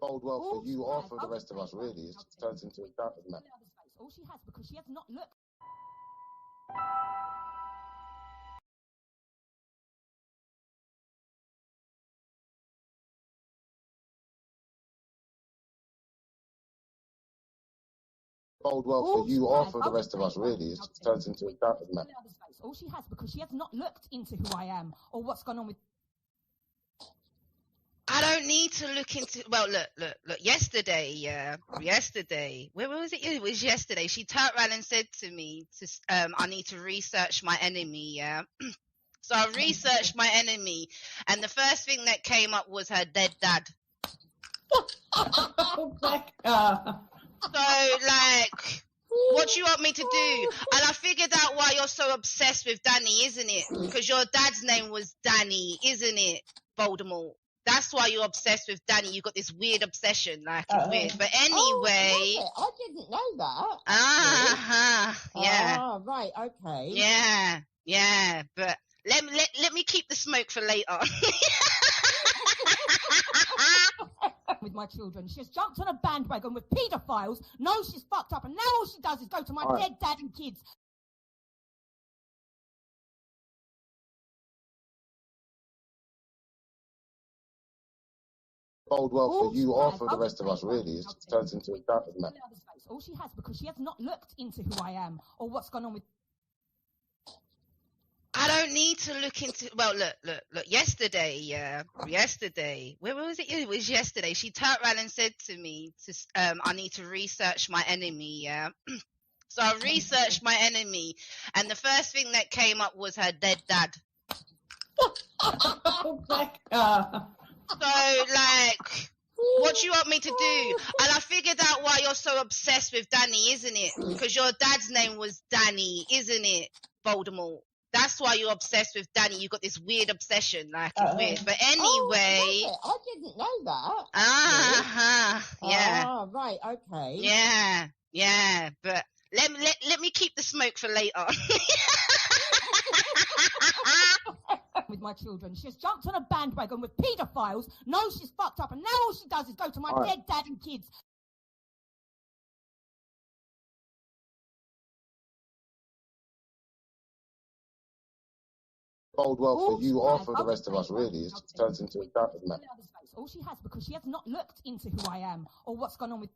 bode well for you or for the rest of us, really. It just turns into a doubting match. All she has, because she has not looked. Bode well for you or for the rest of us, really. It just turns into a doubting match. All she has, because she has not looked into who I am or what's gone on with. I don't need to look into. Well, look. Yesterday, where was it? It was yesterday. She turned around and said to me, "I need to research my enemy." Yeah. So I researched my enemy, and the first thing that came up was her dead dad. Becca. So, like, what do you want me to do? And I figured out why you're so obsessed with Danny, isn't it? Because your dad's name was Danny, isn't it, Voldemort? That's why you're obsessed with Danny. You got this weird obsession, like it's weird. But anyway, I didn't know that. Yeah. Ah, right, okay. Yeah. But let me keep the smoke for later. With my children, she has jumped on a bandwagon with paedophiles, knows she's fucked up, and now all she does is go to my dead dad and kids. Bode well for you or for the rest of us, really. It just turns into a doubting match. All she has, because she has not looked into who I am or what's gone on with. I don't need to look into. Well, look. Yesterday, where was it? It was yesterday. She turned around and said to me, "I need to research my enemy." Yeah. So I researched my enemy, and the first thing that came up was her dead dad. Becca. So, like, what do you want me to do? And I figured out why you're so obsessed with Danny, isn't it? Because your dad's name was Danny, isn't it, Voldemort? That's why you're obsessed with Danny. You got this weird obsession, like it's weird. But anyway, I didn't know that. Yeah. Ah, right, okay. Yeah. But let me keep the smoke for later. With my children, she has jumped on a bandwagon with paedophiles, knows she's fucked up, and now all she does is go to my dead dad and kids. Bode well for you or for the rest of us, really. It just turns into a doubting match. All she has, because she has not looked into who I am or what's gone on with.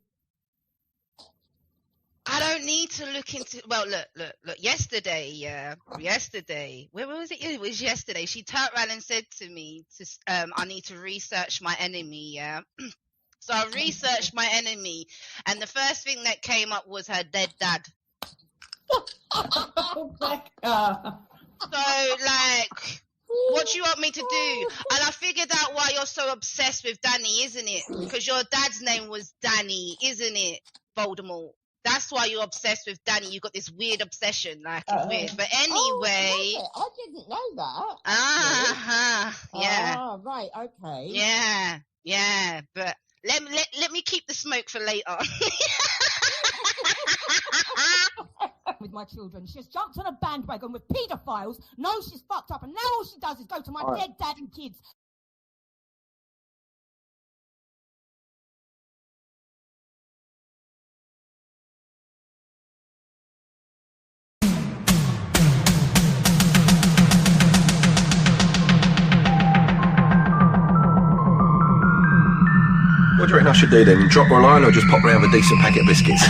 I don't need to look into. Well, look. Yesterday, where was it? It was yesterday. She turned around and said to me, "I need to research my enemy." Yeah. So I researched my enemy, and the first thing that came up was her dead dad. Becca. So, like, what do you want me to do? And I figured out why you're so obsessed with Danny, isn't it? Because your dad's name was Danny, isn't it, Voldemort? That's why you're obsessed with Danny. You got this weird obsession, like it's weird. But anyway, I didn't know that. Yeah. Ah, right, okay. Yeah. But let me keep the smoke for later. With my children, she has jumped on a bandwagon with paedophiles, knows she's fucked up, and now all she does is go to my dead dad and kids. What do you reckon I should do then? Drop her a line or just pop round with a decent packet of biscuits?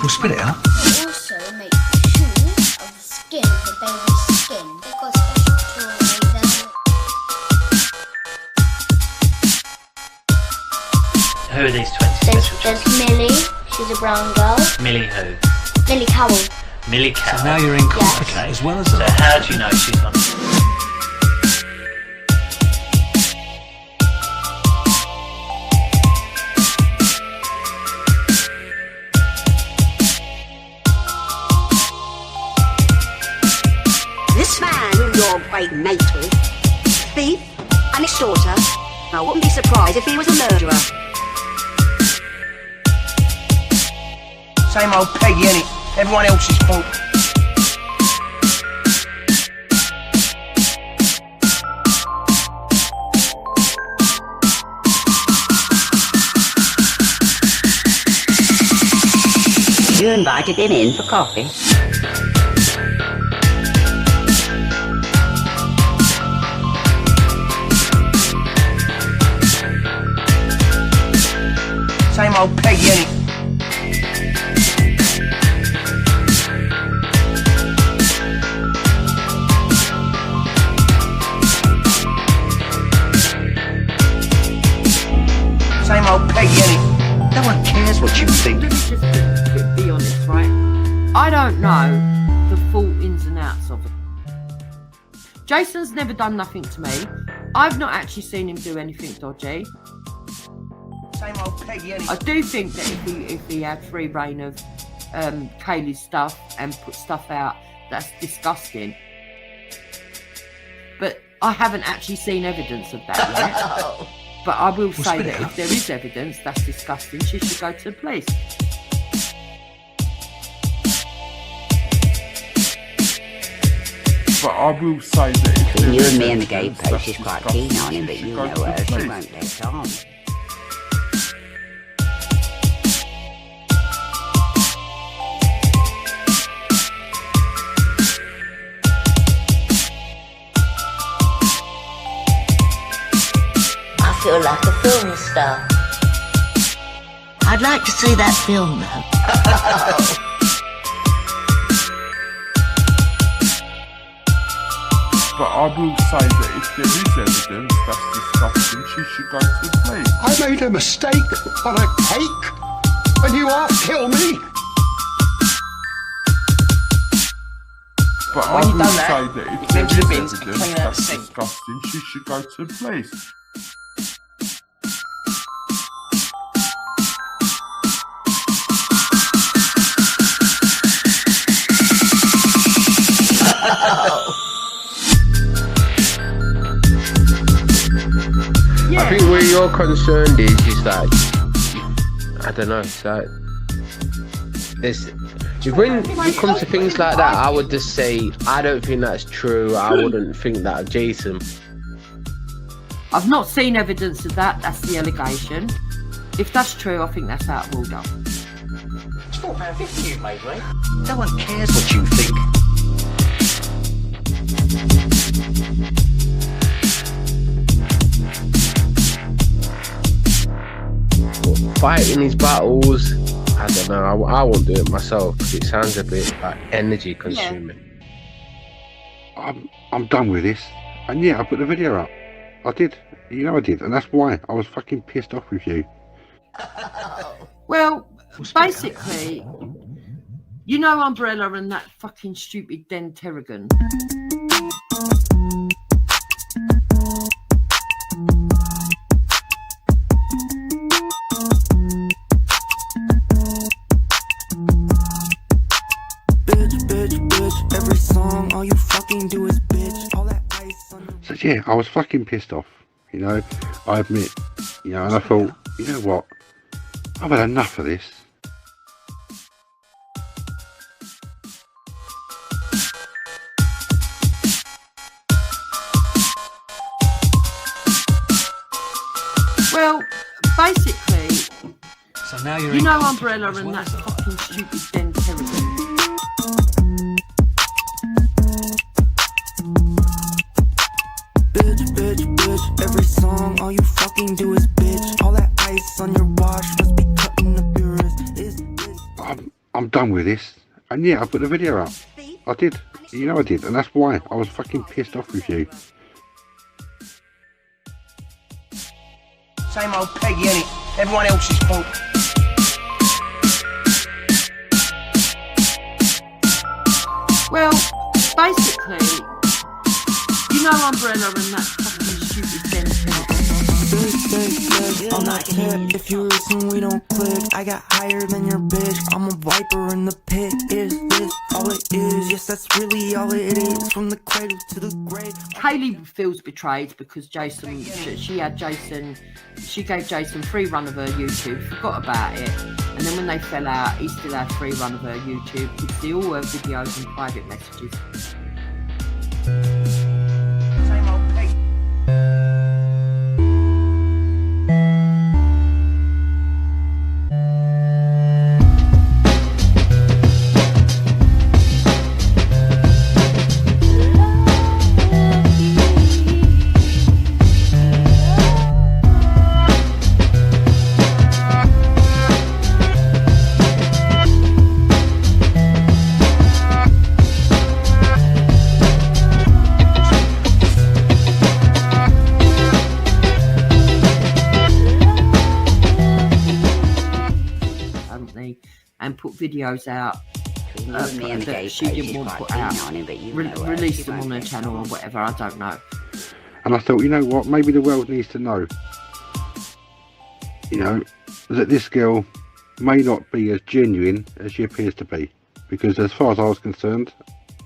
We'll spit it out. They also make shoes of the skin of the baby's skin. They've got special toys. Who are these 20 special There's Millie, she's a brown girl. Millie who? Millie Cowell. Millie Cow. So now you're in Confident as well as So that. how do you know she's not? This man who you're great mate with, thief and extorter, I wouldn't be surprised if he was a murderer. Same old Peggy, innit? Everyone else's fault. You invited him in for coffee. Same old Peggy, ain't it? Same old Peggy, ain't it? No one cares what you think. Let me just be honest, right? I don't know the full ins and outs of it. Jason's never done nothing to me. I've not actually seen him do anything dodgy. Same old Peggy, ain't it? I do think that if he had free reign of Kaylee's stuff and put stuff out, that's disgusting. But I haven't actually seen evidence of that yet. But I will say that if there is evidence that's disgusting, she should go to the police. But I will say that if Between there you is and me and the evidence gatepost, that's she's quite disgusting, keen on him, she but should you go know to the her, she police. won't let on. I feel like a film star. I'd like to see that film though. But I will say that if there is evidence that's disgusting, she should go to the police. I made a mistake on a cake, and you half kill me. But I When you've will done that, say that if you there go to the is bins and evidence clean out the that's sink. disgusting, she should go to the police. Yeah. I think where you're concerned is like, I don't know, it's like, when it comes to things like that, I would just say, I don't think that's true, I wouldn't think that of Jason. I've not seen evidence of that, that's the allegation. If that's true, I think that's out of order. It's £4.50 you've made, mate. No one cares what you think. Fighting his battles, I don't know, I won't do it myself because it sounds a bit like energy consuming. I'm done with this. And yeah, I put the video up. I did. You know I did. And that's why I was fucking pissed off with you. Well, basically, you know Umbrella and that fucking stupid Den Terrigan. Bitch, every song, all you fucking do is bitch. All that ice on So yeah, I was fucking pissed off. You know, I admit. You know, and I thought, you know what? I've had enough of this. Well, basically, So now you're you in know conflict Umbrella as and well, that is it? fucking stupid Den Terrigan. bitch, every song, all you fucking do is bitch. All that ice on your wash must be cutting up your wrist. I'm done with this. And yeah, I put the video up. I did. You know I did. And that's why I was fucking pissed off with you. Same old Peggy, ain't it? Everyone else's fault. Well, basically, you know Umbrella and that fucking stupid Den Terrigan. On that tip, if you listen, we don't click. I got higher than your bitch. I'm a viper in the pit. Is this all it is? Yes, that's really all it is. From the cradle to the grave. Kaylee feels betrayed because Jason, she gave Jason free run of her YouTube, forgot about it, and then when they fell out, he still had free run of her YouTube, could see all her videos and private messages. Same old Peggy. videos out me and that she didn't want put out, release them on her channel or whatever, I don't know. And I thought, you know what, maybe the world needs to know, you know, that this girl may not be as genuine as she appears to be. Because as far as I was concerned,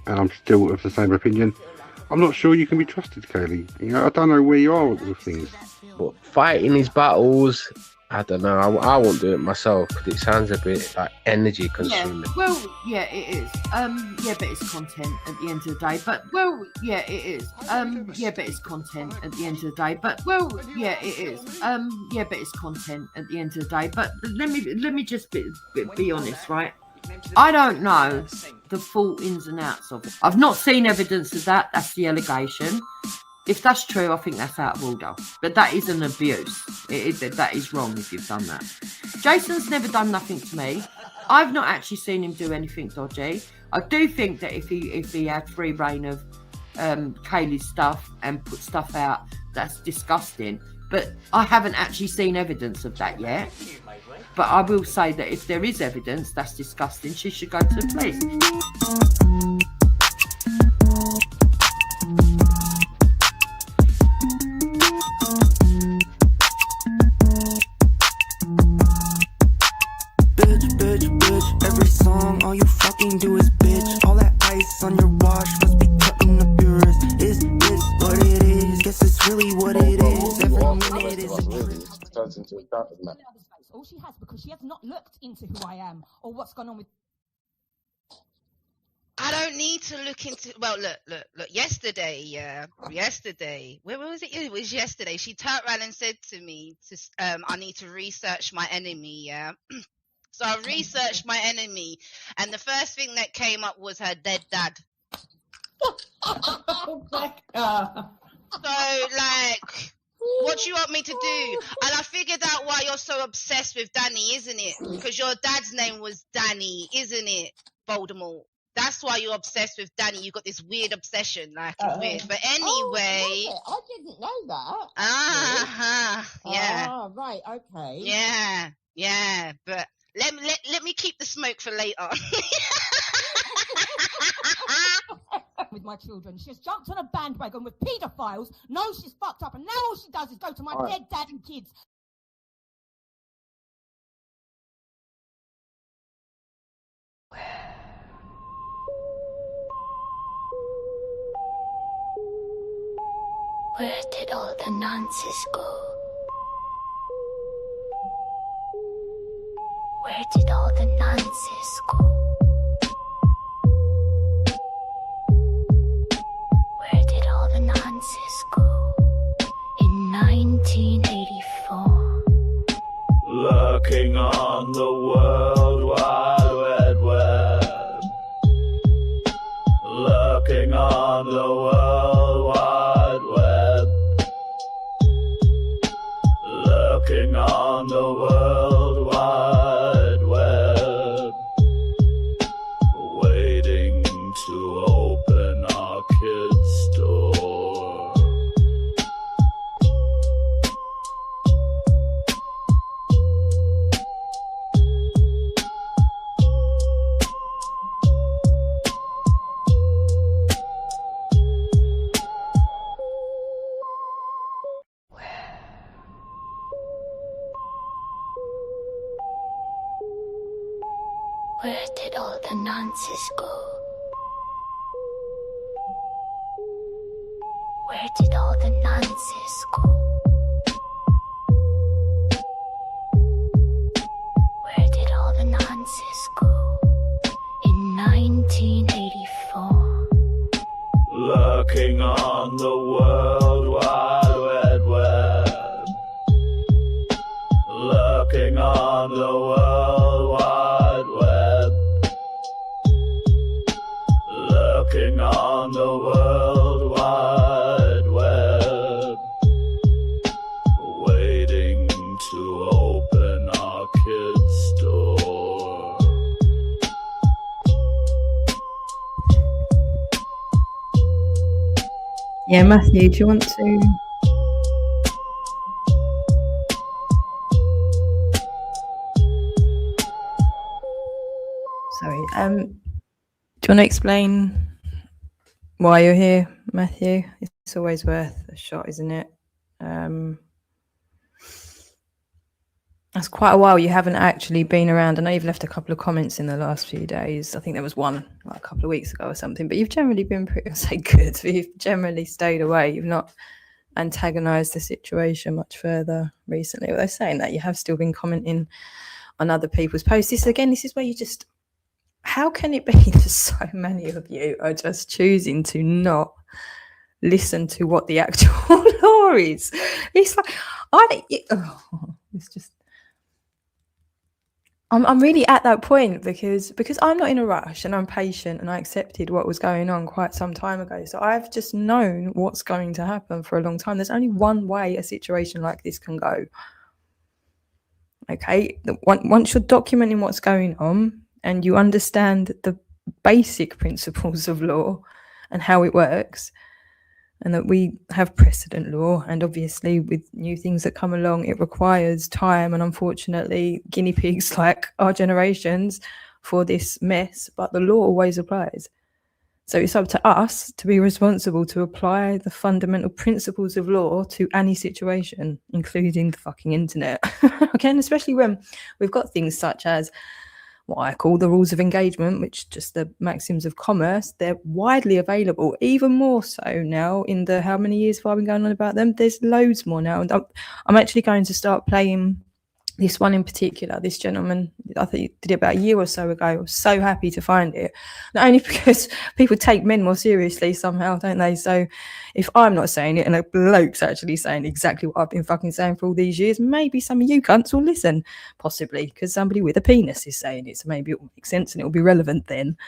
and I'm still of the same opinion, I'm not sure you can be trusted, Kaylee. You know, I don't know where you are with things. But fighting these battles, I don't know. I won't do it myself because it sounds a bit like energy consuming. Yeah, well, yeah, it is. Yeah, but it's content at the end of the day. But well, yeah, it is. Yeah, but it's content at the end of the day. But well, yeah, it is. Yeah, but it's content at the end of the day. But let me just be honest, right? I don't know the full ins and outs of it. I've not seen evidence of that. That's the allegation. If that's true, I think that's out of order. But that is an abuse. That is wrong if you've done that. Jason's never done nothing to me. I've not actually seen him do anything dodgy. I do think that if he had free reign of Kaylee's stuff and put stuff out, that's disgusting. But I haven't actually seen evidence of that yet. But I will say that if there is evidence that's disgusting, she should go to the police. Bitch, every song, all you fucking do is bitch. All that ice on your watch must be cutting up your wrist. Is this what it is? Guess it's really what it is. Every minute is a turns into a shouting match. All she has, because she has not looked into who I am or what's gone on with. I don't need to look into. Well, look. Yesterday, where was it? It was yesterday. She turned around and said to me, "I need to research my enemy." Yeah. So I researched my enemy, and the first thing that came up was her dead dad. So, like, what do you want me to do? And I figured out why you're so obsessed with Danny, isn't it? Because your dad's name was Danny, isn't it, Voldemort? That's why you're obsessed with Danny. You got this weird obsession, like it's weird. But anyway, I didn't know that. Yeah. Ah, right, okay. Yeah. But let me keep the smoke for later. With my children, she's jumped on a bandwagon with paedophiles. Knows she's fucked up, and now all she does is go to my dead dad and kids. Where did all the nonsense go? Where did all the nonsense go? Where did all the nonsense go? In 1984. Lurking on the World Wide Web. Lurking on the World Wide Web. Lurking on the World Wide Web. Waiting to open our kids' door. Where did all the nonsense go? Where did all the nonsense go? Where did all the nonsense go? In 1984. Lurking on the World Wide Web. Lurking on the World Wide Web. Lurking on the World Wide Web. Waiting to open our kids' door. Yeah, Matthew, do you want to? Do you want to explain why you're here, Matthew? It's always worth a shot, isn't it? That's quite a while you haven't actually been around. I know you've left a couple of comments in the last few days. I think there was one like a couple of weeks ago or something, but you've generally been pretty, I say good, you've generally stayed away. You've not antagonized the situation much further recently. Although saying that, you have still been commenting on other people's posts. This is where you just, how can it be that so many of you are just choosing to not listen to what the actual law is? It's like, it's just, I'm really at that point because I'm not in a rush and I'm patient and I accepted what was going on quite some time ago. So I've just known what's going to happen for a long time. There's only one way a situation like this can go. Okay, once you're documenting what's going on and you understand the basic principles of law and how it works, and that we have precedent law, and obviously with new things that come along, it requires time and unfortunately guinea pigs like our generations for this mess, but the law always applies. So it's up to us to be responsible to apply the fundamental principles of law to any situation, including the fucking internet. Okay, and especially when we've got things such as what I call the rules of engagement, which just the maxims of commerce, they're widely available, even more so now in the, how many years have I been going on about them? There's loads more now. And I'm actually going to start playing this one in particular. This gentleman, I think he did it about a year or so ago. I was so happy to find it. Not only because people take men more seriously somehow, don't they? So if I'm not saying it and a bloke's actually saying exactly what I've been fucking saying for all these years, maybe some of you cunts will listen, possibly, because somebody with a penis is saying it. So maybe it will make sense and it will be relevant then.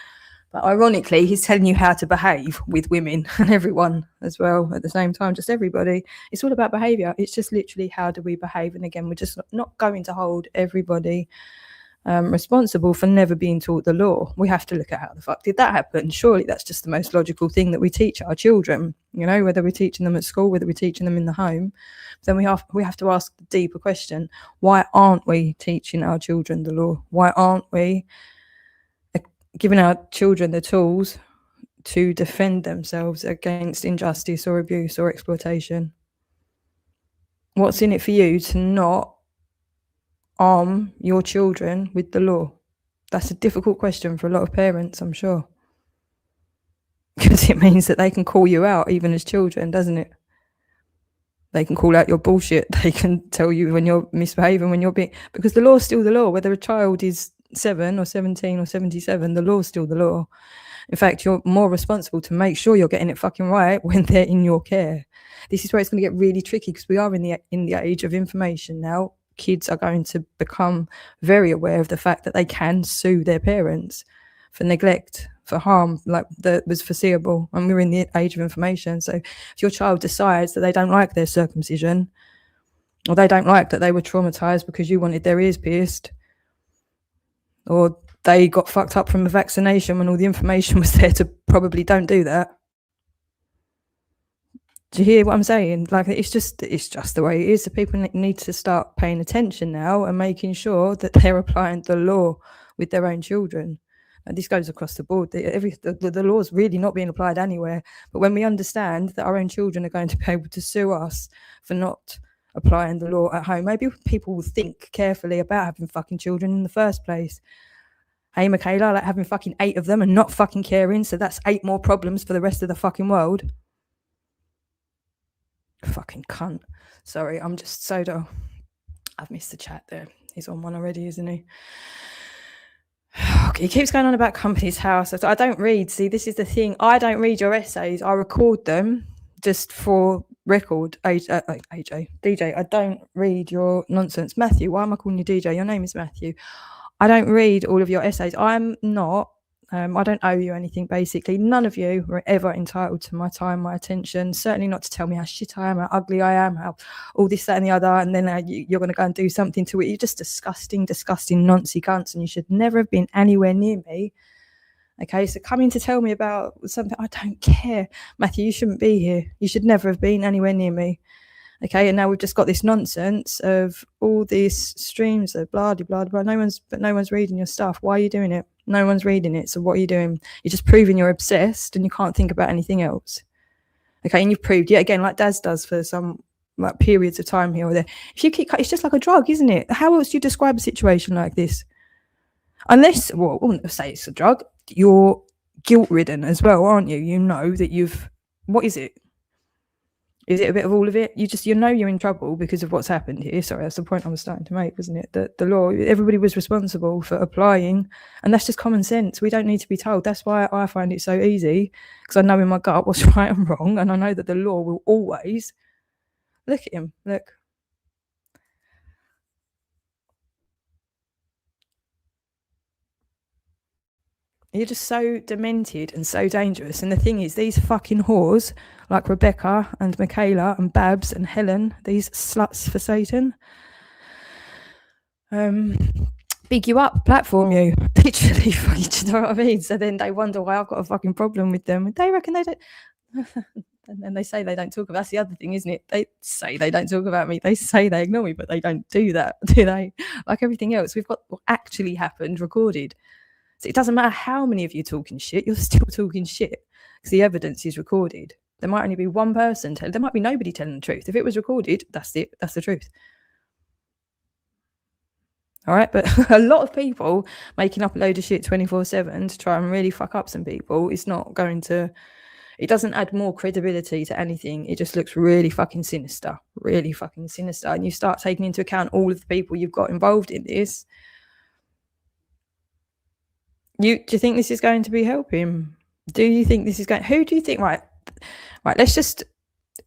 But ironically, he's telling you how to behave with women and everyone as well at the same time, just everybody. It's all about behaviour. It's just literally how do we behave? And again, we're just not going to hold everybody responsible for never being taught the law. We have to look at how the fuck did that happen? Surely that's just the most logical thing that we teach our children, you know, whether we're teaching them at school, whether we're teaching them in the home. Then we have to ask the deeper question, why aren't we teaching our children the law? Why aren't we giving our children the tools to defend themselves against injustice or abuse or exploitation? What's in it for you to not arm your children with the law? That's a difficult question for a lot of parents, I'm sure. Because it means that they can call you out even as children, doesn't it? They can call out your bullshit. They can tell you when you're misbehaving, when you're being... Because the law's still the law, whether a child is 7 or 17 or 77, the law's still the law. In fact, you're more responsible to make sure you're getting it fucking right when they're in your care. This is where it's going to get really tricky because we are in the age of information now. Kids are going to become very aware of the fact that they can sue their parents for neglect, for harm, like that was foreseeable. And we're in the age of information. So if your child decides that they don't like their circumcision, or they don't like that they were traumatized because you wanted their ears pierced, or they got fucked up from a vaccination when all the information was there to probably don't do that. Do you hear what I'm saying? Like, it's just the way it is. So people need to start paying attention now and making sure that they're applying the law with their own children. And this goes across the board. The law's really not being applied anywhere. But when we understand that our own children are going to be able to sue us for not applying the law at home, maybe people will think carefully about having fucking children in the first place. Hey, Michaela, I like having fucking 8 of them and not fucking caring, so that's 8 more problems for the rest of the fucking world. Fucking cunt. Sorry, I'm just so dull. I've missed the chat there. He's on one already, isn't he? Okay, he keeps going on about Company's House. I don't read. See, this is the thing. I don't read your essays. I record them just for record. DJ, I don't read your nonsense. Matthew, why am I calling you DJ? Your name is Matthew. I don't read all of your essays. I'm not. I don't owe you anything, basically. None of you were ever entitled to my time, my attention. Certainly not to tell me how shit I am, how ugly I am, how all this, that and the other, and then you're going to go and do something to it. You're just disgusting noncy cunts, and you should never have been anywhere near me. Okay, so coming to tell me about something, I don't care. Matthew, you shouldn't be here. You should never have been anywhere near me. Okay, and now we've just got this nonsense of all these streams of blah blah blah. No one's reading your stuff. Why are you doing it? No one's reading it. So what are you doing? You're just proving you're obsessed and you can't think about anything else. Okay, and you've proved yet again, like Daz does for some like periods of time here or there. If you keep, it's just like a drug, isn't it? How else do you describe a situation like this? Unless, well, I wouldn't say it's a drug. You're guilt-ridden as well, aren't you? You know that you've. What is it? Is it a bit of all of it? You know you're in trouble because of what's happened here. Sorry, that's the point I was starting to make, wasn't it? That the law, everybody was responsible for applying, and that's just common sense. We don't need to be told. That's why I find it so easy, because I know in my gut what's right and wrong, and I know that the law will always. Look at him. Look. You're just so demented and so dangerous. And the thing is, these fucking whores like Rebecca and Michaela and Babs and Helen, these sluts for Satan, big you up, platform you, literally. Do you know what I mean? So then they wonder why I've got a fucking problem with them. They reckon they don't. And then they say they don't talk about. That's the other thing, isn't it? They say they don't talk about me. They say they ignore me, but they don't do that, do they? Like everything else, we've got what actually happened recorded. So it doesn't matter how many of you talking shit, you're still talking shit because the evidence is recorded. There might only be one person telling, there might be nobody telling the truth. If it was recorded, that's it, that's the truth. All right, but a lot of people making up a load of shit 24/7 to try and really fuck up some people is not going to, it doesn't add more credibility to anything. It just looks really fucking sinister, really fucking sinister. And you start taking into account all of the people you've got involved in this. Do you think this is going to be helping? Do you think this is going? Who do you think? Right. Let's just.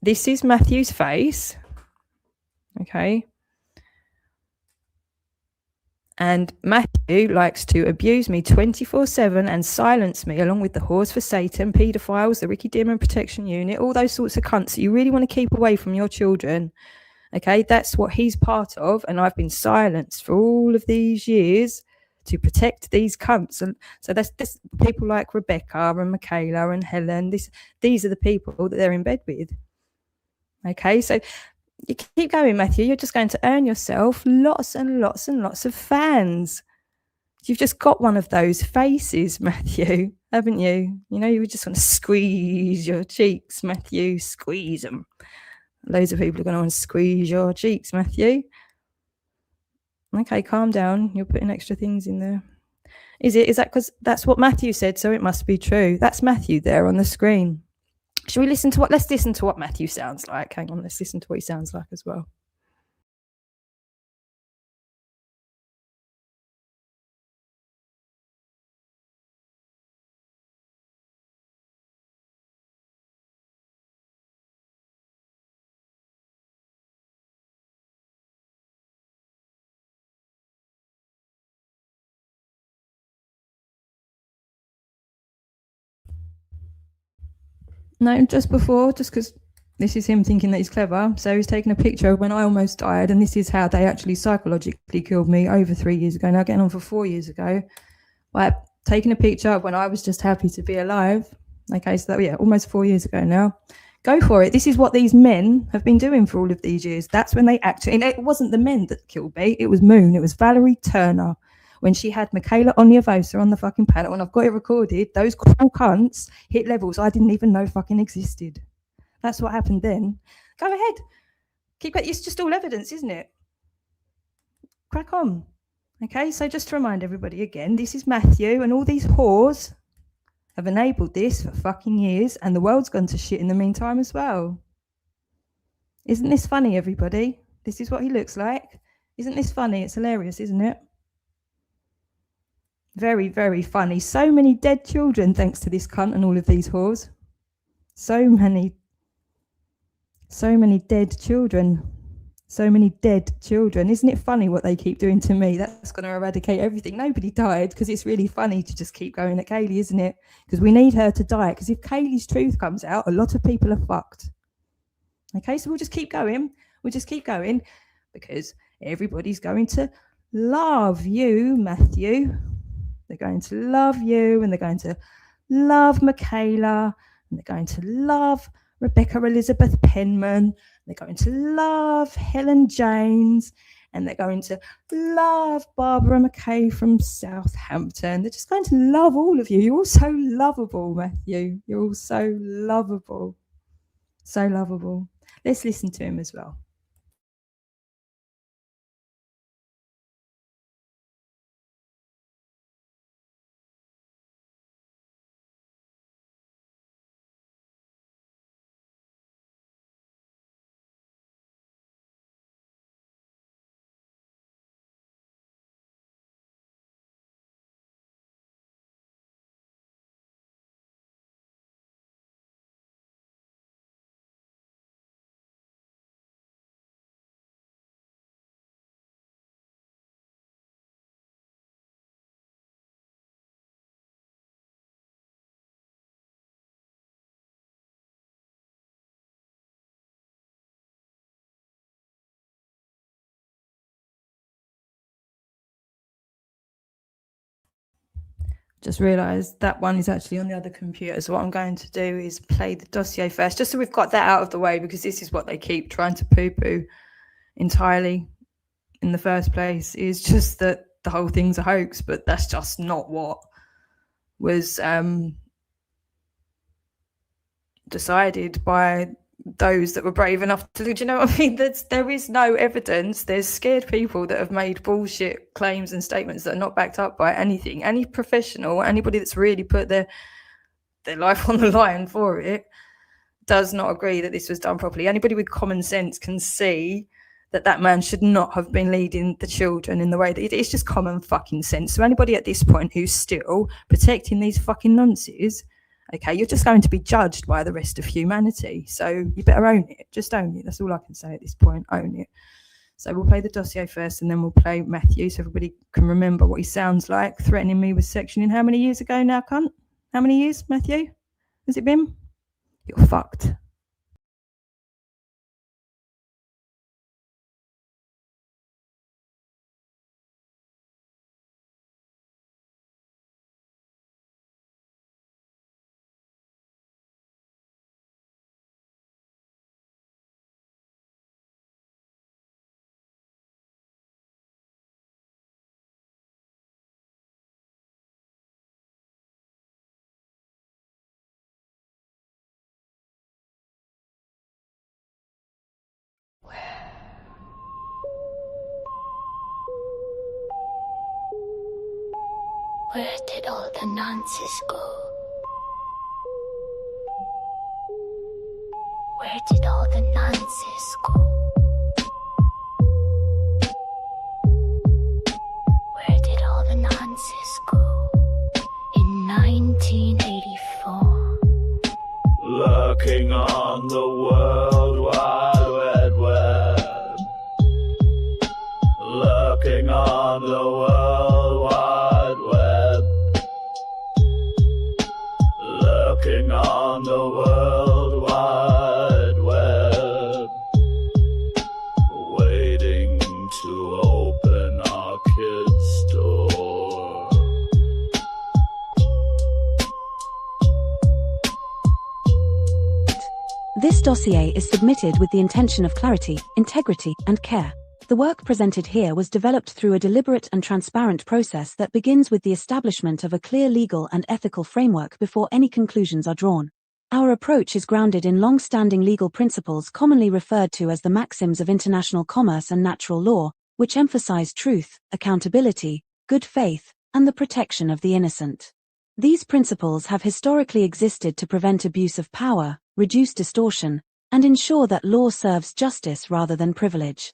This is Matthew's face. Okay. And Matthew likes to abuse me 24/7 and silence me, along with the whores for Satan, paedophiles, the Ricky Dimon Protection Unit, all those sorts of cunts that you really want to keep away from your children. Okay, that's what he's part of, and I've been silenced for all of these years to protect these cunts. And so that's people like Rebecca and Michaela and Helen. These are the people that they're in bed with. Okay, so you keep going, Matthew. You're just going to earn yourself lots and lots and lots of fans. You've just got one of those faces, Matthew, haven't you? You know, you just want to squeeze your cheeks, Matthew. Squeeze them. Loads of people are going to want to squeeze your cheeks, Matthew. Okay, calm down. You're putting extra things in there. Is that because that's what Matthew said, so it must be true? That's Matthew there on the screen. Should we listen to let's listen to what Matthew sounds like. Hang on, let's listen to what he sounds like as well. No, just because this is him thinking that he's clever. So he's taken a picture of when I almost died, and this is how they actually psychologically killed me over 3 years ago. Now getting on for 4 years ago. By taking a picture of when I was just happy to be alive. Okay, so that, yeah, almost 4 years ago now. Go for it. This is what these men have been doing for all of these years. That's when they actually, and it wasn't the men that killed me. It was Moon. It was Valerie Turner. When she had Michaela Onyavosa on the fucking panel, and I've got it recorded, those cruel cunts hit levels I didn't even know fucking existed. That's what happened then. Go ahead. Keep it. It's just all evidence, isn't it? Crack on. Okay, so just to remind everybody again, this is Matthew, and all these whores have enabled this for fucking years, and the world's gone to shit in the meantime as well. Isn't this funny, everybody? This is what he looks like. Isn't this funny? It's hilarious, isn't it? Very, very funny. So many dead children thanks to this cunt and all of these whores. So many dead children. So many dead children. Isn't it funny what they keep doing to me? That's going to eradicate everything. Nobody died, because it's really funny to just keep going at Kaylee, isn't it? Because we need her to die. Because if Kaylee's truth comes out, a lot of people are fucked. Okay, so we'll just keep going. We'll just keep going, because everybody's going to love you, Matthew. They're going to love you, and they're going to love Michaela, and they're going to love Rebecca Elizabeth Penman. They're going to love Helen James, and they're going to love Barbara McKay from Southampton. They're just going to love all of you. You're all so lovable, Matthew. You're all so lovable. So lovable. Let's listen to him as well. Just realised that one is actually on the other computer. So what I'm going to do is play the dossier first, just so we've got that out of the way, because this is what they keep trying to poo-poo entirely in the first place, is just that the whole thing's a hoax, but that's just not what was decided by those that were brave enough to do. You know what I mean? There is no evidence. There's scared people that have made bullshit claims and statements that are not backed up by anything. Any professional, anybody that's really put their life on the line for it, does not agree that this was done properly. Anybody with common sense can see that that man should not have been leading the children in the way that it's just common fucking sense. So anybody at this point who's still protecting these fucking nonces, okay, you're just going to be judged by the rest of humanity. So you better own it. Just own it. That's all I can say at this point. Own it. So we'll play the dossier first, and then we'll play Matthew, so everybody can remember what he sounds like, threatening me with sectioning. How many years ago now, cunt? How many years, Matthew? Has it been? You're fucked. Where did all the nonsense go? Where did all the nonsense go? Where did all the nonsense go? In 1984. Lurking on the World Wide Web. Lurking on the World Wide Web. Lurking on the World Wide Web. Waiting to open our kids' door. This dossier is submitted with the intention of clarity, integrity, and care. The work presented here was developed through a deliberate and transparent process that begins with the establishment of a clear legal and ethical framework before any conclusions are drawn. Our approach is grounded in long-standing legal principles commonly referred to as the maxims of international commerce and natural law, which emphasize truth, accountability, good faith, and the protection of the innocent. These principles have historically existed to prevent abuse of power, reduce distortion, and ensure that law serves justice rather than privilege.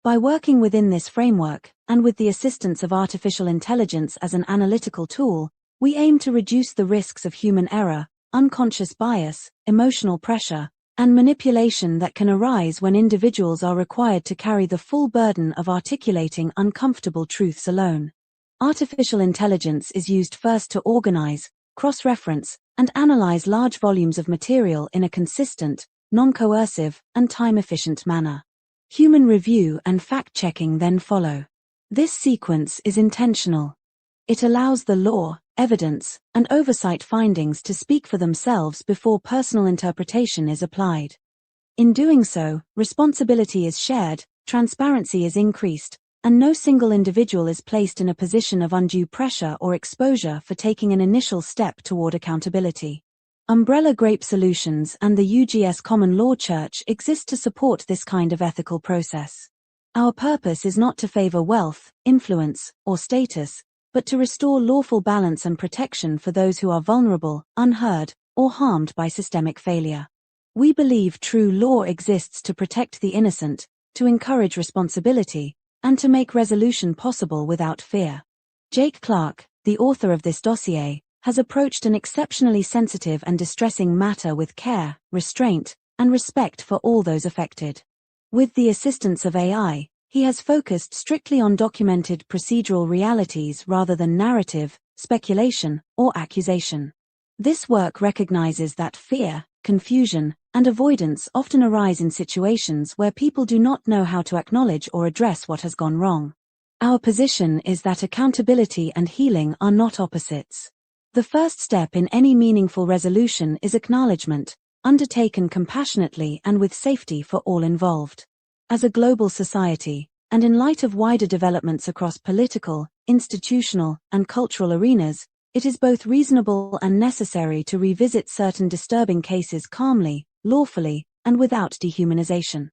By working within this framework, and with the assistance of artificial intelligence as an analytical tool, we aim to reduce the risks of human error, unconscious bias, emotional pressure, and manipulation that can arise when individuals are required to carry the full burden of articulating uncomfortable truths alone. Artificial intelligence is used first to organize, cross-reference, and analyze large volumes of material in a consistent, non-coercive, and time-efficient manner. Human review and fact-checking then follow. This sequence is intentional. It allows the law, evidence, and oversight findings to speak for themselves before personal interpretation is applied. In doing so, responsibility is shared, transparency is increased, and no single individual is placed in a position of undue pressure or exposure for taking an initial step toward accountability. Umbrella Grape Solutions and the UGS Common Law Church exist to support this kind of ethical process. Our purpose is not to favor wealth, influence, or status, but to restore lawful balance and protection for those who are vulnerable, unheard, or harmed by systemic failure. We believe true law exists to protect the innocent, to encourage responsibility, and to make resolution possible without fear. Jake Clark, the author of this dossier, has approached an exceptionally sensitive and distressing matter with care, restraint, and respect for all those affected. With the assistance of AI, he has focused strictly on documented procedural realities rather than narrative, speculation, or accusation. This work recognizes that fear, confusion, and avoidance often arise in situations where people do not know how to acknowledge or address what has gone wrong. Our position is that accountability and healing are not opposites. The first step in any meaningful resolution is acknowledgement, undertaken compassionately and with safety for all involved. As a global society, and in light of wider developments across political, institutional, and cultural arenas, it is both reasonable and necessary to revisit certain disturbing cases calmly, lawfully, and without dehumanization.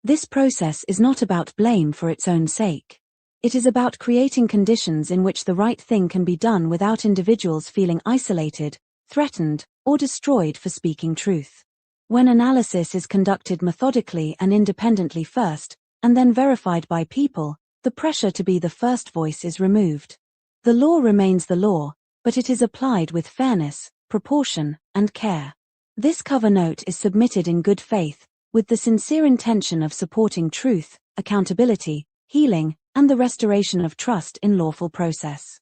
This process is not about blame for its own sake. It is about creating conditions in which the right thing can be done without individuals feeling isolated, threatened, or destroyed for speaking truth. When analysis is conducted methodically and independently first, and then verified by people, the pressure to be the first voice is removed. The law remains the law, but it is applied with fairness, proportion, and care. This cover note is submitted in good faith, with the sincere intention of supporting truth, accountability, healing, and the restoration of trust in lawful process.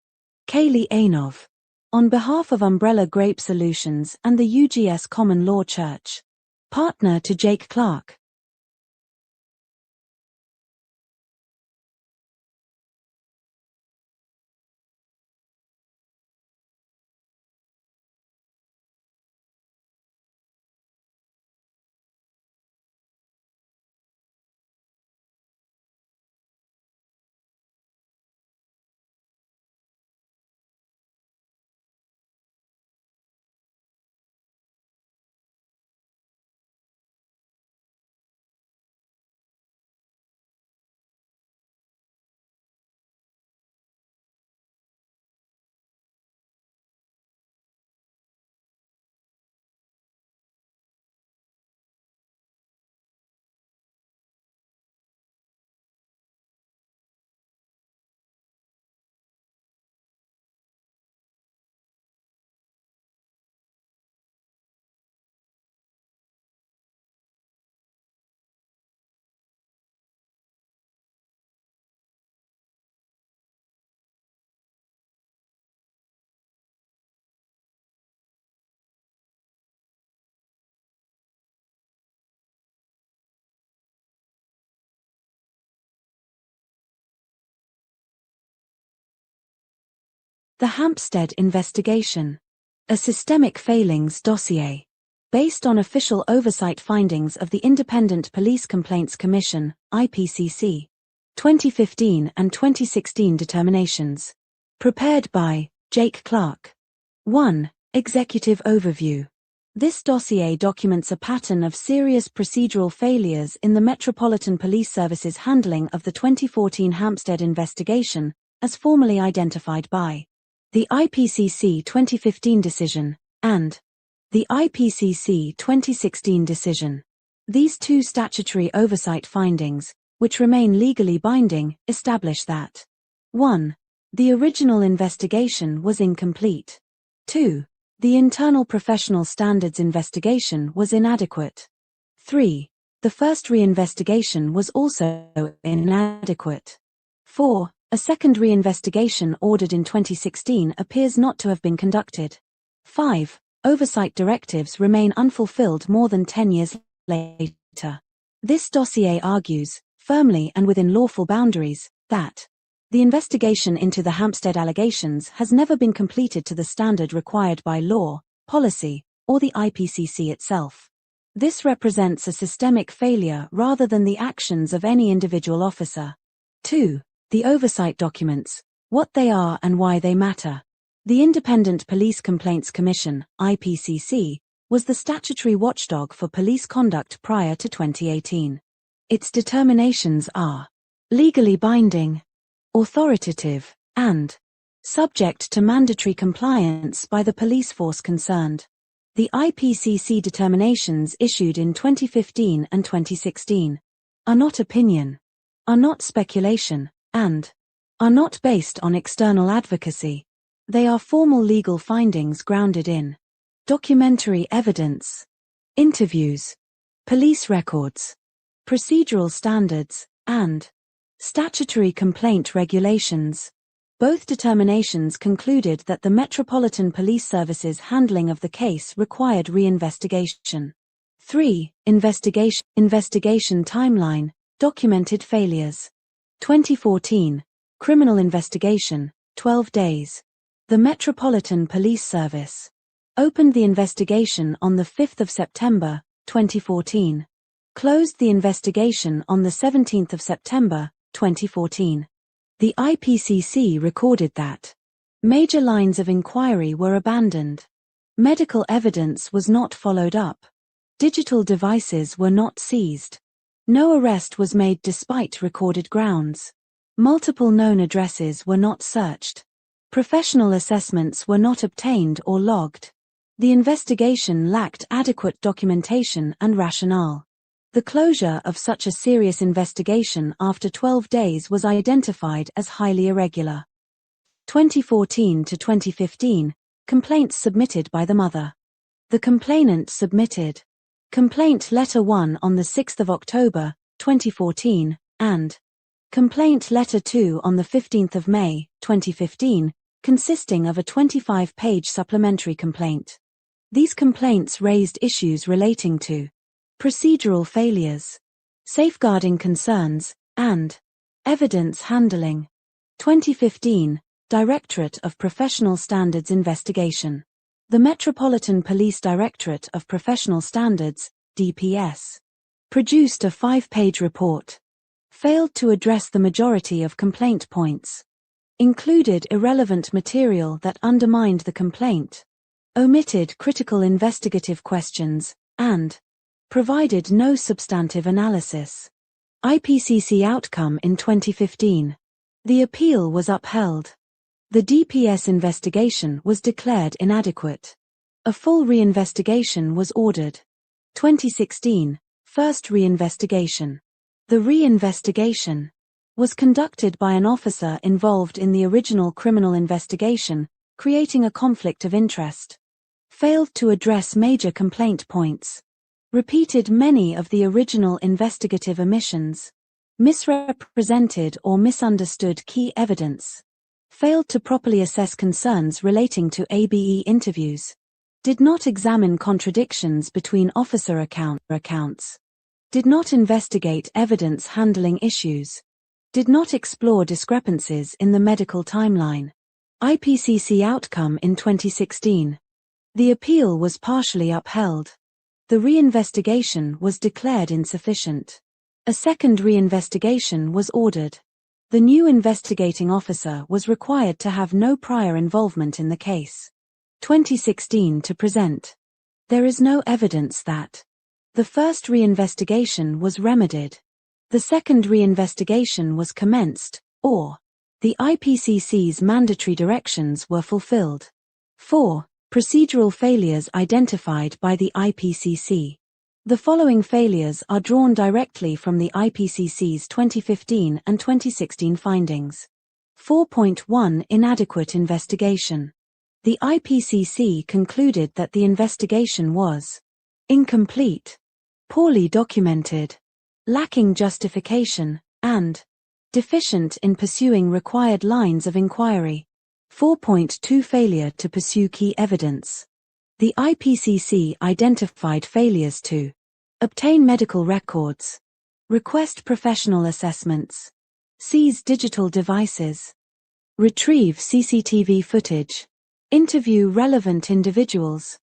Kaylee Ainov. On behalf of Umbrella Grape Solutions and the UGS Common Law Church. Partner to Jake Clark. The Hampstead Investigation. A Systemic Failings Dossier. Based on official oversight findings of the Independent Police Complaints Commission, IPCC. 2015 and 2016 determinations. Prepared by Jake Clark. 1. Executive Overview. This dossier documents a pattern of serious procedural failures in the Metropolitan Police Service's handling of the 2014 Hampstead investigation, as formally identified by the IPCC 2015 decision, and the IPCC 2016 decision. These two statutory oversight findings, which remain legally binding, establish that 1. The original investigation was incomplete. 2. The internal professional standards investigation was inadequate. 3. The first reinvestigation was also inadequate. 4. A second reinvestigation ordered in 2016 appears not to have been conducted. 5. Oversight directives remain unfulfilled more than 10 years later. This dossier argues, firmly and within lawful boundaries, that the investigation into the Hampstead allegations has never been completed to the standard required by law, policy, or the IPCC itself. This represents a systemic failure rather than the actions of any individual officer. 2. The oversight documents, what they are and why they matter. The Independent Police Complaints Commission, IPCC, was the statutory watchdog for police conduct prior to 2018. Its determinations are legally binding, authoritative, and subject to mandatory compliance by the police force concerned. The IPCC determinations issued in 2015 and 2016 are not opinion, are not speculation, and are not based on external advocacy. They are formal legal findings grounded in documentary evidence, interviews, police records, procedural standards, and statutory complaint regulations. Both determinations concluded that the Metropolitan Police Service's handling of the case required re-investigation. 3. Investigation timeline, documented failures. 2014. Criminal investigation, 12 days. The Metropolitan Police Service opened the investigation on the 5th of September, 2014. Closed the investigation on the 17th of September, 2014. The IPCC recorded that major lines of inquiry were abandoned. Medical evidence was not followed up. Digital devices were not seized. No arrest was made despite recorded grounds. Multiple known addresses were not searched. Professional assessments were not obtained or logged. The investigation lacked adequate documentation and rationale. The closure of such a serious investigation after 12 days was identified as highly irregular. 2014 to 2015, complaints submitted by the mother. The complainant submitted Complaint Letter 1 on the 6th of October, 2014, and Complaint Letter 2 on the 15th of May, 2015, consisting of a 25-page supplementary complaint. These complaints raised issues relating to procedural failures, safeguarding concerns, and evidence handling. 2015, Directorate of Professional Standards Investigation. The Metropolitan Police Directorate of Professional Standards, DPS, produced a 5-page report. Failed to address the majority of complaint points. Included irrelevant material that undermined the complaint. Omitted critical investigative questions, and provided no substantive analysis. IPCC outcome in 2015. The appeal was upheld. The DPS investigation was declared inadequate. A full re-investigation was ordered. 2016. First re-investigation. The re-investigation was conducted by an officer involved in the original criminal investigation, creating a conflict of interest. Failed to address major complaint points. Repeated many of the original investigative omissions. Misrepresented or misunderstood key evidence. Failed to properly assess concerns relating to ABE interviews. Did not examine contradictions between officer accounts. Did not investigate evidence handling issues. Did not explore discrepancies in the medical timeline. IPCC outcome in 2016. The appeal was partially upheld. The re-investigation was declared insufficient. A second re-investigation was ordered. The new investigating officer was required to have no prior involvement in the case. 2016 to present. There is no evidence that the first re-investigation was remedied. The second re-investigation was commenced, or the IPCC's mandatory directions were fulfilled. 4. Procedural failures identified by the IPCC. The following failures are drawn directly from the IPCC's 2015 and 2016 findings. 4.1 Inadequate investigation. The IPCC concluded that the investigation was incomplete, poorly documented, lacking justification, and deficient in pursuing required lines of inquiry. 4.2 Failure to pursue key evidence. The IPCC identified failures to obtain medical records, request professional assessments, seize digital devices, retrieve CCTV footage, interview relevant individuals,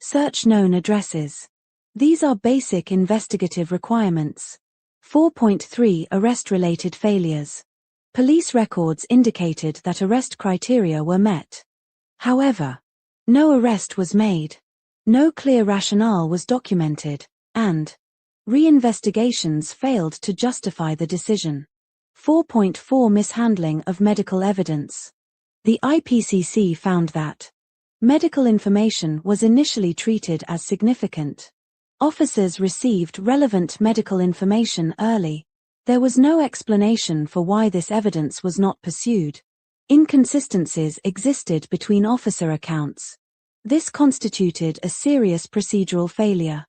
search known addresses, These are basic investigative requirements. 4.3 Arrest-related failures. Police records indicated that arrest criteria were met. However, no arrest was made, no clear rationale was documented, and re-investigations failed to justify the decision. 4.4 Mishandling of medical evidence. The IPCC found that medical information was initially treated as significant. Officers received relevant medical information early. There was no explanation for why this evidence was not pursued. Inconsistencies existed between officer accounts. This constituted a serious procedural failure.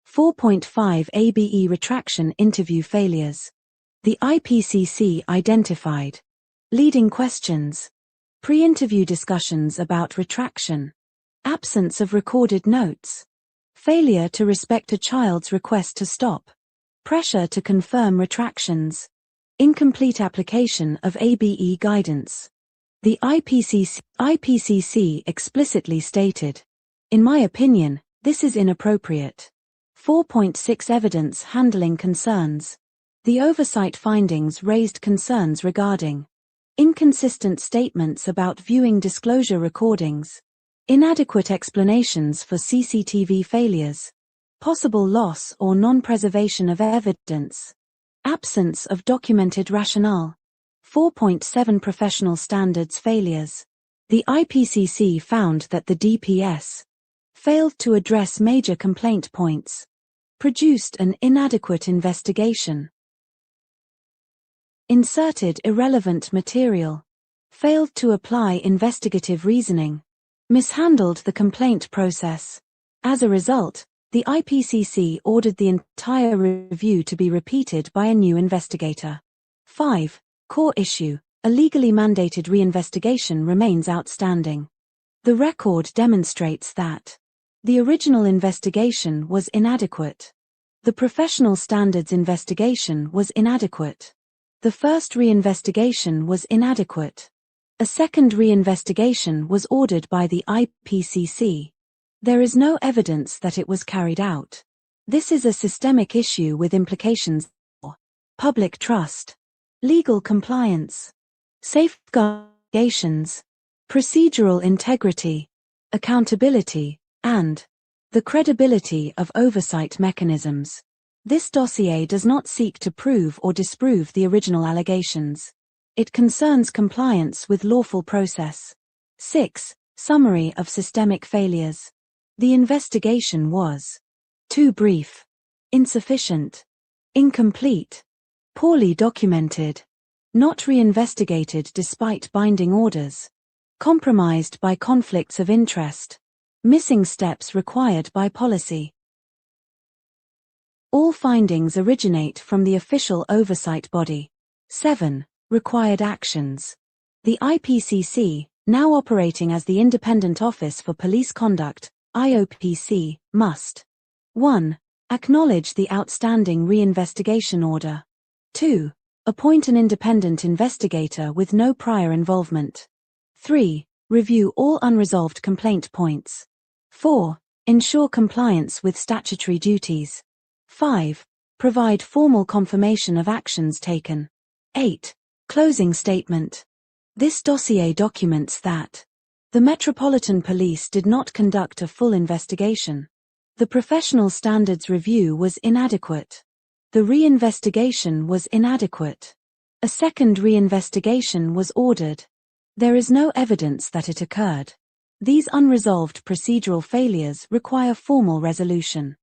4.5 ABE Retraction interview failures. The IPCC identified leading questions, pre-interview discussions about retraction, absence of recorded notes, failure to respect a child's request to stop, pressure to confirm retractions, incomplete application of ABE guidance. The IPCC explicitly stated, "In my opinion, this is inappropriate." 4.6 Evidence handling concerns. The oversight findings raised concerns regarding inconsistent statements about viewing disclosure recordings, inadequate explanations for CCTV failures, possible loss or non-preservation of evidence, absence of documented rationale. 4.7 Professional standards failures. The IPCC found that the DPS failed to address major complaint points, produced an inadequate investigation, inserted irrelevant material, failed to apply investigative reasoning, mishandled the complaint process. As a result, the IPCC ordered the entire review to be repeated by a new investigator. 5. Core issue. A legally mandated reinvestigation remains outstanding. The record demonstrates that the original investigation was inadequate. The professional standards investigation was inadequate. The first reinvestigation was inadequate. A second reinvestigation was ordered by the IPCC. There is no evidence that it was carried out. This is a systemic issue with implications for public trust, legal compliance, safeguards, procedural integrity, accountability, and the credibility of oversight mechanisms. This dossier does not seek to prove or disprove the original allegations. It concerns compliance with lawful process. 6. Summary of systemic failures. The investigation was too brief, insufficient, incomplete, poorly documented, not reinvestigated despite binding orders, compromised by conflicts of interest, missing steps required by policy. All findings originate from the official oversight body. 7. Required actions. The IPCC, now operating as the Independent Office for Police Conduct, IOPC, must 1. Acknowledge the outstanding reinvestigation order. 2. Appoint an independent investigator with no prior involvement. 3. Review all unresolved complaint points. 4. Ensure compliance with statutory duties. 5. Provide formal confirmation of actions taken. 8. Closing statement. This dossier documents that the Metropolitan Police did not conduct a full investigation. The professional standards review was inadequate. The reinvestigation was inadequate. A second reinvestigation was ordered. There is no evidence that it occurred. These unresolved procedural failures require formal resolution.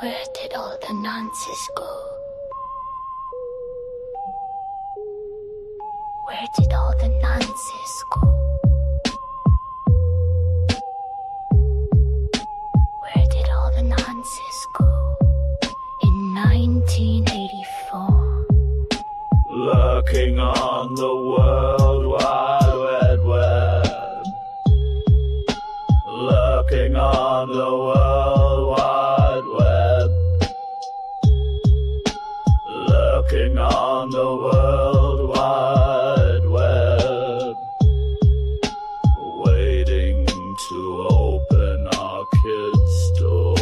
Where did all the nonsense go? Where did all the nonsense go? Where did all the nonsense go? In 1984. Lurking on the World Wide Web. Lurking on the World Wide Web. Lurking on the World Wide Web. Waiting to open our kids' door.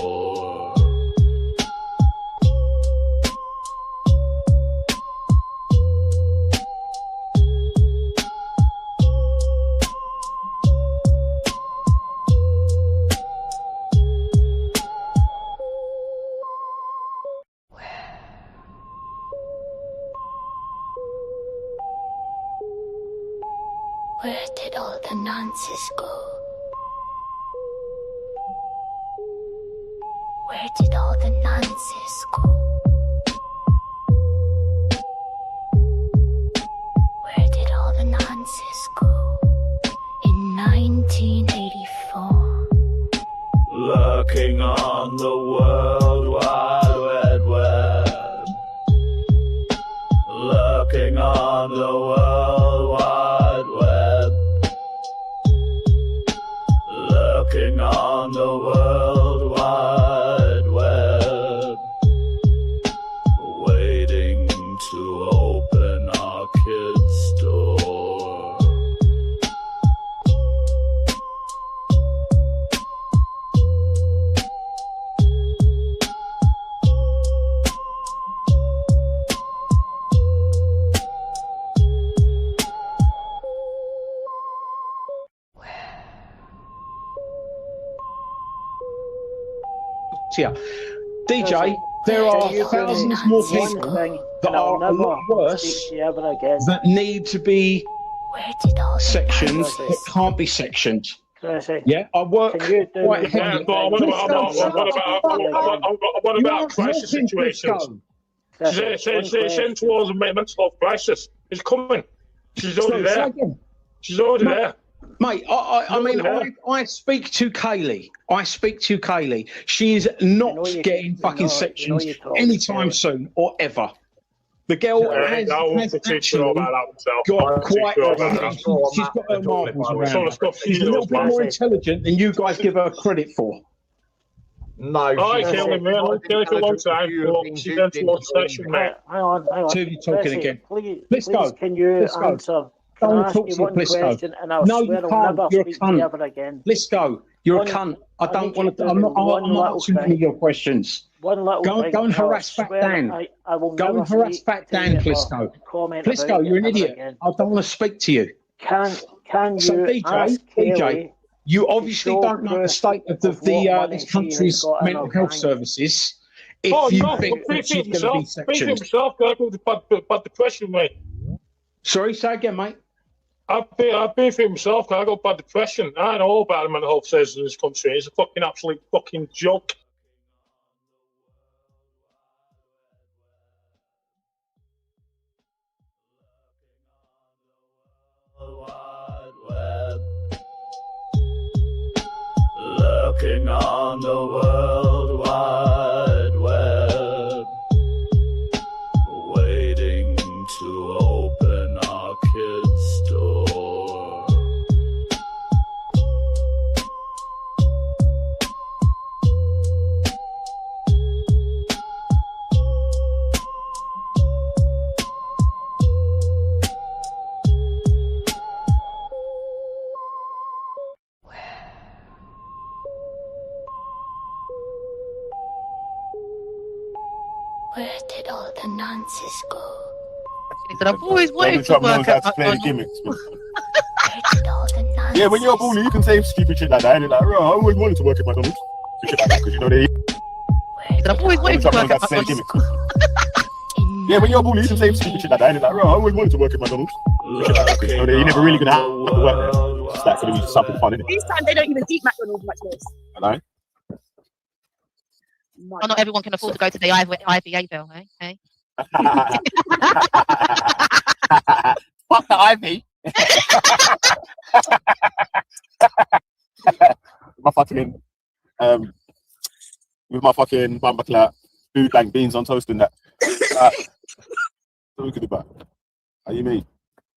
Where did all the nonsense go? Where did all the nonsense go? Where did all the nonsense go? In 1984. Lurking on the World Wide Web. Lurking on the World Wide Web. Lurking on the World Wide Web. Waiting to open our kids' door. Yeah. DJ, there are thousands more people that are a lot worse that need to be sectioned that can't be sectioned. Yeah, I work quite heavily. What about crisis situations? She's in towards a mental health crisis. It's coming. She's already there. She's already there. Mate, I mean, I speak to Kaylee. She's not getting fucking sections anytime soon or ever. The girl has actually got quite she's got her marbles around her. She's a little bit more intelligent than you guys give her credit for. No, I killed him, man. I killed him for a long time. She's going towards section, mate. Hang on. Two of you talking again. Please, can you answer? Don't talk to Blisco. No, you can't. You're a cunt. Blisco, you're a cunt. I don't want to. I'm not answering any of your questions. Go and harass Fat Dan. Go and harass Fat Dan, Blisco. Blisco, you're an idiot. I don't want to speak to you. Can so you DJ, you obviously don't know the state of this country's mental health services. If you think that she's going to be sectioned. Bad depression, mate. Sorry, say again, mate. I've been through myself. I got bad depression. I know all about the mental health services in this country. It's a fucking absolute fucking joke. Lurking on the World Wide Web. Waiting to open our kids' door. Where did all the nonsense go? I've always wanted to work out play gimmicks. Yeah, when you're a bully, you can say stupid shit like that, and you're like, I always wanted to work at McDonald's. Shit like that, because you know they. I've always wanted to work at McDonald's. Yeah, when you're a bully, you can say stupid shit like that, and you're like, I always wanted to work at McDonald's. Shit like that, because you know you're never really gonna have to work there. It's like gonna be something fun, isn't it? These times they don't even eat McDonald's much less. I know. Oh, not everyone can afford to go to the IVA bill, eh? Hey? Fuck the Ivy. My fucking with my fucking bumper clout, food bank beans on toast and that. What we could do about? How you mean?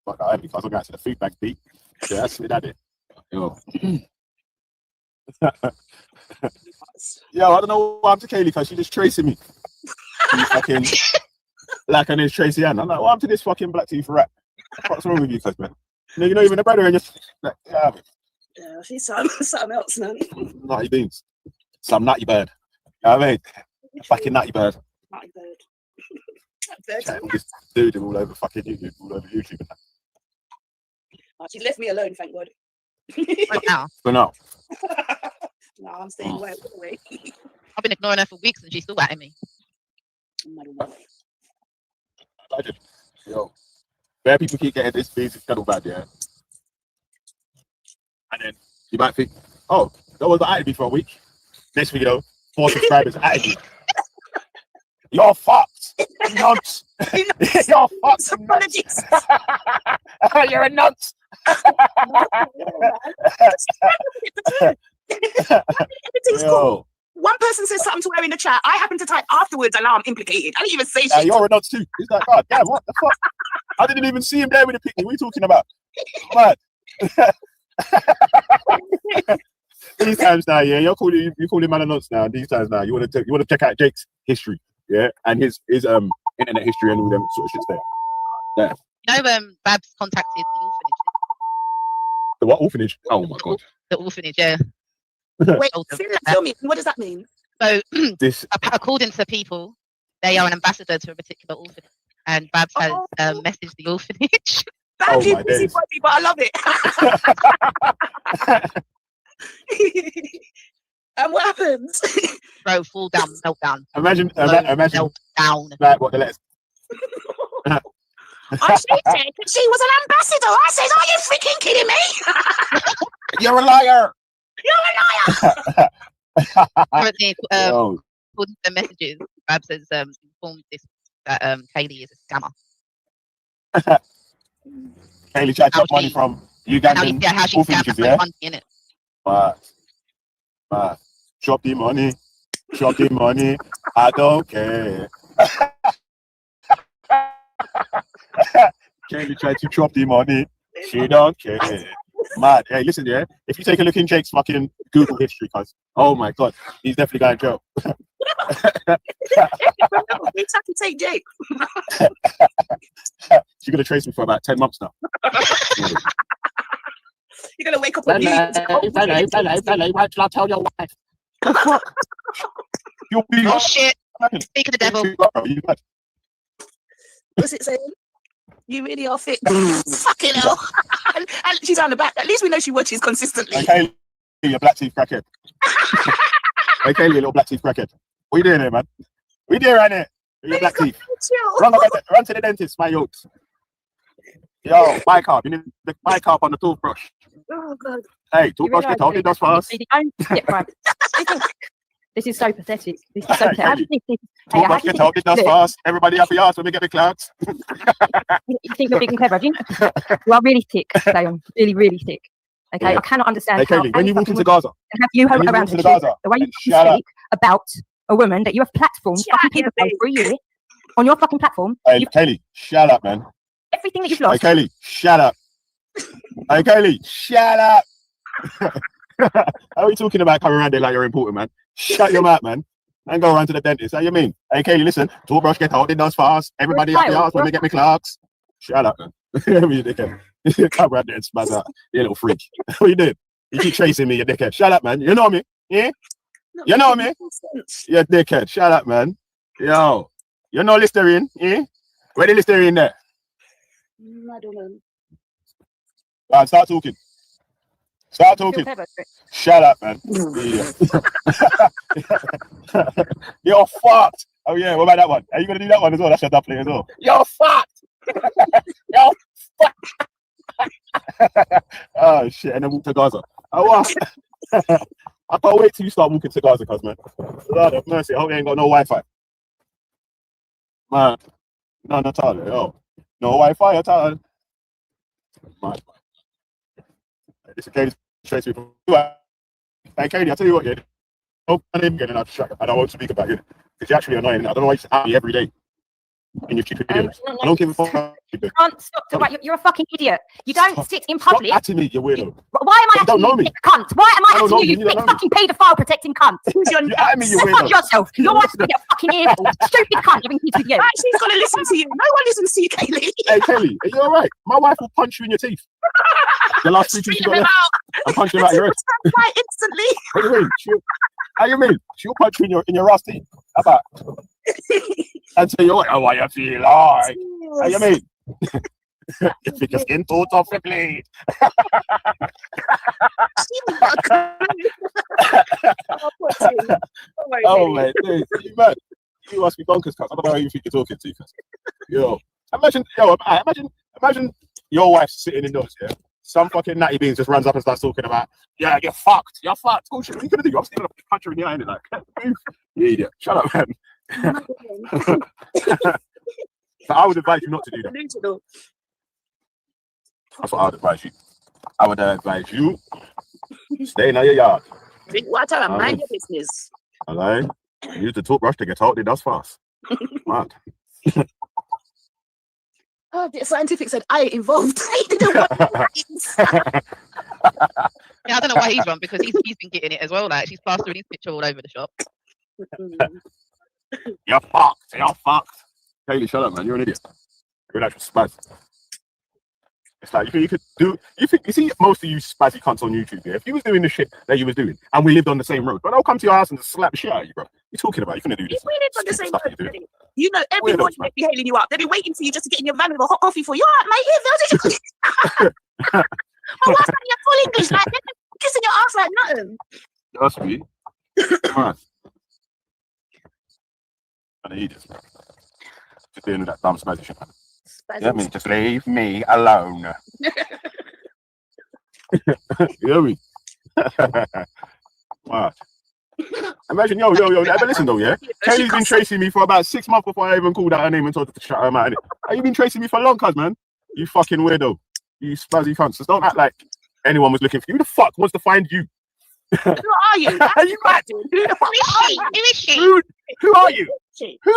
Fuck the Ivy, because I'm going to the food bank beat. Yeah, that's what that is. Yo. Yo, I don't know what happened to Kaylee because she's just tracing me. She's fucking like her name's Tracy Ann. I'm like, what happened to this fucking black teeth rat? What's wrong with you, cuz, man? You're not even a brother and you're like, yeah, she's something else, man. nutty beans. Some nutty bird. You know what I mean? Fucking nutty bird. Nutty bird. Yeah, all this dude all over fucking YouTube, all over YouTube and that. Oh, she left me alone, thank God. Right now. So now. No, I'm staying away. I've been ignoring her for weeks and she's still at me. Imagine. Yo. Where people keep getting this basic kettle bad, yeah. And then you might think, oh, that was the added me for a week. Next week, 4 subscribers added me. You're fucked. Nuts. You're fucked. Apologies. You're a nuts. Everything's cool. One person says something to her in the chat. I happen to type afterwards, and now I'm implicated. I didn't even say shit. You're a nuts too. He's like, God damn, what the fuck? I didn't even see him there with the picnic. What are you talking about? Mad. These times now, yeah, you're calling man a nuts now. These times now, you want to check out Jake's history, yeah, and his internet history and all them sort of shits there. Yeah. You know, Babs contacted the orphanage. The what orphanage? Oh my God. The orphanage, yeah. Wait, tell me, what does that mean? So, this, according to people, they are an ambassador to a particular orphanage, and Babs has messaged the orphanage. Babs, you busy body, but I love it. And what happens? Bro, fall down, meltdown. Imagine, down. Like what the letters. She said she was an ambassador. I said, are you freaking kidding me? You're a liar. You're a liar. Currently, according to the messages, Babs has informed this that Kaylee is a scammer. Kaylee tried to get money from Ugandan how she orphanages, scammed yeah? money in it. But chop the money, I don't care. Kaylee tried to chop the money, she don't care. Mad. Hey, listen, yeah. If you take a look in Jake's fucking Google history, cause oh my God, he's definitely going to jail. It's I can take Jake. She's gonna trace me for about 10 months now. You're gonna wake up on me. Why should I tell your wife? You'll be oh shit! Speak of the devil. What's it saying? You really are fit. Fucking hell. And she's on the back. At least we know she watches consistently. Okay, you black teeth crackhead. Okay, you little black teeth crackhead. What are you doing here, man? What are you doing right here? You black teeth. Run to the dentist, my yokes. Yo, bicarb. You need the bicarb on the toothbrush. Oh God. Hey, toothbrush get out. It does fast. This is so pathetic. This is so pathetic. Toothbrush get out. It does fast. Everybody happy ass when we get the clouds. You think you're big and clever, do you? You are really thick, Leon. Really, really thick. Okay, Yeah. I cannot understand Hey, Kaylee, when you walk into Gaza, have you when you around walk into the Gaza, way you shut up. speak about a woman that you have platformed fucking people for a year on your fucking platform. Hey, Kaylee, shut up, man. Everything that you've Hey, lost. Kaylee, shut up. Hey, Kaylee, shut up. How are you talking about coming around there like you're important, man? Shut your mouth, man. And go around to the dentist. How you mean? Hey, Kaylee, listen. Toothbrush get out. It does fast. Everybody happy ass when we get me clerks. Shut up, man. You dickhead. Come around there and spaz out. You little freak. What you did? You keep chasing me, you dickhead. Shut up, man. You know me? Yeah? You know me? You dickhead. Shut up, man. Yo. You know Listerine? Yeah? Where the Listerine there? I don't know. Alright, start talking. Start talking. Shut up, man. Yeah. You're fucked. Oh yeah, what about that one? Are you gonna do that one as well? That's your doublet as well. You're fucked. You're fucked. Oh shit, and then walk to Gaza. Oh what? I can't wait till you start walking to Gaza, cuz, man. Lord have mercy. I hope you ain't got no Wi-Fi. Man, none at all. Yo. No Wi-Fi at all. Man. This again is straight people. Hey, Katie, I'll tell you what, yeah. Oh, my name getting out of track. I don't want to speak about you. Because you're actually annoying. I don't know why you at me every day. In your stupid videos. I don't give a fuck. You can't stop talking about you're a fucking idiot. You don't sit in public. Stop atting me, you weirdo. Why am I You don't know me. cunt? Why am I don't atting know you, you, you you big don't know fucking paedophile protecting cunt? You're at me, you Fuck weirdo. yourself. Your wife's gonna get a fucking earful. Stupid cunt having kids with you. She's gonna listen to you. No one listens to you, Kaylee. Hey, Kelly, are you alright? My wife will punch you in your teeth. The last 3 teeth you got left. I'll punch you out your head. Right, instantly. What do you mean? How you mean? She'll punch you in your rusty. How about? And say, oh, what you feel like? How you mean? You think your skin too tough to bleed. Oh, man. Dude, you must be bonkers, cuz. I don't know who you think you're talking to, cuz. Yo. Imagine your wife sitting indoors, yeah? Some fucking natty beans just runs up and starts talking about, yeah, you're fucked. You're fucked. Oh, shit, what are you going to do? I'm still going to punch her in the eye, innit? Like, you idiot. Shut up, man. So I would advise you not to do that. That's what I would advise you. I would advise you stay in your yard. Drink water and mind your business. Hello? Use the toothbrush to get out the dust fast. Mad. Oh, the scientific said I involved. Yeah, I don't know why he's wrong because he's been getting it as well. Like she's plastering his picture all over the shop. You're fucked. You're fucked. Kaylee, shut up, man. You're an idiot. You're an actual spaz. It's like you could do. You see most of you spazzy cunts on YouTube. Yeah, if you was doing the shit that you was doing, and we lived on the same road, but I'll come to your house and just slap the shit out of you, bro. You're talking about? You're gonna do this? We lived on the same road. You know, every morning they'd be hailing you up. They'd be waiting for you just to get in your van with a hot coffee for you. All right, mate. Here, my wife's having your full English, like they're kissing your ass like nothing. That's me. Man. I need this, man. Just doing that dumb spazzy shit, man. You know what I mean? Just leave me alone. You hear me? Wow. Imagine, yo, ever listen though, yeah? Kelly's been tracing me for about 6 months before I even called out her name and told her to shut her mouth. Have you been tracing me for long, cuz, man? You fucking weirdo. You spazzy cunts. Just don't act like anyone was looking for you. Who the fuck wants to find you? Who are you? Are you mad? Who the fuck are you? Who is she? Who are you? Who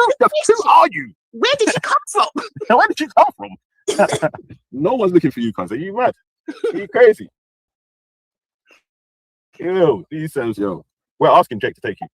are you? Where did you come from? Where did you come from? No one's looking for you, cuz. Are you mad? Are you crazy? Yo, these sounds, yo. We're asking Jake to take you.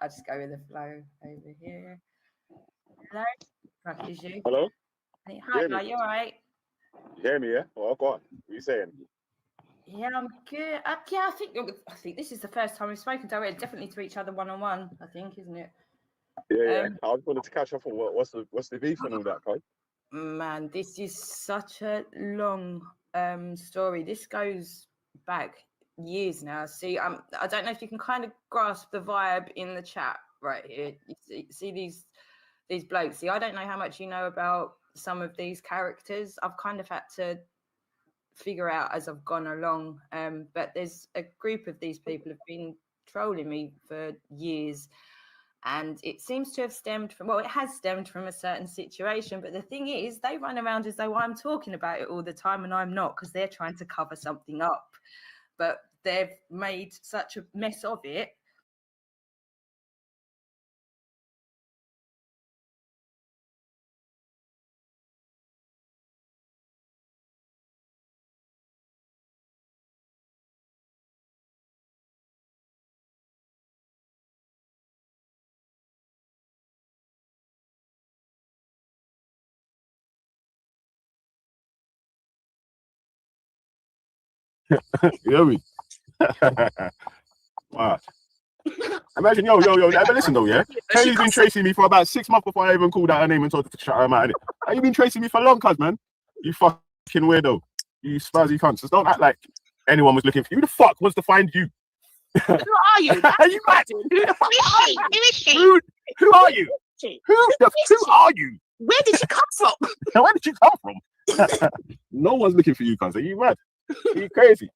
I just go with the flow over here. Hello? Fuck is you? Hello? Hi, are you alright? You hear me, yeah? Well, go on. What are you saying? Yeah, I'm good. Yeah, I think this is the first time we've spoken directly, definitely to each other one-on-one, I think, isn't it? Yeah. I just wanted to catch up on what's the beef and all that, guy. Man, this is such a long story. This goes back years now. See, I don't know if you can kind of grasp the vibe in the chat right here. You see these blokes. See, I don't know how much you know about some of these characters. I've kind of had to figure out as I've gone along. But there's a group of these people have been trolling me for years. And it seems to have stemmed from, it has stemmed from a certain situation. But the thing is, they run around as though I'm talking about it all the time and I'm not, because they're trying to cover something up. But they've made such a mess of it. You hear me? Wow. Imagine, yo. But listen though, yeah. Kaylee's been tracing me for about 6 months before I even called out her name and told her to shut her mouth. Innit? Have you been tracing me for long, cuz, man? You fucking weirdo. You spazzy cunts. Just don't act like anyone was looking for you. Who the fuck wants to find you? Who are you? Are you mad? Who the fuck are you? Who is she? Who are you? Who are you? Where did you come from? Where did you come from? No one's looking for you, cuz. Are you mad? Are you crazy?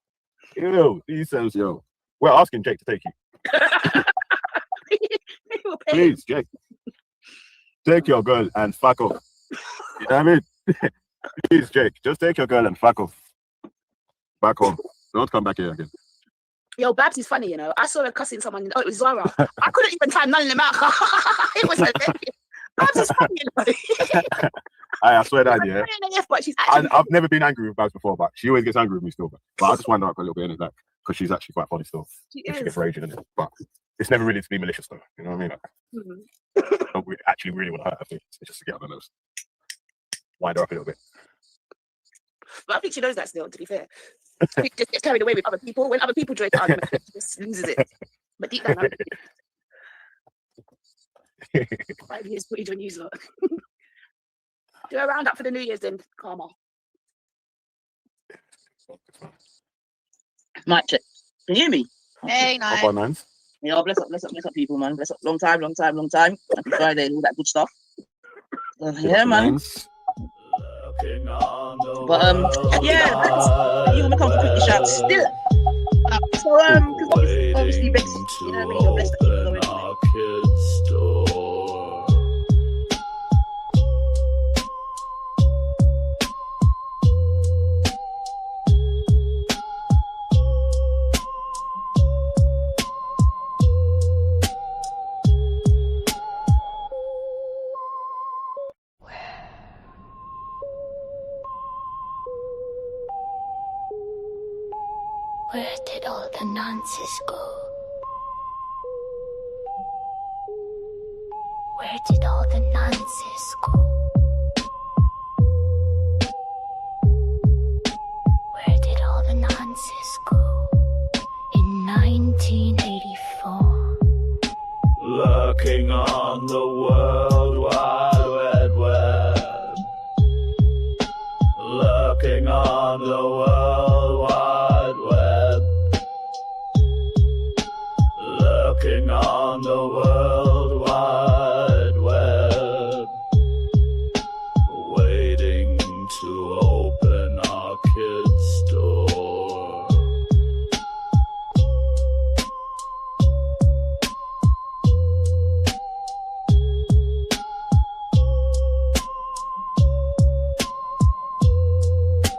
Yo, these sounds, yo. We're asking Jake to take you. Please, Jake. Take your girl and fuck off. You know what I mean? Please, Jake, just take your girl and fuck off. Back home. Don't come back here again. Yo, Babs is funny, you know. I saw her cussing someone. Oh, it was Zara. I couldn't even time none of them out. It was hilarious. Babs is funny, you know. I swear that, yeah. But she's actually I've never been angry with Babs before, but she always gets angry with me still. But I just wind her up a little bit, innit? Like, because she's actually quite funny still. She She gets is. raging, innit? But it's never really to be malicious, though. You know what I mean? Like, I don't really want to hurt her feelings. It's just to get on her nerves. Wind her up a little bit. But I think she knows that still, to be fair. I think she just gets carried away with other people. When other people join the argument, she just loses it. But deep down, 5 years footage on you, lot. Do a roundup for the New Year's then, Karma. Mic check. Can you hear me? Hey, Up on nines. Yeah, bless up, people, man. Bless up. Long time. Happy Friday and all that good stuff. Yeah, man. But yeah, you wanna come for quick shout still. So because obviously Bex, you know what I mean, you're blessed that keep going. Where did all the nonsense go? Where did all the nonsense go? Where did all the nonsense go? In 1984. Lurking on the World Wide Web. Lurking on the World Wide Web. Lurking on the World Wide Web. Waiting to open our kids' door.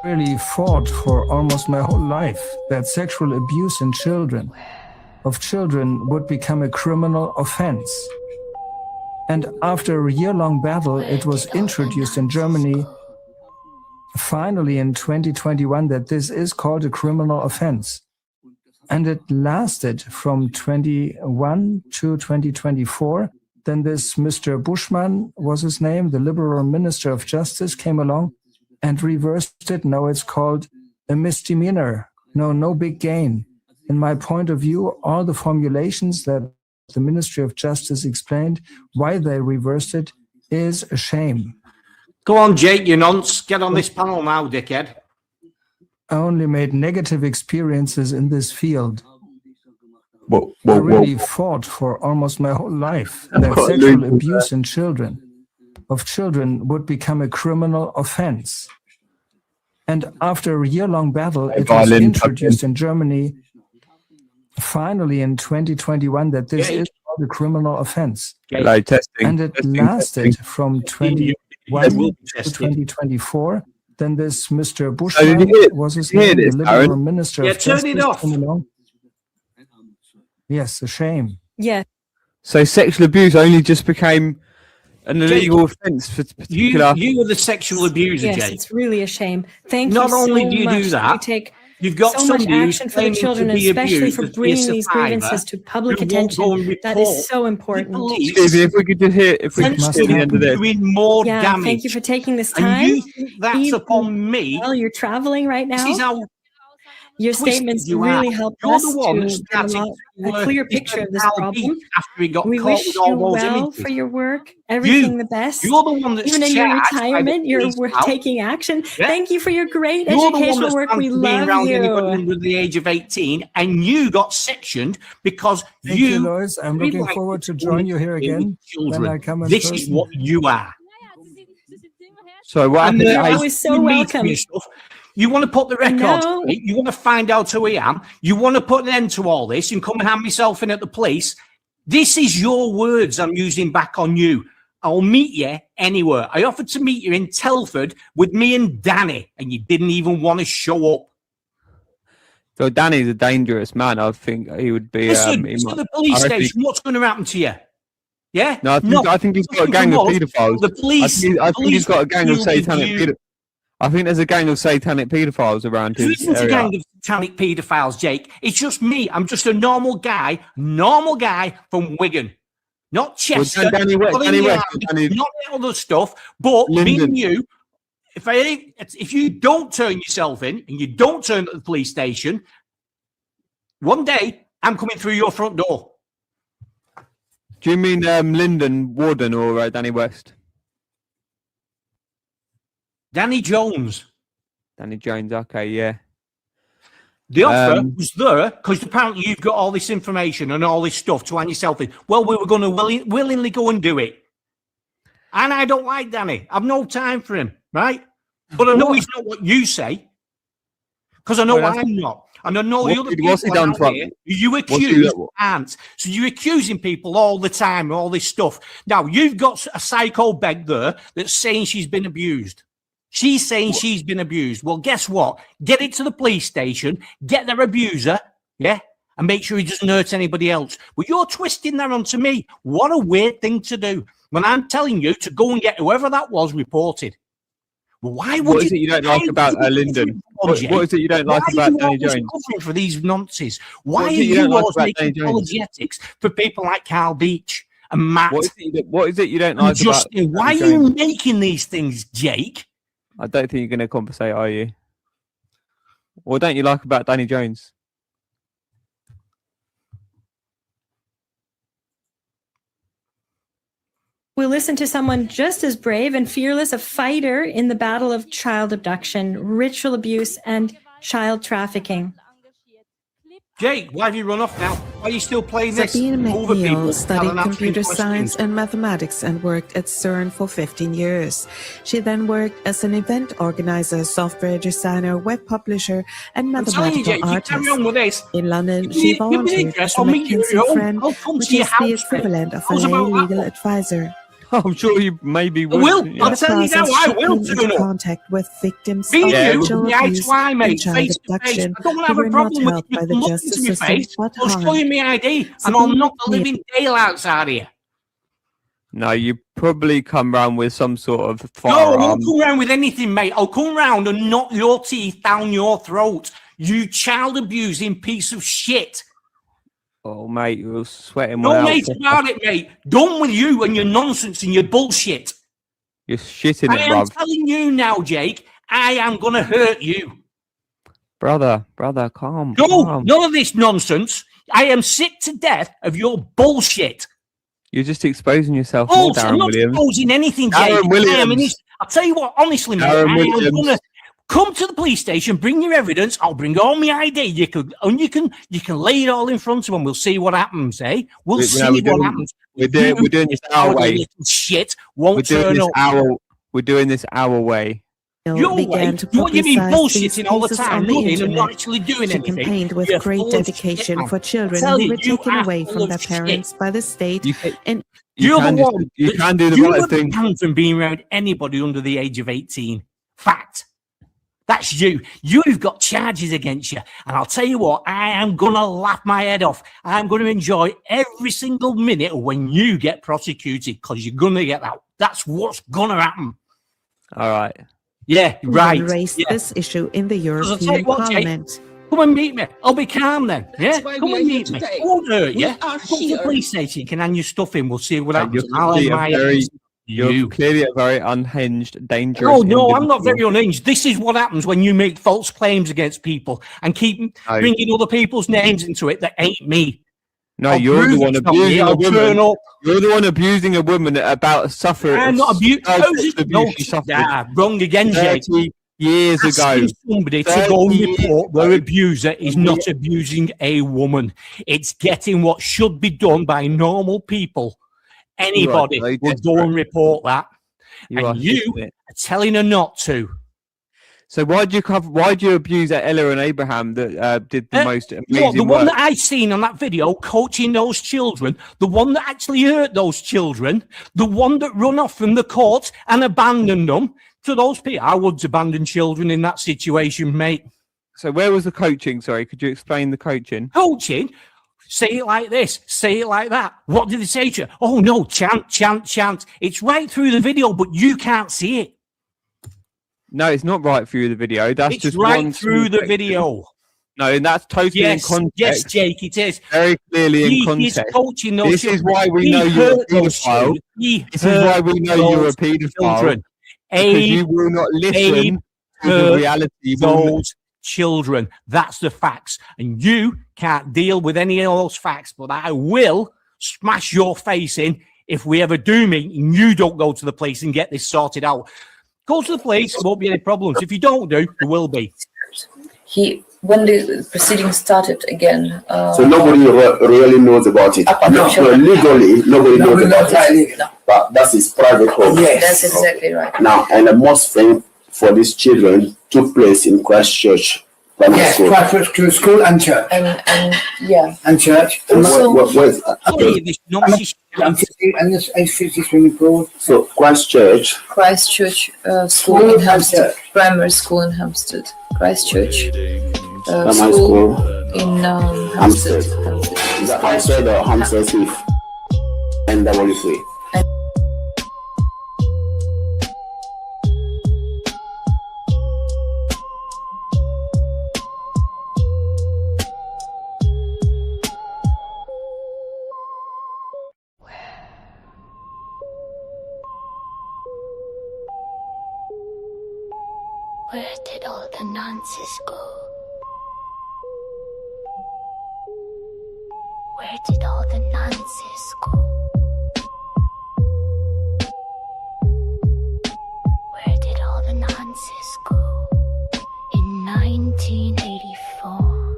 Really fought for almost my whole life that sexual abuse of children would become a criminal offense. And after a year-long battle, it was introduced in Germany finally in 2021 that this is called a criminal offense. And it lasted from 21 to 2024. Then this Mr. Buschmann was his name, the Liberal Minister of Justice, came along and reversed it. Now it's called a misdemeanor. No big gain. In my point of view, all the formulations that the Ministry of Justice explained why they reversed it is a shame. Go on, Jake, you nonce. Get on this panel now, dickhead. I only made negative experiences in this field. Whoa, I really fought for almost my whole life that sexual abuse of children would become a criminal offense. And after a year-long battle, it was introduced in Germany finally in 2021 that this is called a criminal offense. Hello, testing. And it lasted from 21 to 2024. Then this Mr. Buschmann was his name, the Liberal Minister of Justice. Turn it off. Yes, a shame. Yeah. So sexual abuse only just became an illegal offence for particular. You were the sexual abuser, Yes, Jake. it's really a shame. Thank Not you so only do you much. do that, You take you've got so much somebody who's action for the claiming to children, be especially abused for as a bringing these survivor grievances to public who won't go attention. and That report. is so important. Excuse me, if we could just hear, if we could just hear the end of this. Doing more Yeah, damage. thank you for taking this And time. you think that's upon me? Well, you're traveling right now. This is how Your twisted statements you really are. help You're us the one that to get a, started a clear picture of this Al problem. Beach after he got We caught wish with all you those well images. for your work, everything the best. You're the one that's Even in your charged by the retirement, you're police now. taking action. Yeah. Thank you for your great You're the one educational that's work. We being love around anybody you. under the age of 18, and you got sectioned because Thank you, Lois. I'm really looking like forward to join you here with again. children. When I come in This is person. what you are. So what And happened? You're always so you meet welcome. me and stuff. You want to put the record know. straight. You want to find out who I am. You want to put an end to all this and come and hand myself in at the police. This is your words I'm using back on you. I'll meet you anywhere. I offered to meet you in Telford with me and Danny, and you didn't even want to show up. So Danny's a dangerous man. I think he would be. Listen, he to might- the police I reckon he- station, what's going to happen to you? Yeah? No, I think he's got a Nothing gang from of us. paedophiles. The police. I think he's got a gang of police deal with satanic you. paedophiles. I think there's a gang of satanic paedophiles around There his isn't a area. gang of satanic paedophiles, Jake. It's just me. I'm just a normal guy from Wigan. Not Chester, Well, Danny West- not in Danny the West, army, Danny- not the other stuff, but me Lyndon. and you, if you don't turn yourself in and you don't turn to the police station, one day I'm coming through your front door. Do you mean Lyndon Warden or Danny West? Danny Jones. Danny Jones. Okay, yeah. The offer Um, was there because apparently you've got all this information and all this stuff to hand yourself in. Well, we were going to willingly go and do it. And I don't like Danny. I've no time for him, right? But I know he's not what you say because I know Well, that's- I'm not. And I know the other what's he people done out for- here you what's he accuse done- aren't. So you're accusing people all the time, all this stuff. Now, you've got a psycho beg there that's saying she's been abused. She's saying she's been abused. Well, guess what? Get it to the police station, get their abuser, yeah, and make sure he doesn't hurt anybody else. Well, you're twisting that onto me. What a weird thing to do when I'm telling you to go and get whoever that was reported. Well, why would What is it you don't like about Lyndon? What is it you don't like about Danny Jones? Covering for these nonsense? Why What are is it you you don't like always about making Danny Jones? apologetics for people like Carl Beach and Matt? What is it you don't and like about Justin? Why are Danny you Jones? making these things, Jake? I don't think you're going to compensate, are you? What don't you like about Danny Jones? We'll listen to someone just as brave and fearless, a fighter in the battle of child abduction, ritual abuse, and child trafficking. Jake, why have you run off now? Why are you still playing this? Sabine Over people, McNeil studied telling answering computer questions. science and mathematics and worked at CERN for 15 years. She then worked as an event organizer, software designer, web publisher, and I'm telling you, Jake, mathematical if you carry artist. on with this, In London, give she me the volunteered address, as a I'll meet you at your McKinsey home. friend, I'll come which to your is the house, mate. equivalent of a How's lay about that? legal advisor. I'm sure you maybe would. will. yeah. I'll In the tell you now, process, I she will came turn into up. contact with victims Me of and you, sexual the eye abuse to eye, and mate, child face to face. abduction, I don't want to who have a were not problem with helped you by the looking justice into my system, face but or harmed. showing me ID, and Sabine I'll knock the McNeil living daylights out of you. No, you probably come round with some sort of No, I firearm. won't come round with anything, mate. I'll come round and knock your teeth down your throat. You child abusing piece of shit. Oh, mate, you're sweating one No, out. mate, about it, mate. Done with you and your nonsense and your bullshit. You're shitting I it, am bruv. telling you now, Jake, I am going to hurt you. Brother, calm. No, calm. none of this nonsense. I am sick to death of your bullshit. You're just exposing yourself more, Also, I'm Darren not Williams. exposing anything, Jake. Darren Williams. I'll tell you what, honestly, mate, Darren I am Williams. going to come to the police station, bring your evidence. I'll bring all my ID. You can lay it all in front of them. We'll see what happens, eh? We'll see what happens. We're doing this our You way. little shit won't We're doing turn this up. we're doing this our way. Your way? began to What do you mean publicize these bullshitting all the cases time, on the running and internet. not actually doing She anything? campaigned with You're great full of dedication shit, man. for I children tell who you, were you taken are away full from of their shit. parents by the state. And You're the one. You can do the you right were thing. banned from being around anybody under the age of 18. Fact. That's you. You've got charges against you. And I'll tell you what, I am going to laugh my head off. I'm going to enjoy every single minute when you get prosecuted because you're going to get that. That's what's going to happen. All right. Yeah, right. raised Yeah. this issue in the Because I'll tell you European what, Jake, Parliament. come and meet me. I'll be calm then. Yeah, That's why come we and are here meet me. today. I won't hurt We you. are Come to the here. police station. You can hand your stuff in. We'll see what happens. You're I'll have a my very, You're clearly a very unhinged, dangerous. No, I'm not individual. very unhinged. This is what happens when you make false claims against people and keep No. bringing other people's names into it that ain't me. No, I'll you're the prove one it's not me. abusing a I'll turn woman. up. You're the one abusing a woman about suffering. I'm not abusing. No, she suffered wrong again, Jake. 30 years ago. Asking somebody to 30 go and years report their ago. abuser is not abusing a woman. It's getting what should be done by normal people. Anybody so will go and report that. You are and you desperate. are telling her not to. So why do you abuse Ella and Abraham that did the most amazing What, the work? one that I seen on that video coaching those children, the one that actually hurt those children, the one that run off from the court and abandoned them to those people. I would abandon children in that situation, mate. So where was the coaching? Sorry, could you explain the coaching? Coaching? Say it like this, say it like that. What did they say to you? Oh no, chant, chant, chant. It's right through the video, but you can't see it. No, it's not right through the video. That's It's just right one through the section. video. No, and that's totally Yes, in context. yes, Jake, it is. Very clearly in He is context. coaching those This is children. why we He know you're a hurt those paedophile. children. He This is why we know you're a hurt those paedophile. children. Because you will not listen to the hurt reality. You will not- those children. That's the facts. And you can't deal with any of those facts, but I will smash your face in if we ever do meet and you don't go to the police and get this sorted out. Go to the police, there won't be any problems. If you don't do, there will be. When the proceedings started again. So nobody really knows about it. No, legally, nobody knows about it. But that's his private home. That's exactly right. Now, and the most thing for these children took place in Christchurch Primary Yes, School. Christchurch School and church. And yeah. And church. And And this H50 swimming pool. So Christchurch, Christchurch school in Hampstead, primary school in Hampstead. Christchurch Primary school School, in Hampstead. Hampstead. Is that Hampstead or Hampstead Heath? NW3. Where did all the nonsense go? Where did all the nonsense go? Where did all the nonsense go? In 1984.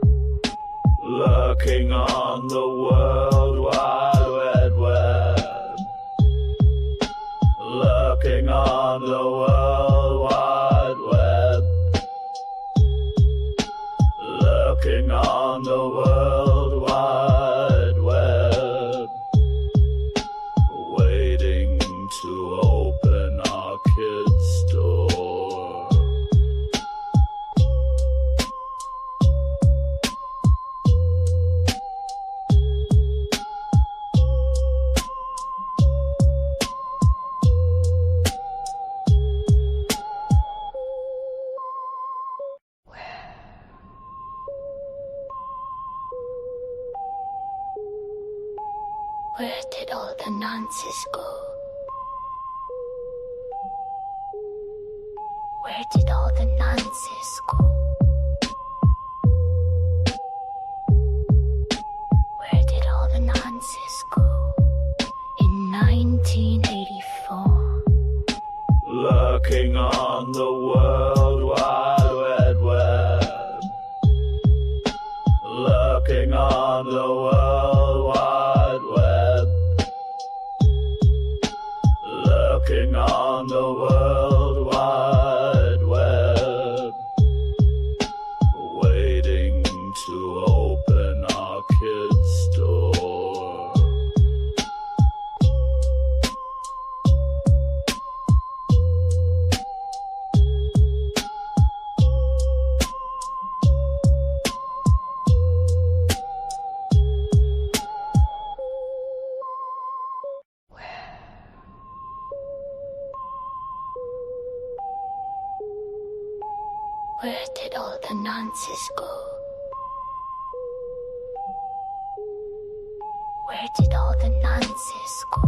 Lurking on the World Wide Web. Lurking on the World Wide Web. Lurking on the World Wide Web. Waiting to open our kids' door. Where did all the nonsense go? Where did all the nonsense go? Where did all the nonsense go? In 1984. Lurking on the World Wide Web. Lurking on the World Wide Web. Lurking on the World Wide Web. Waiting to open our kids' door. Where did all the nonsense go? Where did all the nonsense go?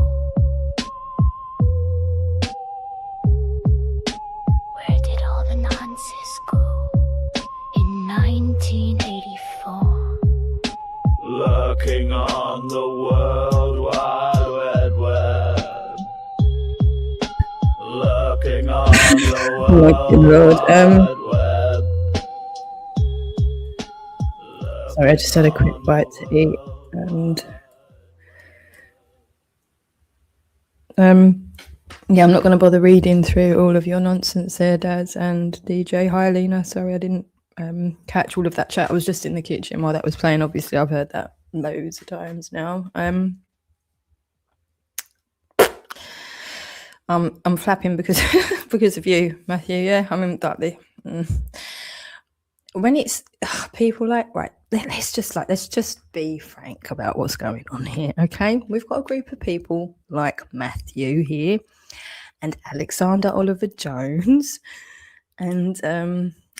Lurking on the World Wide Web. Lurking on the Oh my good lord. Sorry, I just had a quick bite to eat, and yeah, I'm not going to bother reading through all of your nonsense there, Daz and DJ. Hi, Lena. Sorry, I didn't catch all of that chat. I was just in the kitchen while that was playing. Obviously, I've heard that loads of times now. I'm flapping because because of you, Matthew. Yeah, I mean that when it's people like, right, let's just be frank about what's going on here, okay? We've got a group of people like Matthew here and Alexander Oliver Jones and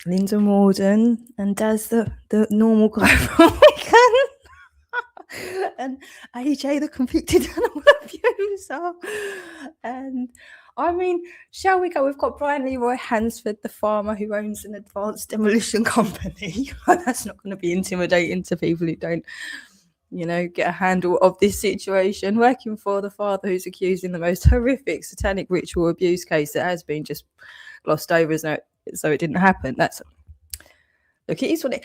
Linda Morden and Daz the normal guy from Wigan and AJ the convicted animal abuser. And I mean, shall we go? We've got Brian Leroy Hansford, the farmer who owns an advanced demolition company. That's not going to be intimidating to people who don't, get a handle of this situation. Working for the father who's accused in the most horrific satanic ritual abuse case that has been just glossed over so it didn't happen. Look, it is what it,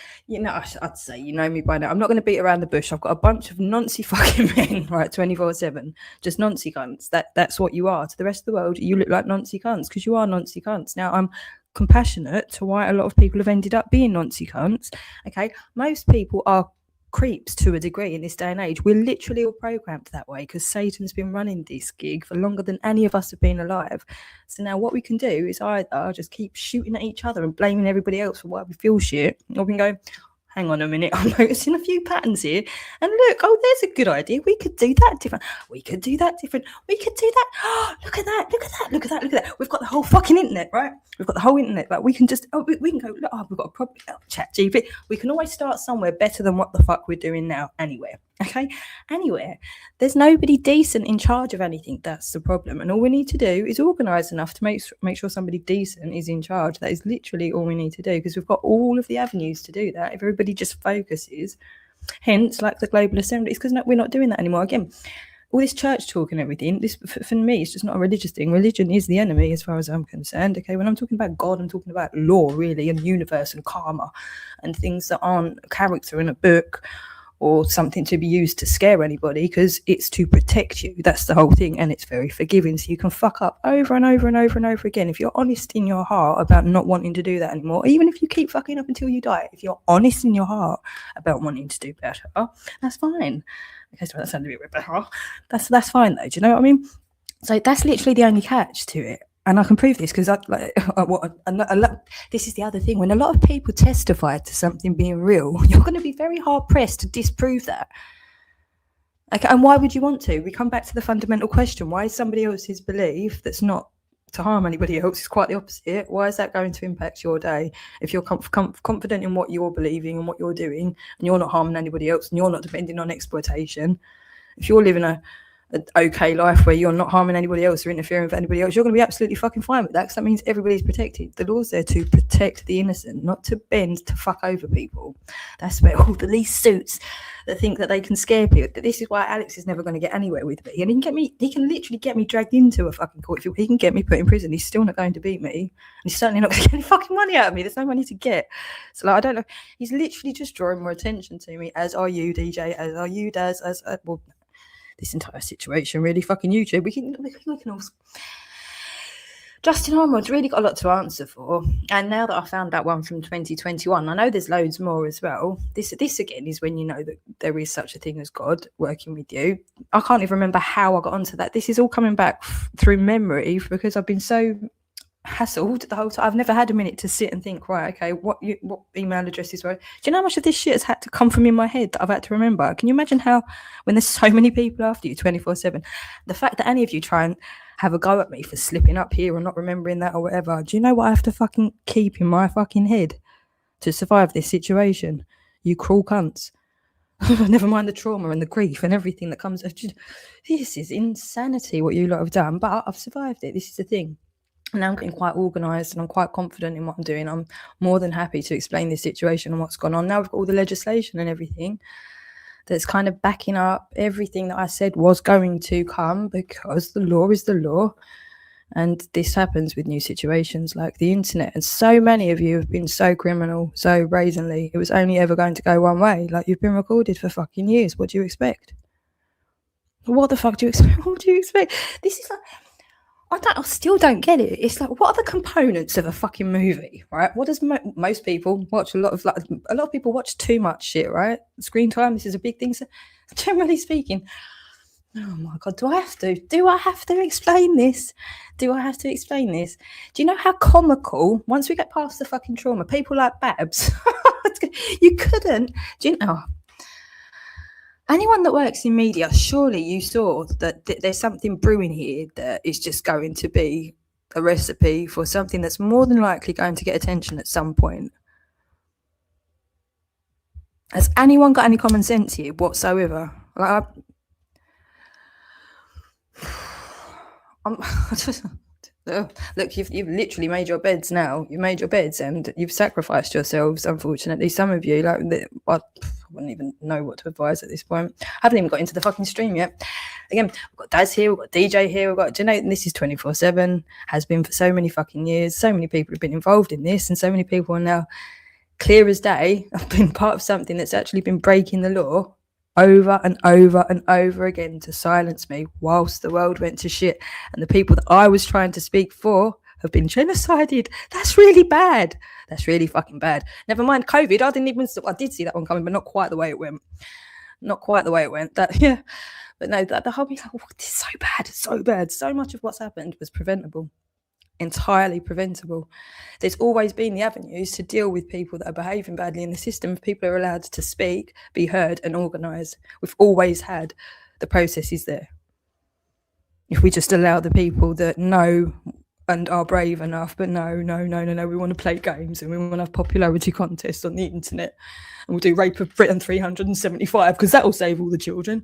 I'd say, you know me by now. I'm not going to beat around the bush. I've got a bunch of noncy fucking men, right, 24/7, just noncy cunts. That's what you are. To the rest of the world, you look like noncy cunts because you are noncy cunts. Now, I'm compassionate to why a lot of people have ended up being noncy cunts, okay? Most people are creeps to a degree in this day and age. We're literally all programmed that way because Satan's been running this gig for longer than any of us have been alive. So now what we can do is either just keep shooting at each other and blaming everybody else for why we feel shit, or we can go, hang on a minute, I'm noticing a few patterns here. And look, there's a good idea. We could do that different. We could do that different. We could do that. Oh, look at that. Look at that. Look at that. Look at that. We've got the whole fucking internet, right? We've got the whole internet. But we can just, we can go, look, we've got a problem. ChatGPT. We can always start somewhere better than what the fuck we're doing now. Anywhere. Okay? Anywhere. There's nobody decent in charge of anything. That's the problem. And all we need to do is organise enough to make sure somebody decent is in charge. That is literally all we need to do because we've got all of the avenues to do that. If everybody just focuses, hence, like the Global Assembly, it's because we're not doing that anymore. Again, all this church talk and everything, this for me, it's just not a religious thing. Religion is the enemy as far as I'm concerned. Okay, when I'm talking about God, I'm talking about law, really, and universe and karma and things that aren't a character in a book or something to be used to scare anybody because it's to protect you. That's the whole thing, and it's very forgiving. So you can fuck up over and over and over and over again. If you're honest in your heart about not wanting to do that anymore, even if you keep fucking up until you die, if you're honest in your heart about wanting to do better, that's fine. Okay, so that sounded a bit better. That's fine though. Do you know what I mean? So that's literally the only catch to it. And I can prove this because this is the other thing. When a lot of people testify to something being real, you're going to be very hard pressed to disprove that. Okay, and why would you want to? We come back to the fundamental question. Why is somebody else's belief that's not to harm anybody else is quite the opposite? Why is that going to impact your day? If you're confident in what you're believing and what you're doing and you're not harming anybody else and you're not depending on exploitation, if you're living an okay life where you're not harming anybody else or interfering with anybody else, you're going to be absolutely fucking fine with that because that means everybody's protected. The law's there to protect the innocent, not to bend to fuck over people. That's where all the least suits that think that they can scare people. This is why Alex is never going to get anywhere with me. And he can literally get me dragged into a fucking court. If he can get me put in prison, he's still not going to beat me. And he's certainly not going to get any fucking money out of me. There's no money to get. So I don't know. He's literally just drawing more attention to me, as are you, DJ, as are you, Daz, well, this entire situation, really. Fucking YouTube. We can all. Justin Armour's really got a lot to answer for. And now that I found that one from 2021, I know there's loads more as well. This again is when you know that there is such a thing as God working with you. I can't even remember how I got onto that. This is all coming back through memory because I've been so hassled the whole time. I've never had a minute to sit and think, right, okay, what email addresses were. Do you know how much of this shit has had to come from in my head that I've had to remember? Can you imagine how, when there's so many people after you 24/7, the fact that any of you try and have a go at me for slipping up here or not remembering that or whatever, do you know what I have to fucking keep in my fucking head to survive this situation? You cruel cunts. Never mind the trauma and the grief and everything that comes. This is insanity what you lot have done, but I've survived it. This is the thing. Now I'm getting quite organised and I'm quite confident in what I'm doing. I'm more than happy to explain this situation and what's gone on. Now we've got all the legislation and everything. that's kind of backing up everything that I said was going to come, because the law is the law. And this happens with new situations like the internet. And so many of you have been so criminal, so brazenly. It was only ever going to go one way. Like, you've been recorded for fucking years. What do you expect? What the fuck do you expect? What do you expect? This is like, I still don't get it. It's like, what are the components of a fucking movie, right? What does most people watch? A lot of people watch too much shit, right? Screen time. This is a big thing. So, generally speaking, oh my god, do I have to explain this? Do I have to explain this? Do you know how comical? Once we get past the fucking trauma, people like Babs, you couldn't. Do you know? Anyone that works in media, surely you saw that there's something brewing here that is just going to be a recipe for something that's more than likely going to get attention at some point. Has anyone got any common sense here whatsoever? Like, look, you've literally made your beds now. You've made your beds and you've sacrificed yourselves, unfortunately. Some of you, like, I wouldn't even know what to advise at this point. I haven't even got into the fucking stream yet. Again, we've got Daz here, we've got DJ here, we've got, do you know, and this is 24/7, has been for so many fucking years. So many people have been involved in this, and so many people are now clear as day have been part of something that's actually been breaking the law over and over and over again to silence me whilst the world went to shit. And the people that I was trying to speak for have been genocided. That's really bad. That's really fucking bad. Never mind COVID. I did see that one coming, but not quite the way it went. Not quite the way it went. That, yeah. But no, the whole thing, oh, this is so bad. So bad. So much of what's happened was preventable. Entirely preventable. There's always been the avenues to deal with people that are behaving badly in the system. If people are allowed to speak, be heard, and organise, we've always had the processes there. If we just allow the people that know and are brave enough, but no, we want to play games and we want to have popularity contests on the internet, and we'll do Rape of Britain 375 because that will save all the children.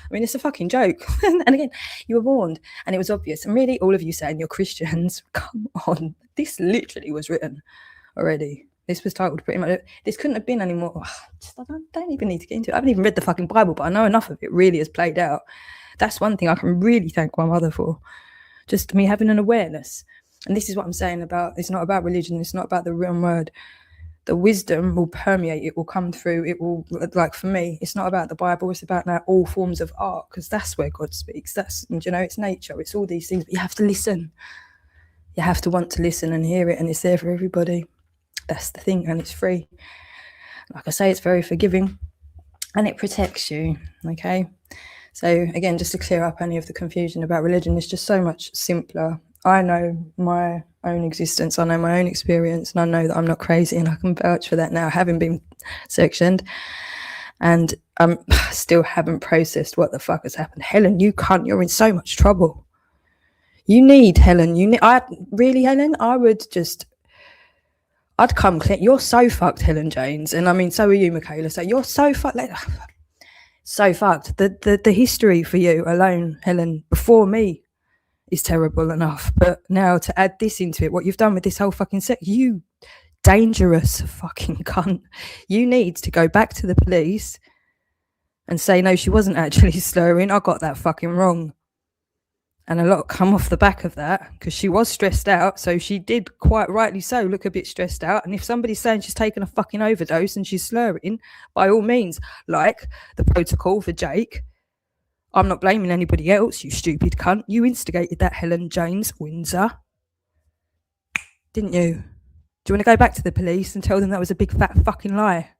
I mean, it's a fucking joke. And again, you were warned and it was obvious. And really, all of you saying you're Christians, come on. This literally was written already. This was titled pretty much. This couldn't have been any more. I don't even need to get into it. I haven't even read the fucking Bible, but I know enough of it really has played out. That's one thing I can really thank my mother for. Just me having an awareness. And this is what I'm saying about, it's not about religion. It's not about the written word. The wisdom will permeate, it will come through, it will, like for me, it's not about the Bible, it's about now all forms of art, because that's where God speaks. That's, you know, it's nature, it's all these things, but you have to listen. You have to want to listen and hear it, and it's there for everybody. That's the thing, and it's free. Like I say, it's very forgiving, and it protects you, okay? So again, just to clear up any of the confusion about religion, it's just so much simpler. I know my own existence, I know my own experience, and I know that I'm not crazy, and I can vouch for that now, having been sectioned, and I still haven't processed what the fuck has happened. Helen, you cunt, you're in so much trouble. You need, Helen, Helen, I'd come clean. You're so fucked, Helen James, and I mean, so are you, Michaela, so you're so fucked, so fucked. The history for you alone, Helen, before me, is terrible enough, but now to add this into it, what you've done with this whole fucking you dangerous fucking cunt, you need to go back to the police and say, no, she wasn't actually slurring, I got that fucking wrong. And a lot come off the back of that, because she was stressed out, so she did, quite rightly so, look a bit stressed out. And if somebody's saying she's taken a fucking overdose and she's slurring, by all means, like the protocol for Jake, I'm not blaming anybody else, you stupid cunt. You instigated that, Helen James Windsor. Didn't you? Do you want to go back to the police and tell them that was a big fat fucking lie?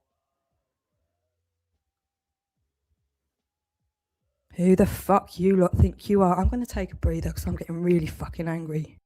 Who the fuck you lot think you are? I'm going to take a breather because I'm getting really fucking angry.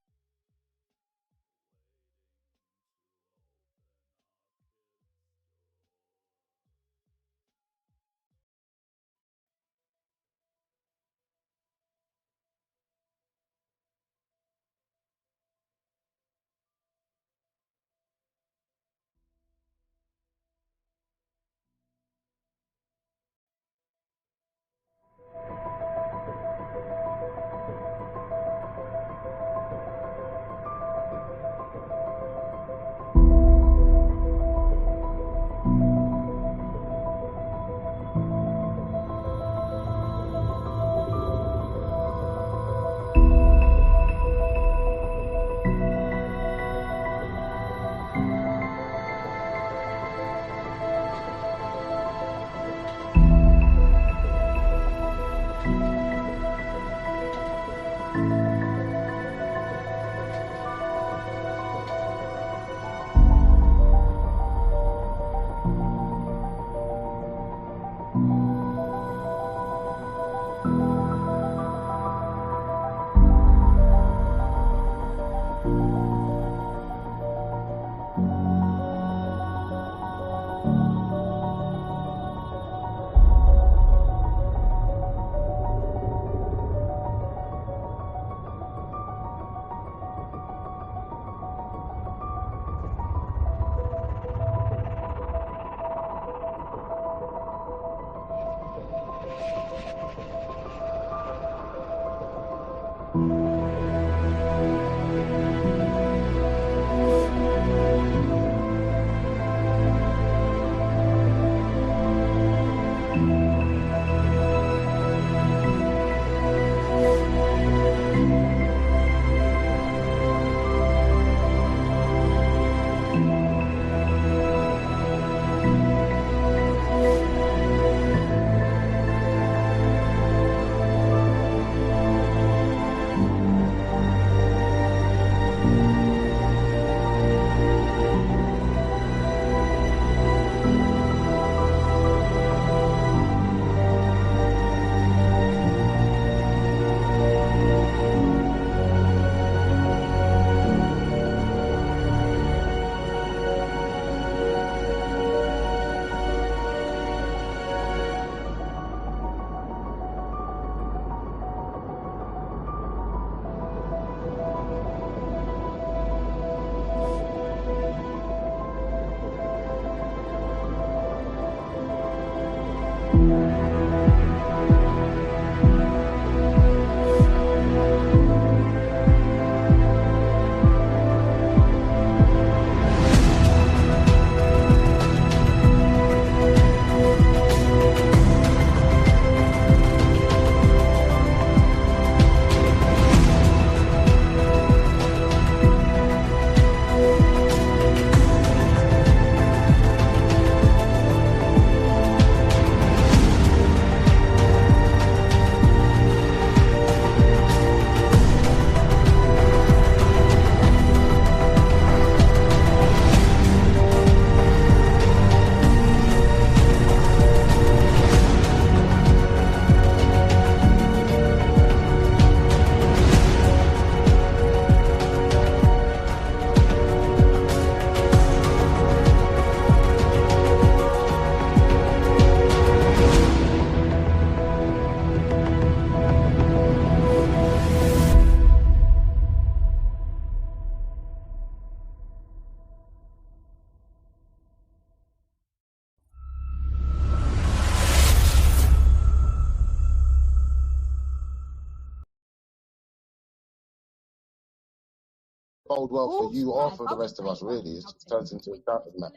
bode well for you or for the rest of us, really. It just turns into a shouting match.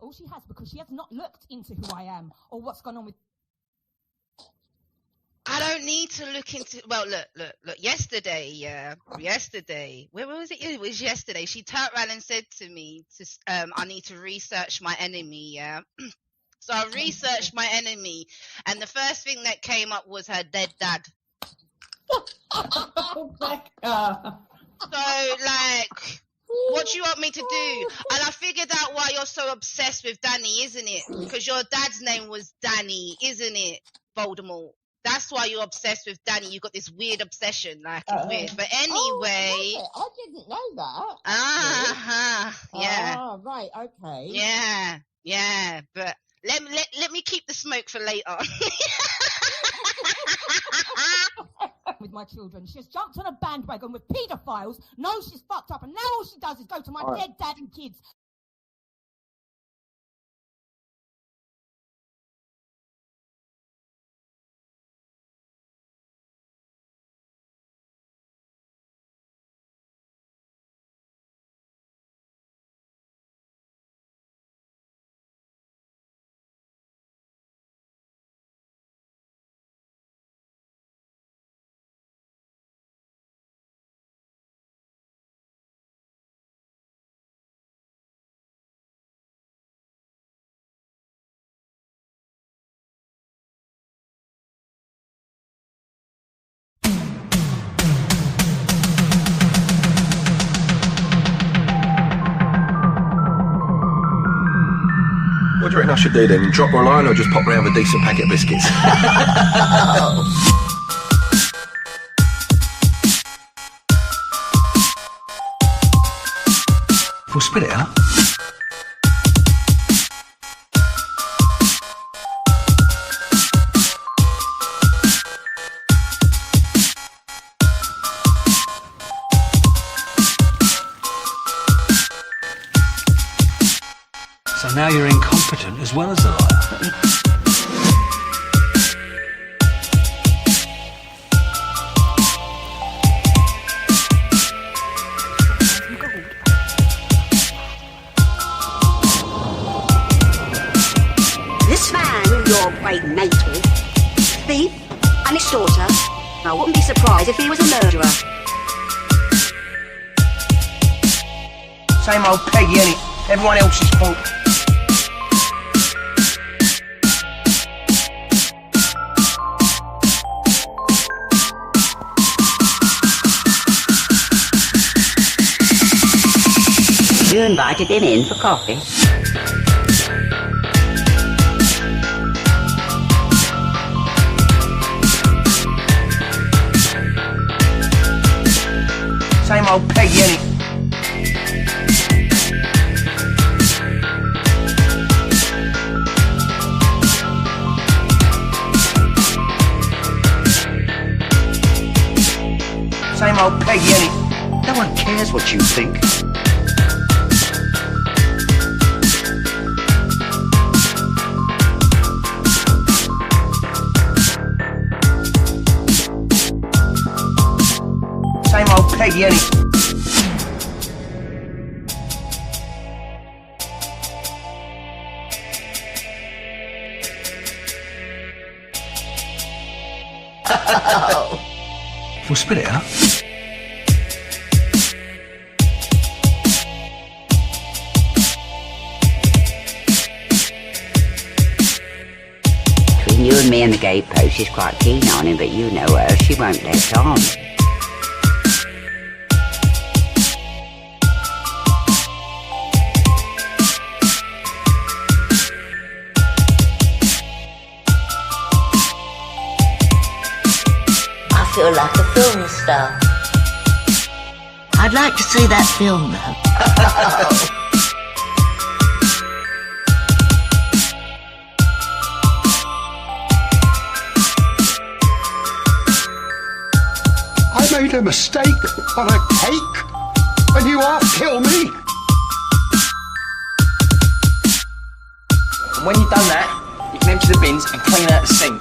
All she has, because she has not looked into who I am or what's gone on with. I don't need to look into. Well, look. Yesterday, where was it? It was yesterday. She turned around and said to me, "I need to research my enemy." Yeah. So I researched my enemy, and the first thing that came up was her dead dad. So, like, what do you want me to do? And I figured out why you're so obsessed with Danny, isn't it? Because your dad's name was Danny, isn't it, Voldemort? That's why you're obsessed with Danny. You got this weird obsession, like it's weird. But anyway, I didn't know that. Yeah. Ah, right, okay. Yeah. But let me keep the smoke for later. With my children, she's jumped on a bandwagon with paedophiles. Knows she's fucked up, and now all she does is go to my dead dad and kids. What do you reckon I should do then? Drop her a line or just pop round with a decent packet of biscuits? We'll spit it out. So now you're incompetent as well as a liar. thief and extorter. I wouldn't be surprised if he was a murderer. Same old Peggy, innit? Everyone else's fault. You invited him in for coffee. Same old Peggy, innit? Same old Peggy, innit? No one cares what you think. Same old Peggy, innit? We'll spit it out. Between you and me and the gatepost, she's quite keen on him, but you know her, she won't let on. I feel like a film star. I'd like to see that film though. I made a mistake on a cake, and you half kill me. And when you've done that, you can empty the bins and clean out the sink.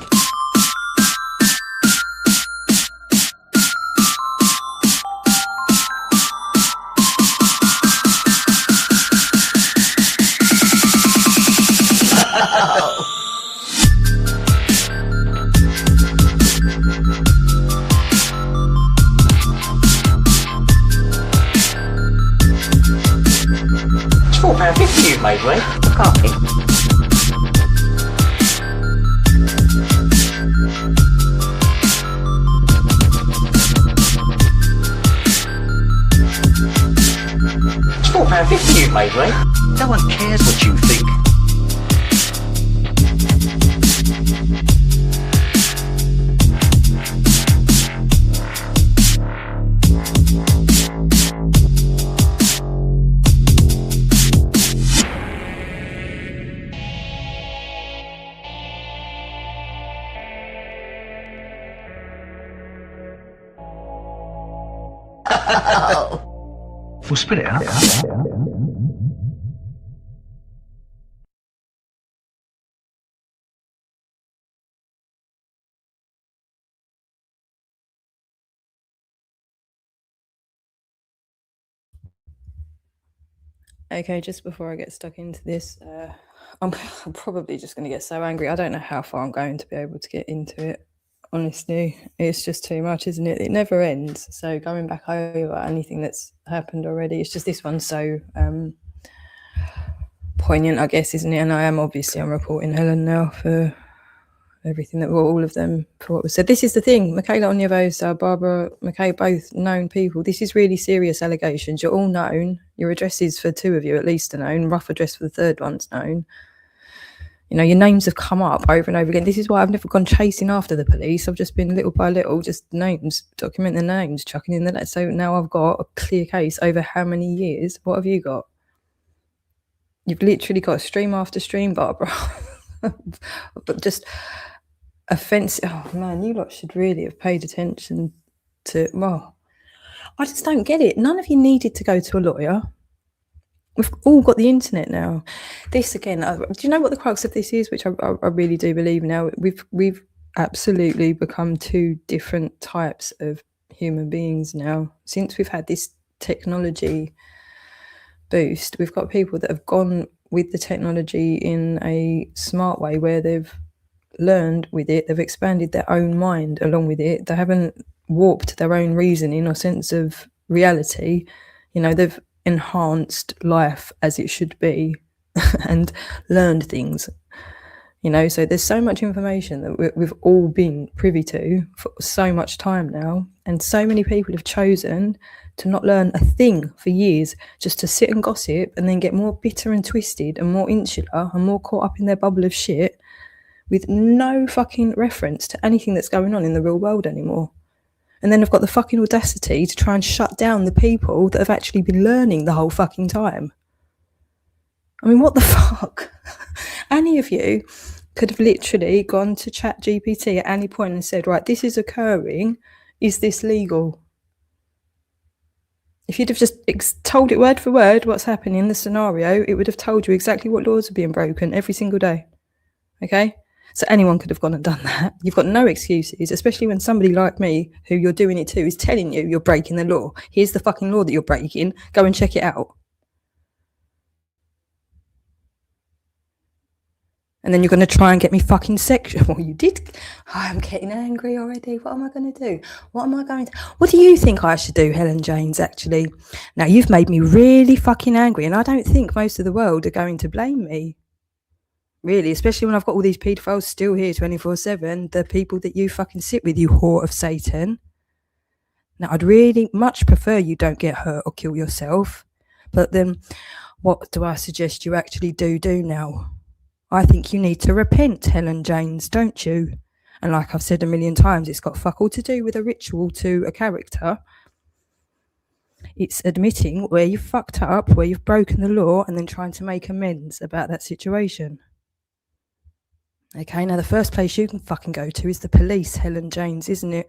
It's £4.50 you've made, Ray. Coffee. It's £4.50 you've made, Ray. No one cares what you think. We'll spit it out. Okay, just before I get stuck into this, I'm probably just going to get so angry. I don't know how far I'm going to be able to get into it. Honestly, it's just too much, isn't it? It never ends. So going back over anything that's happened already, it's just this one's so poignant, I guess, isn't it? And I'm reporting Helen now for everything that all of them for what was said. This is the thing, Michaela Onyevosa, Barbara McKay, both known people. This is really serious allegations. You're all known. Your addresses for two of you at least are known. Rough address for the third one's known. You know, your names have come up over and over again. This is why I've never gone chasing after the police. I've just been little by little, just names, document the names, chucking in the letter. So now I've got a clear case over how many years. What have you got? You've literally got stream after stream, Barbara. But just offensive. Oh man, you lot should really have paid attention to. Well, I just don't get it. None of you needed to go to a lawyer. We've all got the internet now. This again, do you know what the crux of this is? Which I really do believe now. We've absolutely become two different types of human beings now. Since we've had this technology boost, we've got people that have gone with the technology in a smart way where they've learned with it, they've expanded their own mind along with it. They haven't warped their own reasoning or sense of reality. You know, they've enhanced life as it should be and learned things. You know, so there's so much information that we've all been privy to for so much time now, and so many people have chosen to not learn a thing for years, just to sit and gossip and then get more bitter and twisted and more insular and more caught up in their bubble of shit with no fucking reference to anything that's going on in the real world anymore. And then they've got the fucking audacity to try and shut down the people that have actually been learning the whole fucking time. I mean, what the fuck? Any of you could have literally gone to ChatGPT at any point and said, right, this is occurring. Is this legal? If you'd have just told it word for word what's happening in the scenario, it would have told you exactly what laws are being broken every single day. Okay? So anyone could have gone and done that. You've got no excuses, especially when somebody like me, who you're doing it to, is telling you you're breaking the law. Here's the fucking law that you're breaking. Go and check it out. And then you're going to try and get me fucking sexual. Well, you did. Oh, I'm getting angry already. What am I going to do? What do you think I should do, Helen James, actually? Now, you've made me really fucking angry, and I don't think most of the world are going to blame me. Really, especially when I've got all these paedophiles still here 24/7, the people that you fucking sit with, you whore of Satan. Now, I'd really much prefer you don't get hurt or kill yourself. But then, what do I suggest you actually do now? I think you need to repent, Helen James, don't you? And like I've said a million times, it's got fuck all to do with a ritual to a character. It's admitting where you've fucked up, where you've broken the law, and then trying to make amends about that situation. Okay, now the first place you can fucking go to is the police, Helen James, isn't it?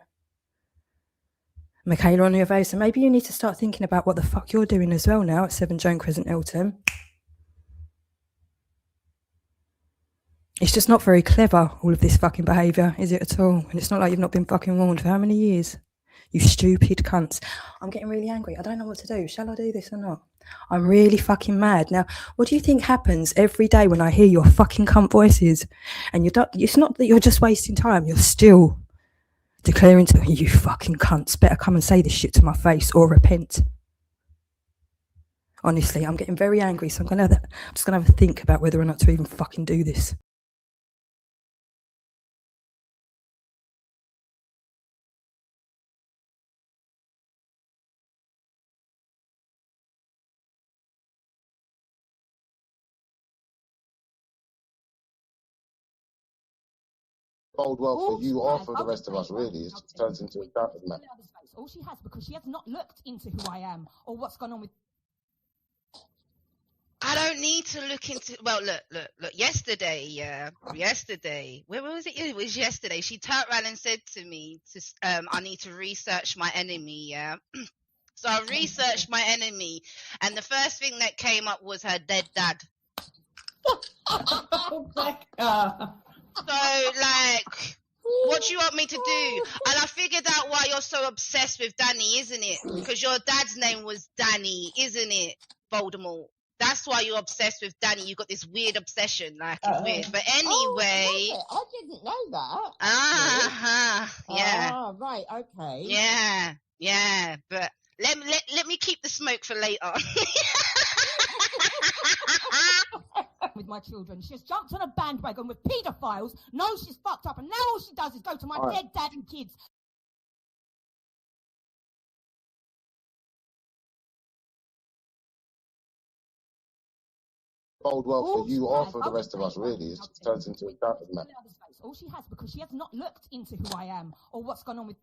Michaela on your face, so maybe you need to start thinking about what the fuck you're doing as well now at 7 Joan Crescent, Eltham. It's just not very clever, all of this fucking behaviour, is it at all? And it's not like you've not been fucking warned for how many years? You stupid cunts. I'm getting really angry. I don't know what to do. Shall I do this or not? I'm really fucking mad. Now, what do you think happens every day when I hear your fucking cunt voices? And it's not that you're just wasting time. You're still declaring to me, you fucking cunts, better come and say this shit to my face or repent. Honestly, I'm getting very angry, so I'm just going to have a think about whether or not to even fucking do this. Bode well for you or for the rest of us, really. It just turns into a shouting match. All she has, because she has not looked into who I am or what's gone on with. I don't need to look into. Well, look. Yesterday, where was it? It was yesterday. She turned around and said to me, "I need to research my enemy." Yeah. So I researched my enemy, and the first thing that came up was her dead dad. So, like, what do you want me to do? And I figured out why you're so obsessed with Danny, isn't it? Because your dad's name was Danny, isn't it, Voldemort? That's why you're obsessed with Danny. You got this weird obsession, like it's weird. But anyway, I didn't know that. Yeah. Ah, right, okay. Yeah. But let me keep the smoke for later. With my children, she's jumped on a bandwagon with paedophiles, knows she's fucked up, and now all she does is go to my dead dad and kids. Bode well for you or for the rest of us, really. It just turns into a shouting match. All she has, because she has not looked into who I am or what's gone on with.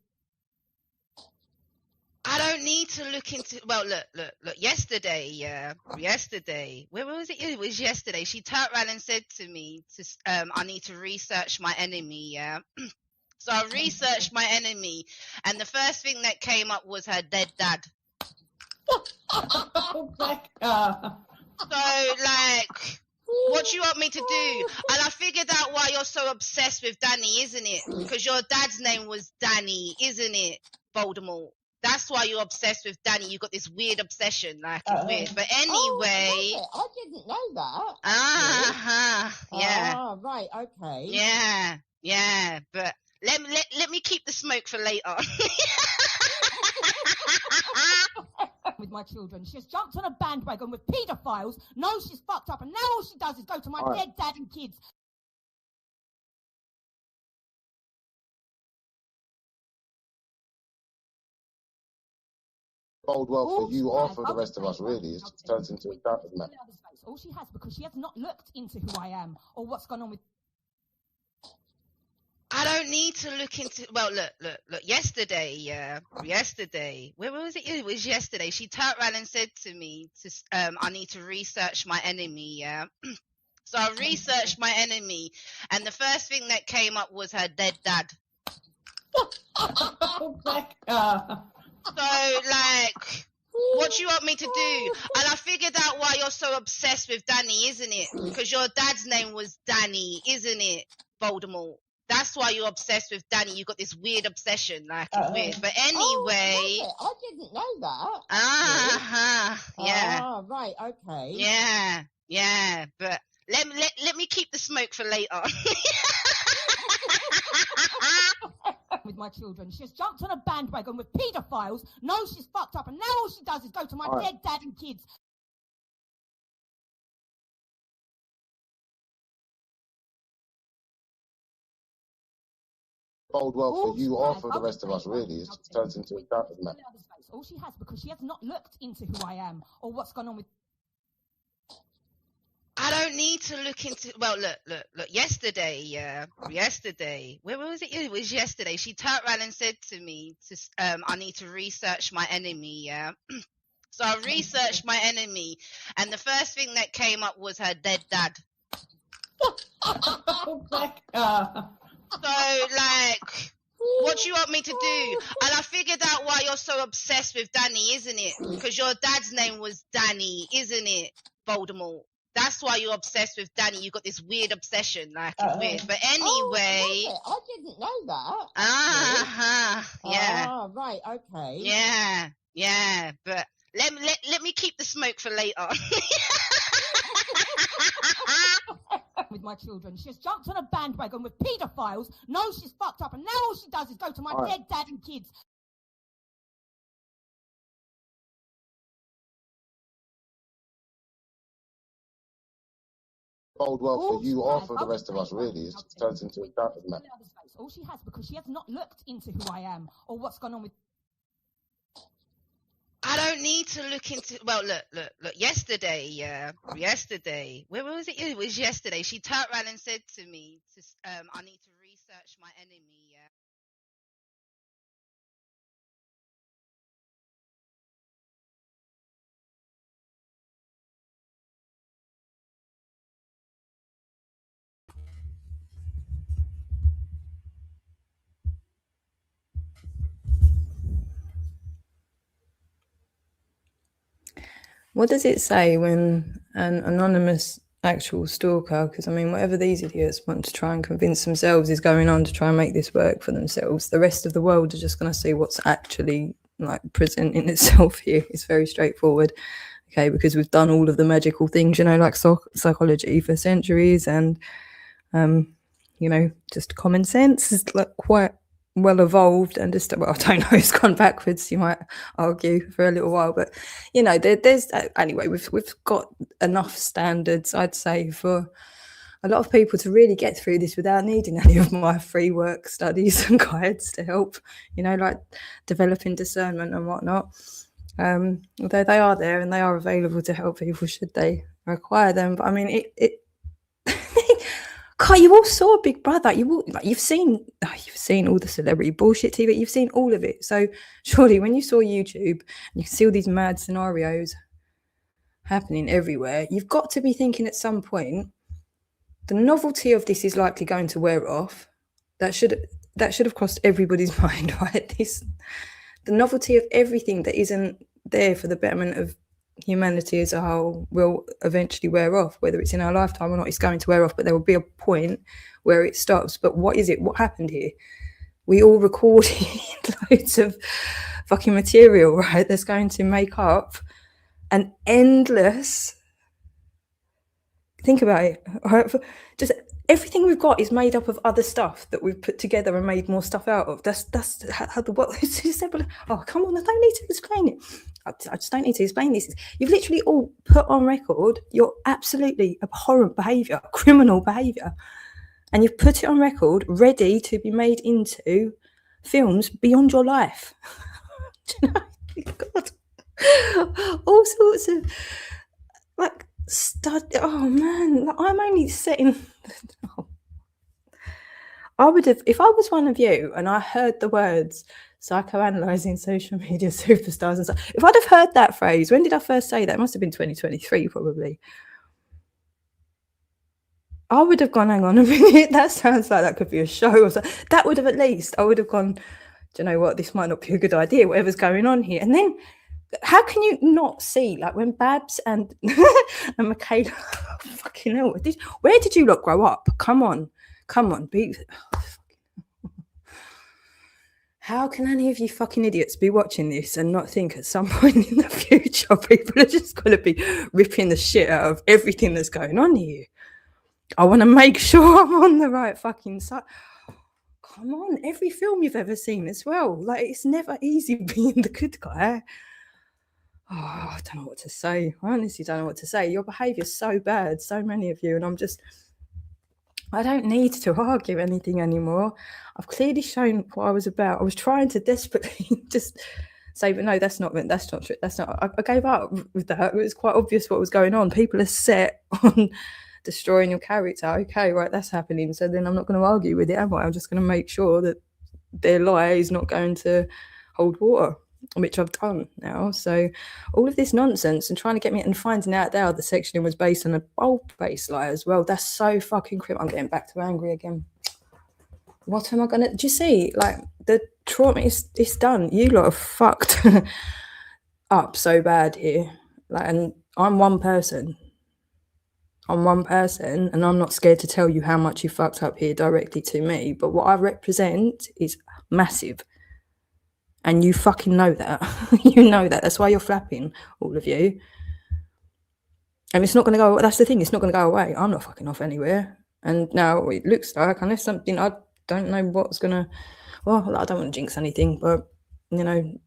I don't need to look into. Well, look. Yesterday, where was it? It was yesterday. She turned around and said to me, "I need to research my enemy." Yeah. So I researched my enemy, and the first thing that came up was her dead dad. So, like, what do you want me to do? And I figured out why you're so obsessed with Danny, isn't it? Because your dad's name was Danny, isn't it, Voldemort? That's why you're obsessed with Danny. You got this weird obsession, like it's weird. But anyway, I didn't know that. Yeah. Ah, right, okay. Yeah. Yeah, but let me keep the smoke for later. With my children. She's jumped on a bandwagon with paedophiles, knows she's fucked up, and now all she does is go to my Alright. dead dad and kids. Bode well All for you she or has- for the rest of us, really. It turns into a shouting match. All she has, because she has not looked into who I am or what's gone on with. I don't need to look into. Well, look. Yesterday, where was it? It was yesterday. She turned around and said to me, I need to research my enemy. Yeah. So I researched my enemy, and the first thing that came up was her dead dad. So, like, what do you want me to do? And I figured out why you're so obsessed with Danny, isn't it? Because your dad's name was Danny, isn't it, Voldemort? That's why you're obsessed with Danny. You got this weird obsession, like it's weird. But anyway, I didn't know that. Yeah, Ah, right, okay. yeah. But let me keep the smoke for later. With my children. She's jumped on a bandwagon with paedophiles, knows she's fucked up, and now all she does is go to my Alright. dead dad and kids. Bode well All for you she or has- for the rest of us, really. It turns into a shouting match. All she has, because she has not looked into who I am or what's gone on with. I don't need to look into. Well, look. Yesterday, where was it? It was yesterday. She turned around and said to me, I need to research my enemy. Yeah. So I researched my enemy, and the first thing that came up was her dead dad. So, like, what do you want me to do? And I figured out why you're so obsessed with Danny, isn't it? Because your dad's name was Danny, isn't it, Voldemort? That's why you're obsessed with Danny. You got this weird obsession, like it's weird. But anyway, I didn't know that. Yeah, Ah, right, okay. yeah. But let me keep the smoke for later. With my children. She's jumped on a bandwagon with paedophiles, knows she's fucked up, and now all she does is go to my Alright. dead dad and kids. Bode well All for you she or has- for the rest of us, really. It turns into a shouting match. All she has, because she has not looked into who I am or what's gone on with. I don't need to look into. Well, look. Yesterday, where was it? It was yesterday. She turned around and said to me, I need to research my enemy. Yeah. What does it say when an anonymous actual stalker, because I mean, whatever these idiots want to try and convince themselves is going on to try and make this work for themselves, the rest of the world are just going to see what's actually like presenting itself here. It's very straightforward. Okay, because we've done all of the magical things, you know, like psychology for centuries, and you know, just common sense is like quite well evolved, and just, well, I don't know, it's gone backwards, you might argue, for a little while, but you know, there's anyway, we've got enough standards, I'd say, for a lot of people to really get through this without needing any of my free work studies and guides to help, you know, like developing discernment and whatnot. Although they are there and they are available to help people should they require them. But I mean, God, you all saw Big Brother. You've seen all the celebrity bullshit TV. You've seen all of it. So surely, when you saw YouTube and you can see all these mad scenarios happening everywhere, you've got to be thinking at some point, the novelty of this is likely going to wear off. That should have crossed everybody's mind, right? The novelty of everything that isn't there for the betterment of humanity as a whole will eventually wear off. Whether it's in our lifetime or not, it's going to wear off, but there will be a point where it stops. But what is it? What happened here? We all recorded loads of fucking material, right? That's going to make up an endless, think about it, right? Just everything we've got is made up of other stuff that we've put together and made more stuff out of. That's how the world is simple. Oh, come on, I don't need to explain it. I just don't need to explain this. You've literally all put on record your absolutely abhorrent behaviour, criminal behaviour, and you've put it on record ready to be made into films beyond your life. Do you know? God. All sorts of like oh man, I'm only setting I would have, if I was one of you and I heard the words psychoanalyzing social media superstars and stuff, if I'd have heard that phrase, when did I first say that? It must have been 2023 probably. I would have gone, hang on a minute, that sounds like that could be a show or something. That would have at least, I would have gone, do you know what, this might not be a good idea, whatever's going on here. And then how can you not see, like when Babs and and Michaela, fucking hell, where did you lot grow up? Come on, be. How can any of you fucking idiots be watching this and not think at some point in the future people are just going to be ripping the shit out of everything that's going on here? I want to make sure I'm on the right fucking side. Come on, every film you've ever seen as well. Like, it's never easy being the good guy. Oh, I don't know what to say. I honestly don't know what to say. Your behaviour's so bad, so many of you, and I don't need to argue anything anymore. I've clearly shown what I was about. I was trying to desperately just say, but no, that's not true. I gave up with that. It was quite obvious what was going on. People are set on destroying your character. Okay, right, that's happening. So then I'm not going to argue with it, am I? I'm just going to make sure that their lie is not going to hold water, which I've done now. So all of this nonsense and trying to get me and finding out there the sectioning was based on a bold-based lie as well. That's so fucking criminal. I'm getting back to angry again. What am I going to... Do you see? Like, the trauma is done. You lot are fucked up so bad here. Like, and I'm one person. I'm one person, and I'm not scared to tell you how much you fucked up here directly to me. But what I represent is massive. And you fucking know that. You know that. That's why you're flapping, all of you. And it's not going to go... That's the thing. It's not going to go away. I'm not fucking off anywhere. And now it looks like, unless something... I don't know what's going to... Well, I don't want to jinx anything, but, you know...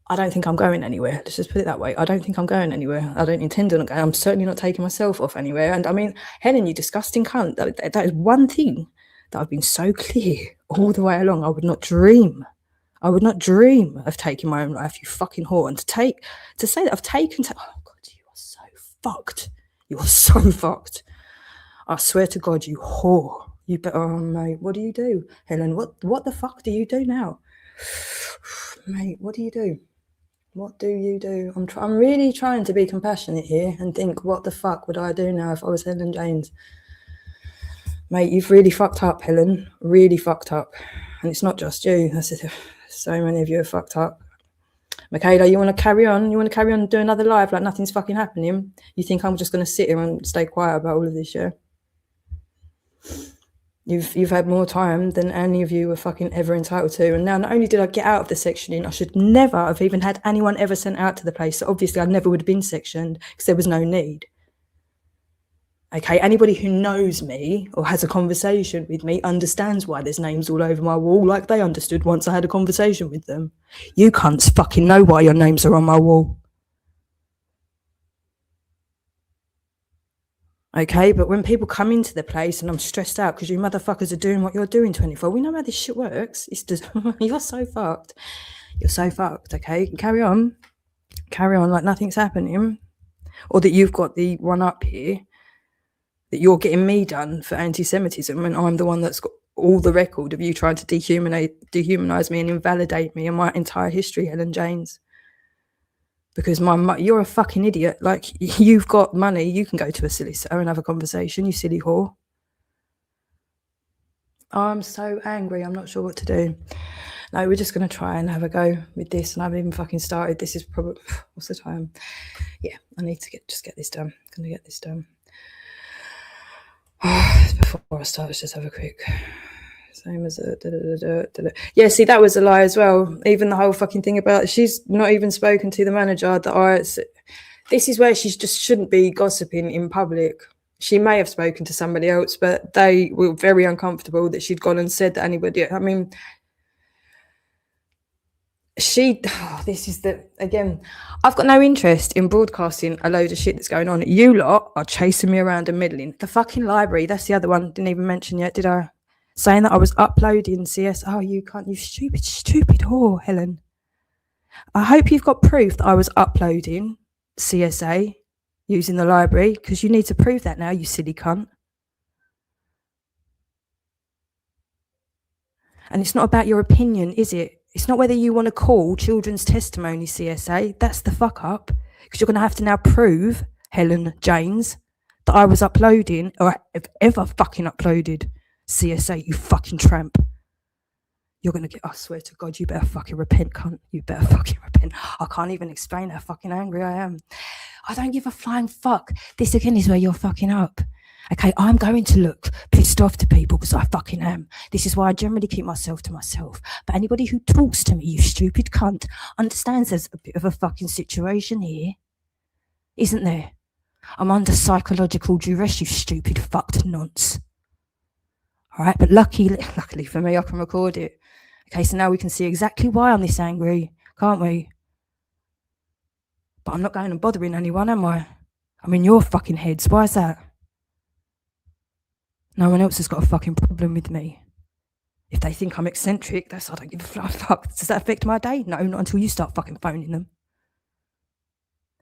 I don't think I'm going anywhere. Let's just put it that way. I don't think I'm going anywhere. I don't intend on going. I'm certainly not taking myself off anywhere. And I mean, Helen, you disgusting cunt. That is one thing that I've been so clear all the way along. I would not dream of taking my own life, you fucking whore. And to say that I've taken... Oh, God, you are so fucked. You are so fucked. I swear to God, you whore. You better... Oh, mate, what do you do? Helen, what the fuck do you do now? Mate, what do you do? What do you do? I'm really trying to be compassionate here and think, what the fuck would I do now if I was Helen James? Mate, you've really fucked up, Helen. Really fucked up. And it's not just you. That's it. So many of you are fucked up. Michaela, you want to carry on? You want to carry on doing another live like nothing's fucking happening? You think I'm just going to sit here and stay quiet about all of this, yeah? You've had more time than any of you were fucking ever entitled to. And now not only did I get out of the sectioning, I should never have even had anyone ever sent out to the place. So obviously I never would have been sectioned because there was no need. Okay, anybody who knows me or has a conversation with me understands why there's names all over my wall, like they understood once I had a conversation with them. You cunts fucking know why your names are on my wall. Okay, but when people come into the place and I'm stressed out because you motherfuckers are doing what you're doing 24, we know how this shit works. It's just, you're so fucked. You're so fucked, okay? Carry on like nothing's happening. Or that you've got the one up here, that you're getting me done for anti-Semitism when I'm the one that's got all the record of you trying to dehumanize me and invalidate me and my entire history, Helen James. Because you're a fucking idiot. Like, you've got money. You can go to a solicitor and have a conversation, you silly whore. I'm so angry. I'm not sure what to do. No, we're just going to try and have a go with this. And I haven't even fucking started. This is probably... What's the time? Yeah, I need to get this done. I'm going to get this done. Before I start, let's just have a quick... Same as yeah, see, that was a lie as well. Even the whole fucking thing about she's not even spoken to the manager. This is where she just shouldn't be gossiping in public. She may have spoken to somebody else, but they were very uncomfortable that she'd gone and said that anybody. I mean, this is again, I've got no interest in broadcasting a load of shit that's going on. You lot are chasing me around and middling. The fucking library, that's the other one. Didn't even mention yet, did I? Saying that I was uploading CS. Oh, you can't, you stupid whore, Helen. I hope you've got proof that I was uploading CSA using the library, because you need to prove that now, you silly cunt. And it's not about your opinion, is it? It's not whether you want to call children's testimony CSA. That's the fuck up. Because you're going to have to now prove, Helen James, that I was uploading, or have ever fucking uploaded CSA, you fucking tramp. You're going to get, I swear to God, you better fucking repent, cunt. You better fucking repent. I can't even explain how fucking angry I am. I don't give a flying fuck. This again is where you're fucking up. Okay, I'm going to look pissed off to people because I fucking am. This is why I generally keep myself to myself. But anybody who talks to me, you stupid cunt, understands there's a bit of a fucking situation here. Isn't there? I'm under psychological duress, you stupid fucked nonce. All right, but luckily for me, I can record it. Okay, so now we can see exactly why I'm this angry, can't we? But I'm not going and bothering anyone, am I? I'm in your fucking heads. Why is that? No one else has got a fucking problem with me. If they think I'm eccentric, I don't give a flying fuck. Does that affect my day? No, not until you start fucking phoning them.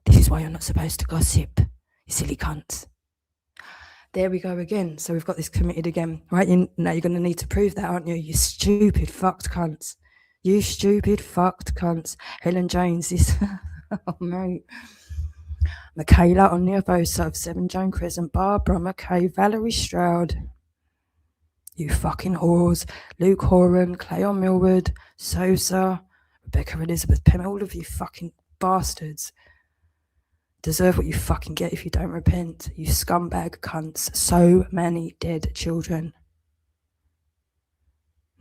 This is why you're not supposed to gossip, you silly cunts. There we go again. So we've got this committed again, right? Now you're going to need to prove that, aren't you? You stupid fucked cunts. You stupid fucked cunts. Helen James is... oh, mate. Michaela on the Avosa of 7 Joan Crescent, Barbara McKay, Valerie Stroud. You fucking whores. Luke Horan, Cleon Millward, Sosa, Rebecca Elizabeth Pym, all of you fucking bastards. Deserve what you fucking get if you don't repent. You scumbag cunts. So many dead children.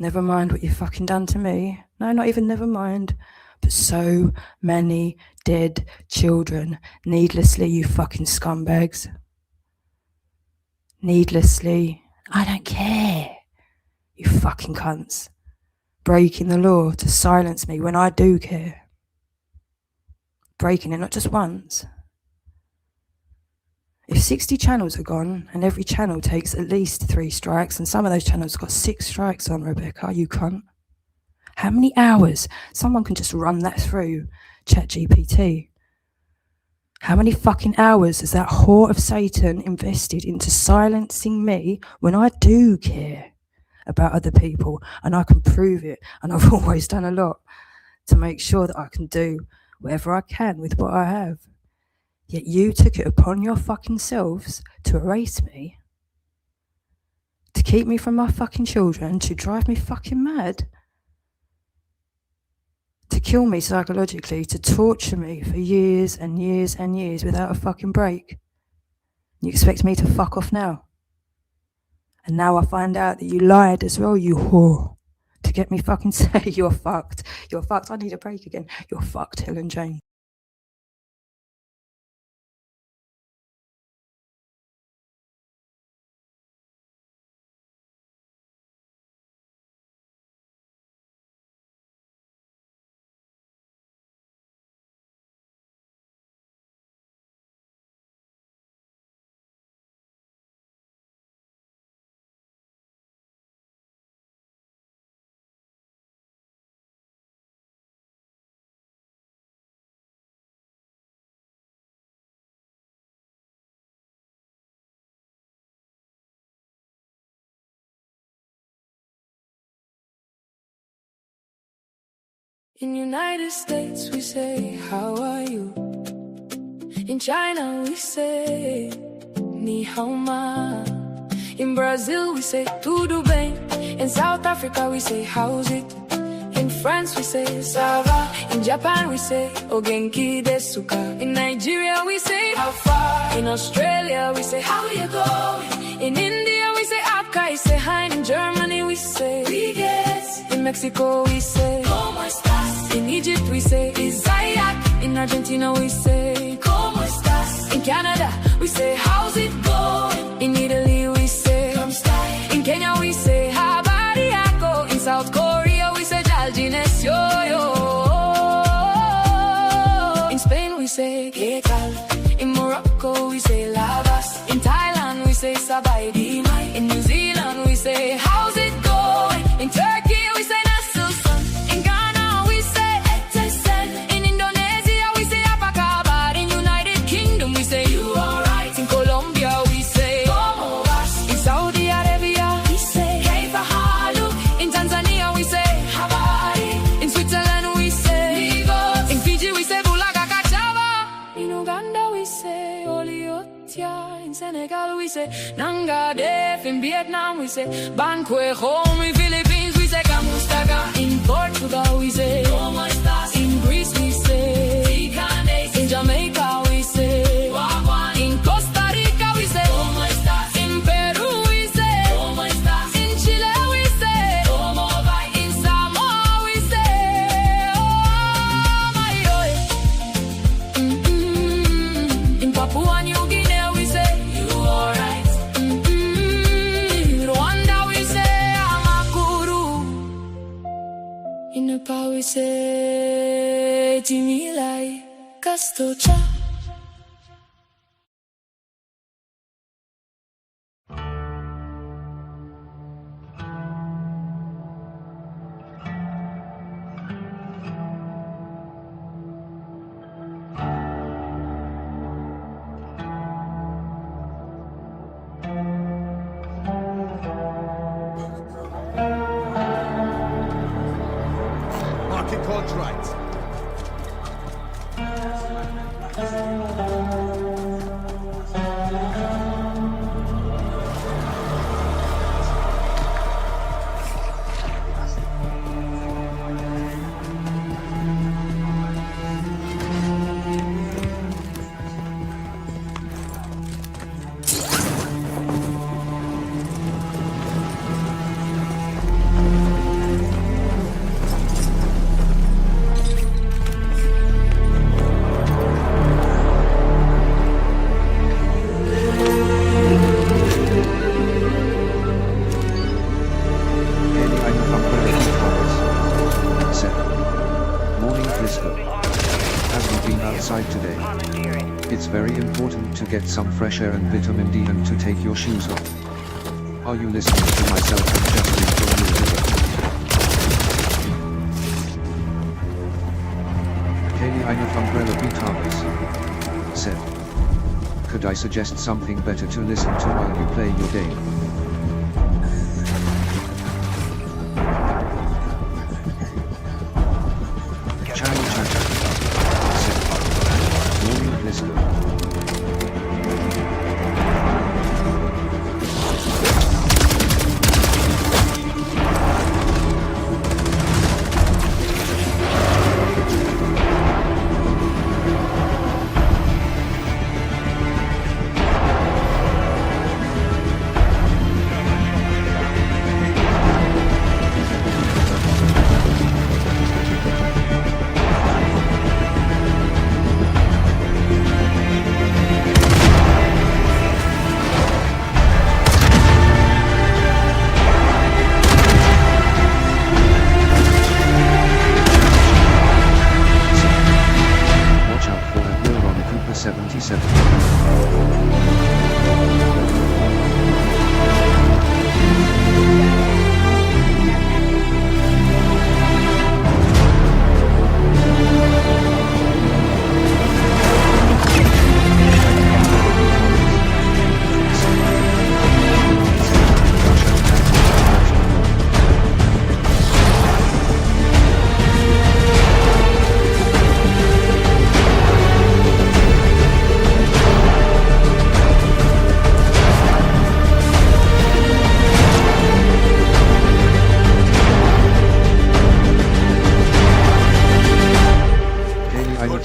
Never mind what you fucking done to me. No, not even never mind. But so many dead children. Needlessly, you fucking scumbags. Needlessly. I don't care. You fucking cunts. Breaking the law to silence me when I do care. Breaking it not just once. If 60 channels are gone and every channel takes at least 3 strikes, and some of those channels got 6 strikes on, Rebecca, you cunt. How many hours? Someone can just run that through ChatGPT. How many fucking hours has that whore of Satan invested into silencing me when I do care about other people and I can prove it? And I've always done a lot to make sure that I can do whatever I can with what I have. Yet you took it upon your fucking selves to erase me, to keep me from my fucking children, to drive me fucking mad, to kill me psychologically, to torture me for years and years and years without a fucking break. You expect me to fuck off now? And now I find out that you lied as well, you whore, to get me fucking say you're fucked. You're fucked. I need a break again. You're fucked, Helen James. In United States we say, how are you? In China we say, ni hao ma. In Brazil we say, tudo bem. In South Africa we say, how's it? In France we say, ça va. In Japan we say, o genki desu ka. In Nigeria we say, how far? In Australia we say, how you going? In India we say, akai, say hi. In Germany we say, wie geht's? In Mexico we say, ¿cómo estás? In Egypt we say, Isaiah. In Argentina we say, ¿cómo estás? In Canada we say, how's it going? In Italy, we say, come stay. In Kenya, we say, habari yako. In South Korea, we say, jalgines yo yo. In Spain, we say, ¿qué tal? In Morocco, we say, lavas. In Thailand, we say, sabay di mai. In New Zealand, we say, how's it going? In Turkey, we say, nasulsan. In Ghana, we say, etesen. In Indonesia, we say, apa kabar. In United Kingdom, we say, you alright. In Colombia, we say, ¿cómo vas? In Saudi Arabia, we say, kaifa haluk. In Tanzania, we say, habari. In Switzerland, we say, Migos. In Fiji, we say, bulaga kachava. In Uganda, we say, oliotia. In Senegal, we say, nanga def. In Vietnam, we say, banque home. In Philippines, we say, kamustaga. In Portugal, we say, ¿cómo estás? In Greece, we say, Tikanes. In Jamaica, we say, wagwan. In Costa Rica, we say, ¿cómo estás? In Peru, we say, ¿cómo estás? In Chile, we say, ¿cómo va? In Samoa, we say, oh my boy. In Papua New Guinea, we say, you alright. Rwanda, we say, amakuru. In Nepal, we say, Timilai, Kastocha. Market contract. very important to get some fresh air and vitamin D and to take your shoes off. Are you listening to myself adjusting from you? Kaylee eine umbrella Beatles said. Could I suggest something better to listen to while you play your game?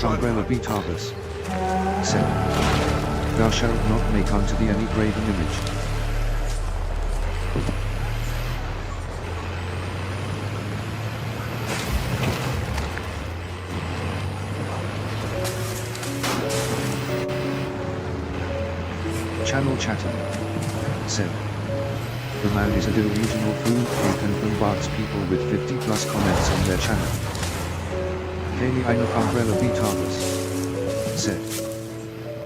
Umbrella Beatles said. Thou shalt not make unto thee any graven image. Channel Chatter said, the man is a delusional fool and bombards people with 50 plus comments on their channel. Kaylee Inof Umbrella Beatarbus said,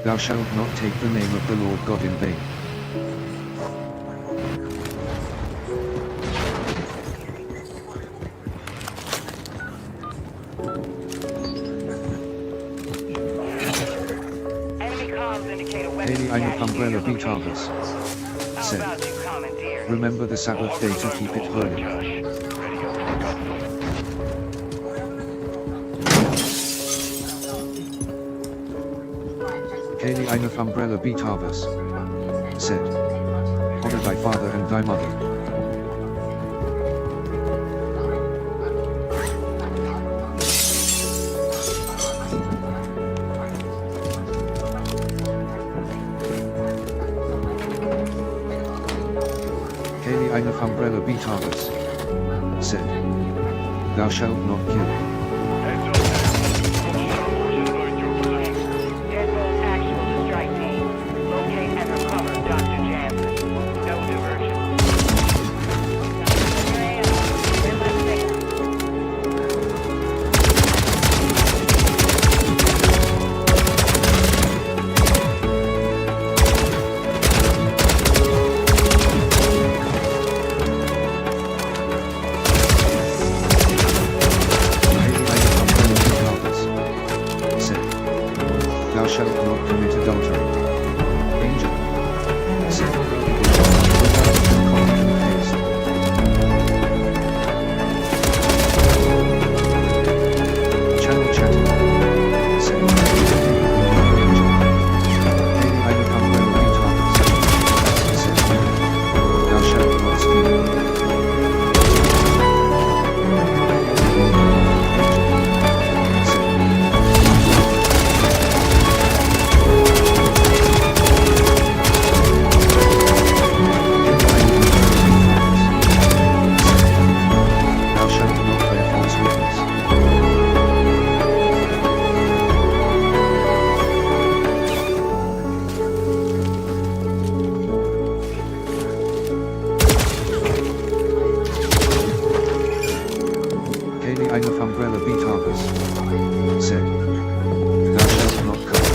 thou shalt not take the name of the Lord God in vain. Kaylee Inof Umbrella Beatarbus said, remember the Sabbath day to keep it holy. Kaylee Inof Umbrella Beatarbus said, honor thy father and thy mother. Kaylee Inof Umbrella Beatarbus said, thou shalt not kill. Thou shalt not commit adultery. Angel said, Channel Chatter said, I become well retarded said, thou shalt not steal. Kaylee Inof Umbrella Beatarbus said, thou shalt not covet.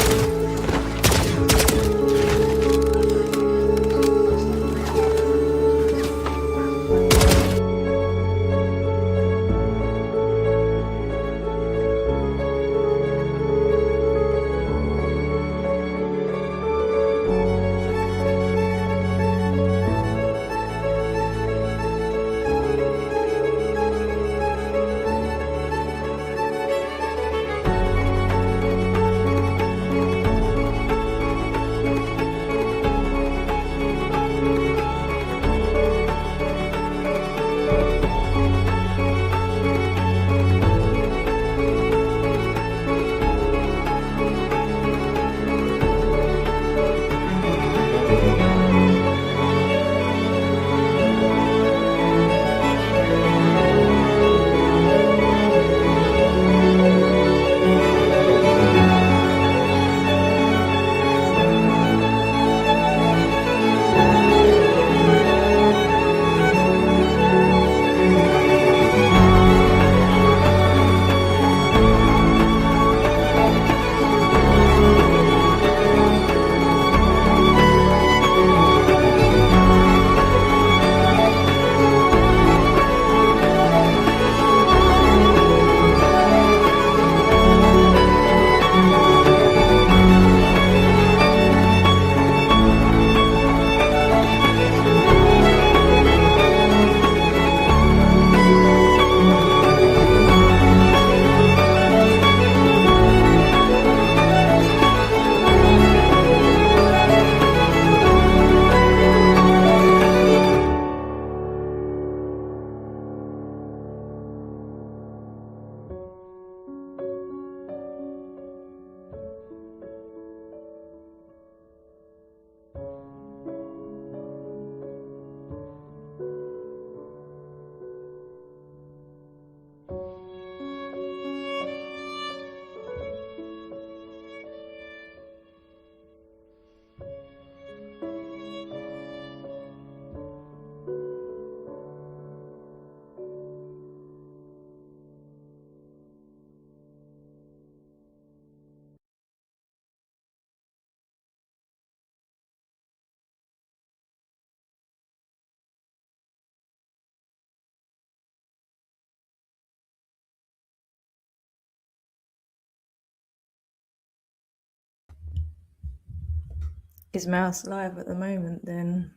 Is Mouse live at the moment? Then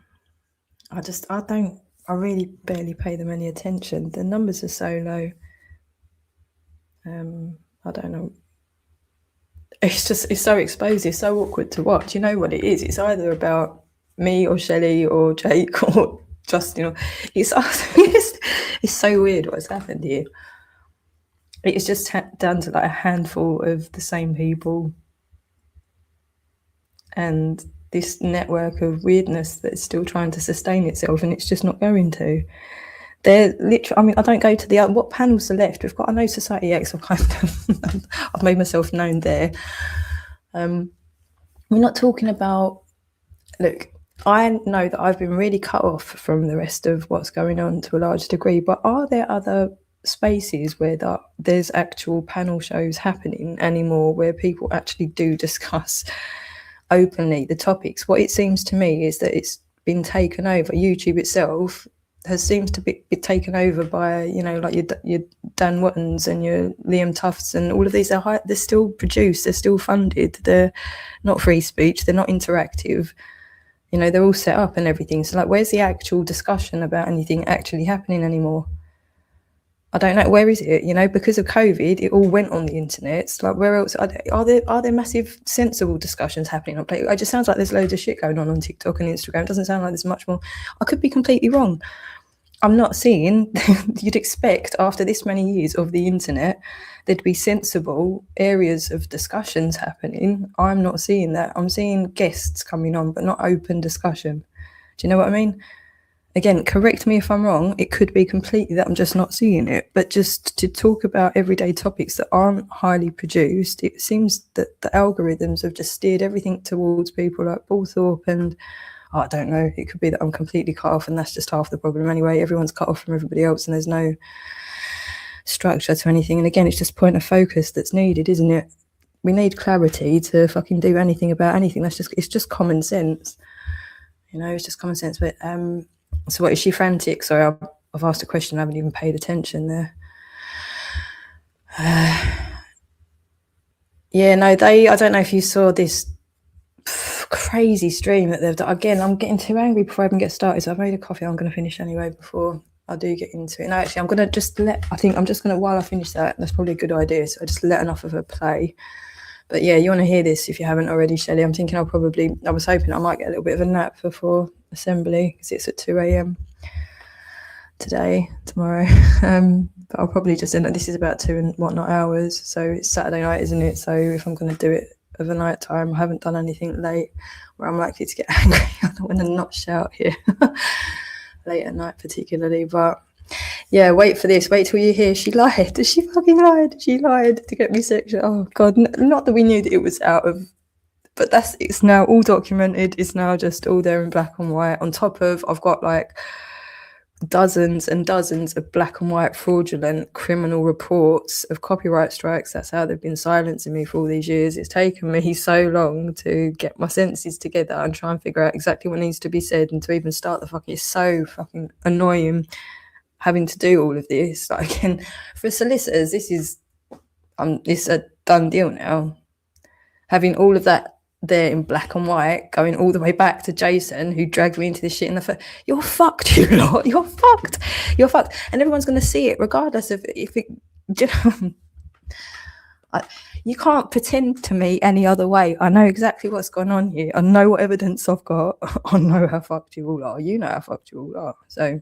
I really barely pay them any attention. The numbers are so low. I don't know. It's so exposed. It's so awkward to watch. You know what it is? It's either about me or Shelley or Jake or Justin. It's so weird what's happened here. It's just down to like a handful of the same people. And this network of weirdness that's still trying to sustain itself, and it's just not going to. They're literally, I mean, I don't go to the other, what panels are left? We've got, I know Society X, I've made myself known there. We're not talking about, look, I know that I've been really cut off from the rest of what's going on to a large degree, but are there other spaces where there's actual panel shows happening anymore, where people actually do discuss openly the topics? What it seems to me is that it's been taken over. YouTube itself seems to be taken over by, you know, like your Dan Wattons and your Liam Tufts and all of these. They're still produced, they're still funded, they're not free speech, they're not interactive. You know, they're all set up and everything. So like, where's the actual discussion about anything actually happening anymore? I don't know. Where is it? You know, because of COVID, it all went on the internet. It's like, where else are there massive sensible discussions happening on Play? It just sounds like there's loads of shit going on TikTok and Instagram. It doesn't sound like there's much more. I could be completely wrong. I'm not seeing, you'd expect after this many years of the internet, there'd be sensible areas of discussions happening. I'm not seeing that. I'm seeing guests coming on, but not open discussion. Do you know what I mean? Again, correct me if I'm wrong. It could be completely that I'm just not seeing it. But just to talk about everyday topics that aren't highly produced, it seems that the algorithms have just steered everything towards people like Ballthorpe and, I don't know, it could be that I'm completely cut off, and that's just half the problem anyway. Everyone's cut off from everybody else and there's no structure to anything. And again, it's just point of focus that's needed, isn't it? We need clarity to fucking do anything about anything. It's just common sense. You know, it's just common sense. But so what, is she frantic? Sorry, I've asked a question, I haven't even paid attention there. Yeah, no, I don't know if you saw this crazy stream that they've done. Again, I'm getting too angry before I even get started, so I've made a coffee. I'm going to finish anyway before I do get into it. No, actually, I'm going to just while I finish that's probably a good idea, so I just let enough of her play. But yeah, you want to hear this if you haven't already, Shelley. I'm thinking I was hoping I might get a little bit of a nap before assembly, because it's at 2 a.m. tomorrow. But I'll probably just end up, this is about 2 and whatnot hours, so it's Saturday night, isn't it? So if I'm going to do it of a night time, I haven't done anything late where I'm likely to get angry. I don't want to not shout here late at night particularly. But yeah, wait for this, wait till you hear she lied. She fucking lied. She lied to get me sexual. Oh god, not that we knew that it was out of, but it's now all documented. It's now just all there in black and white. On top of, I've got like dozens and dozens of black and white fraudulent criminal reports of copyright strikes. That's how they've been silencing me for all these years. It's taken me so long to get my senses together and try and figure out exactly what needs to be said, and to even start the fucking, it's so fucking annoying having to do all of this. Like, again, for solicitors, this is it's a done deal now. Having all of that there in black and white, going all the way back to Jason, who dragged me into this shit in the you're fucked, you lot. You're fucked. And everyone's going to see it, regardless of if it, you know, you can't pretend to me any other way. I know exactly what's going on here. I know what evidence I've got. I know how fucked you all are. You know how fucked you all are. So,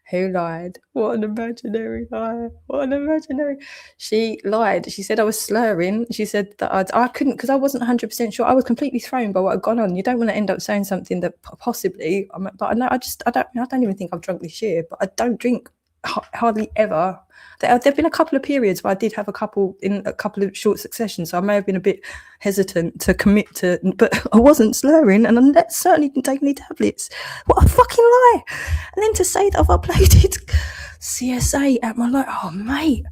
who lied? What an imaginary lie. What an imaginary. She lied. She said I was slurring. She said that I couldn't, because I wasn't 100% sure. I was completely thrown by what had gone on. You don't want to end up saying something that possibly, but I know, I don't even think I've drunk this year, but I don't drink hardly ever. There have been a couple of periods where I did have a couple of short successions, so I may have been a bit hesitant to commit to, but I wasn't slurring, and I certainly didn't take any tablets. What a fucking lie. And then to say that I've uploaded CSA at my life, oh mate,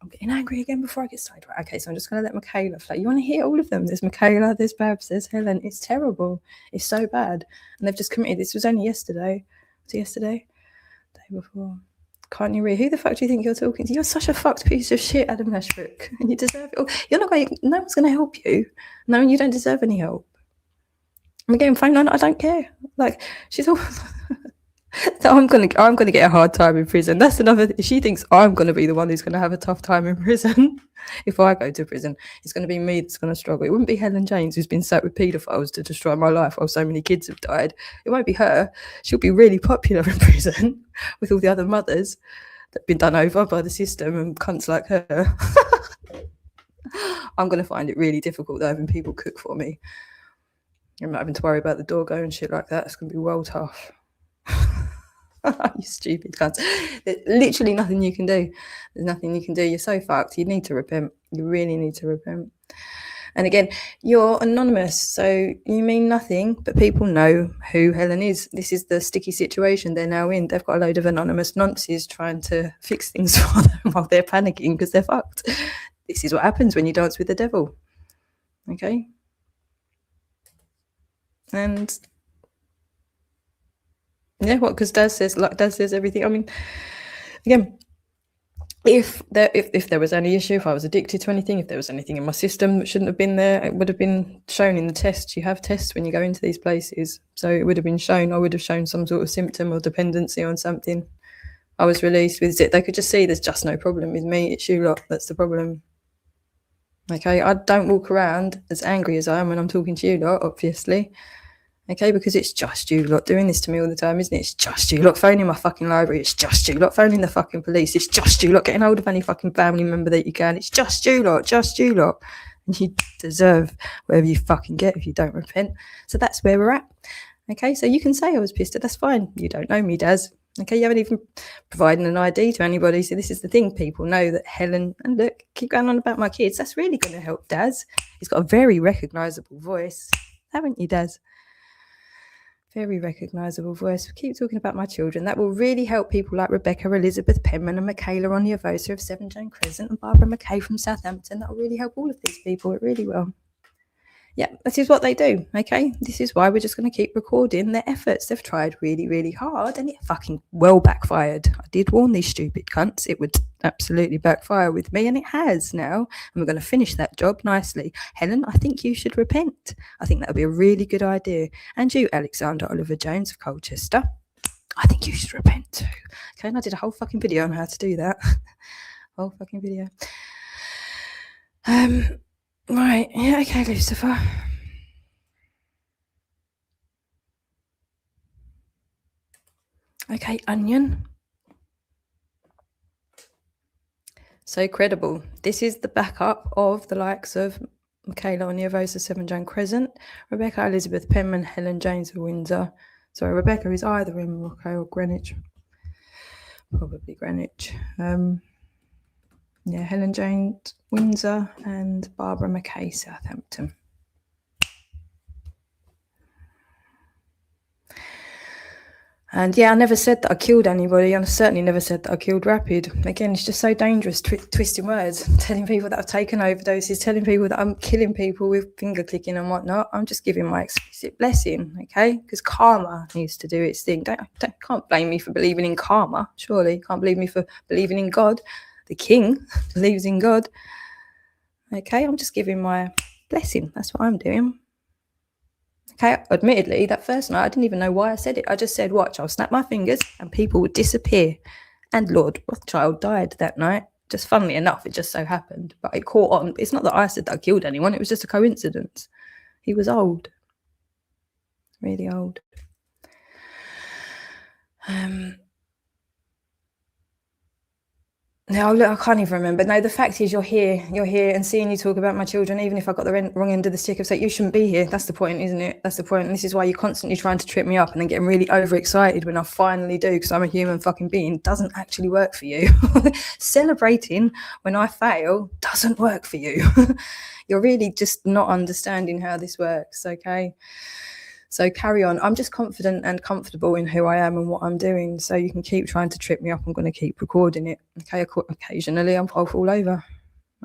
I'm getting angry again before I get started. Right, okay, so I'm just going to let Michaela play. You want to hear all of them? There's Michaela, there's Babs, there's Helen. It's terrible. It's so bad. And they've just committed. This was only yesterday. Was it yesterday? The day before. Can't you read? Who the fuck do you think you're talking to? You're such a fucked piece of shit, Adam Ashbrook. And you deserve it all. You're not going, no one's going to help you. No, you don't deserve any help. I'm getting phone line. I don't care. Like she's all. So I'm gonna get a hard time in prison. That's another. She thinks I'm gonna be the one who's gonna have a tough time in prison. If I go to prison, it's gonna be me that's gonna struggle. It wouldn't be Helen James who's been sat with paedophiles to destroy my life while so many kids have died. It won't be her. She'll be really popular in prison with all the other mothers that've been done over by the system and cunts like her. I'm gonna find it really difficult though having people cook for me. I'm not having to worry about the doggo and shit like that. It's gonna be well tough. You stupid cunts. There's literally nothing you can do. There's nothing you can do. You're so fucked. You need to repent. You really need to repent. And again, you're anonymous, so you mean nothing, but people know who Helen is. This is the sticky situation they're now in. They've got a load of anonymous nonces trying to fix things for them while they're panicking because they're fucked. This is what happens when you dance with the devil. Okay? And yeah, what? Because Daz says everything. I mean, again, if there was any issue, if I was addicted to anything, if there was anything in my system that shouldn't have been there, it would have been shown in the tests. You have tests when you go into these places, so it would have been shown. I would have shown some sort of symptom or dependency on something. I was released with it. They could just see there's just no problem with me. It's you lot that's the problem. Okay, I don't walk around as angry as I am when I'm talking to you lot, obviously. Okay, because it's just you lot doing this to me all the time, isn't it? It's just you lot phoning my fucking library. It's just you lot phoning the fucking police. It's just you lot getting hold of any fucking family member that you can. It's just you lot, just you lot. And you deserve whatever you fucking get if you don't repent. So that's where we're at. Okay, so you can say I was pissed at, that's fine. You don't know me, Daz. Okay, you haven't even provided an ID to anybody. So this is the thing. People know that Helen, and look, keep going on about my kids. That's really going to help Daz. He's got a very recognisable voice. Haven't you, Daz? Very recognisable voice. Keep talking about my children. That will really help people like Rebecca Elizabeth Penman and Michaela Onyevosa of 7 Jane Crescent and Barbara McKay from Southampton. That will really help all of these people. It really will. Yeah, this is what they do, okay? This is why we're just going to keep recording their efforts. They've tried really, really hard and it fucking well backfired. I did warn these stupid cunts it would absolutely backfire with me, and it has now. And we're going to finish that job nicely. Helen, I think you should repent. I think that would be a really good idea. And you, Alexander Oliver Jones of Colchester, I think you should repent too. Okay, and I did a whole fucking video on how to do that. Whole fucking video. Right, yeah, okay, Lucifer. Okay, Onion. So credible. This is the backup of the likes of Michaela Onyevosa, 7 Jane Crescent, Rebecca Elizabeth Penman, Helen James of Windsor. Sorry, Rebecca is either in Morocco or Greenwich. Probably Greenwich. Yeah, Helen Jane Windsor and Barbara McKay, Southampton. And yeah, I never said that I killed anybody, and I certainly never said that I killed Rapid. Again, it's just so dangerous, twisting words, telling people that I've taken overdoses, telling people that I'm killing people with finger clicking and whatnot. I'm just giving my explicit blessing, okay? Because karma needs to do its thing. Can't blame me for believing in karma, surely. Can't blame me for believing in God. The king believes in God. Okay, I'm just giving my blessing. That's what I'm doing. Okay, admittedly, that first night, I didn't even know why I said it. I just said, watch, I'll snap my fingers and people would disappear. And Lord Rothschild died that night. Just funnily enough, it just so happened. But it caught on. It's not that I said that I killed anyone. It was just a coincidence. He was old. Really old. No, look, I can't even remember. No, the fact is you're here and seeing you talk about my children, even if I got the wrong end of the stick of saying you shouldn't be here. That's the point, isn't it? That's the point. And this is why you're constantly trying to trip me up and then getting really overexcited when I finally do, because I'm a human fucking being. It doesn't actually work for you. Celebrating when I fail doesn't work for you. You're really just not understanding how this works, okay? So carry on. I'm just confident and comfortable in who I am and what I'm doing. So you can keep trying to trip me up. I'm going to keep recording it. Okay, occasionally I'll fall over.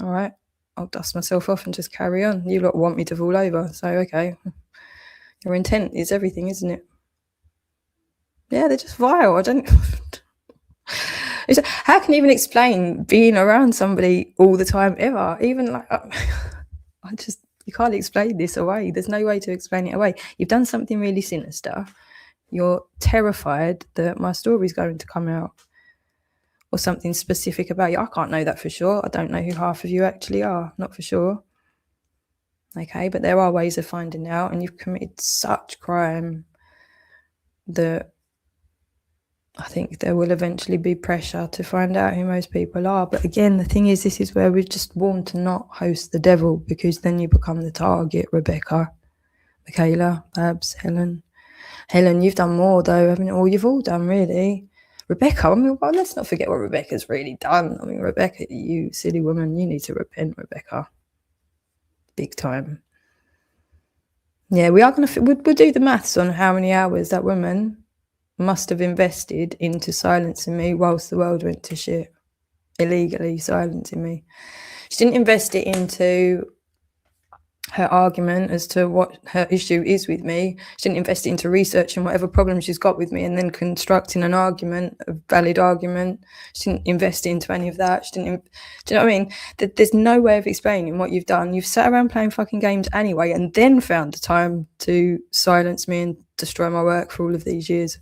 All right, I'll dust myself off and just carry on. You lot want me to fall over. So, okay. Your intent is everything, isn't it? Yeah, they're just vile. I don't... How can you even explain being around somebody all the time ever? Even like... You can't explain this away. There's no way to explain it away. You've done something really sinister. You're terrified that my story's going to come out or something specific about you. I can't know that for sure. I don't know who half of you actually are, not for sure. Okay, but there are ways of finding out, and you've committed such crime that I think there will eventually be pressure to find out who most people are. But again, the thing is, this is where we've just warned to not host the devil, because then you become the target. Rebecca, Michaela, Babs, Helen. Helen, you've done more though, haven't you? Or you've all done, really. Rebecca, I mean, well, let's not forget what Rebecca's really done. I mean, Rebecca, you silly woman, you need to repent, Rebecca. Big time. Yeah, we are going to, we'll do the maths on how many hours that woman must have invested into silencing me whilst the world went to shit. Illegally silencing me. She didn't invest it into her argument as to what her issue is with me. She didn't invest it into researching whatever problem she's got with me and then constructing an argument, a valid argument. She didn't invest into any of that. She didn't. Do you know what I mean? There's no way of explaining what you've done. You've sat around playing fucking games anyway, and then found the time to silence me and destroy my work for all of these years.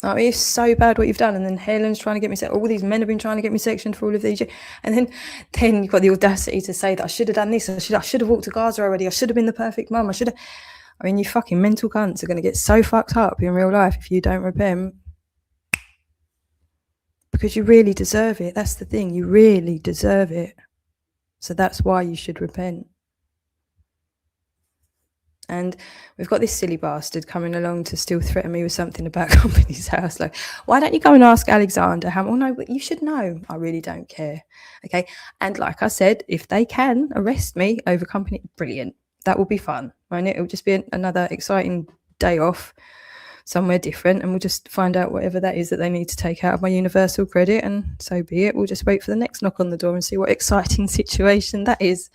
Oh, it's so bad what you've done. And then Helen's trying to get me, all these men have been trying to get me sectioned for all of these years. And then you've got the audacity to say that I should have done this. I should have walked to Gaza already. I should have been the perfect mum. I mean, you fucking mental cunts are going to get so fucked up in real life if you don't repent. Because you really deserve it. That's the thing. You really deserve it. So that's why you should repent. And we've got this silly bastard coming along to still threaten me with something about Company's House. Like, why don't you go and ask Alexander Ham? Oh, no, but you should know. I really don't care. Okay. And like I said, if they can arrest me over Company, brilliant. That will be fun. Right? It will just be another exciting day off somewhere different. And we'll just find out whatever that is that they need to take out of my universal credit. And so be it. We'll just wait for the next knock on the door and see what exciting situation that is.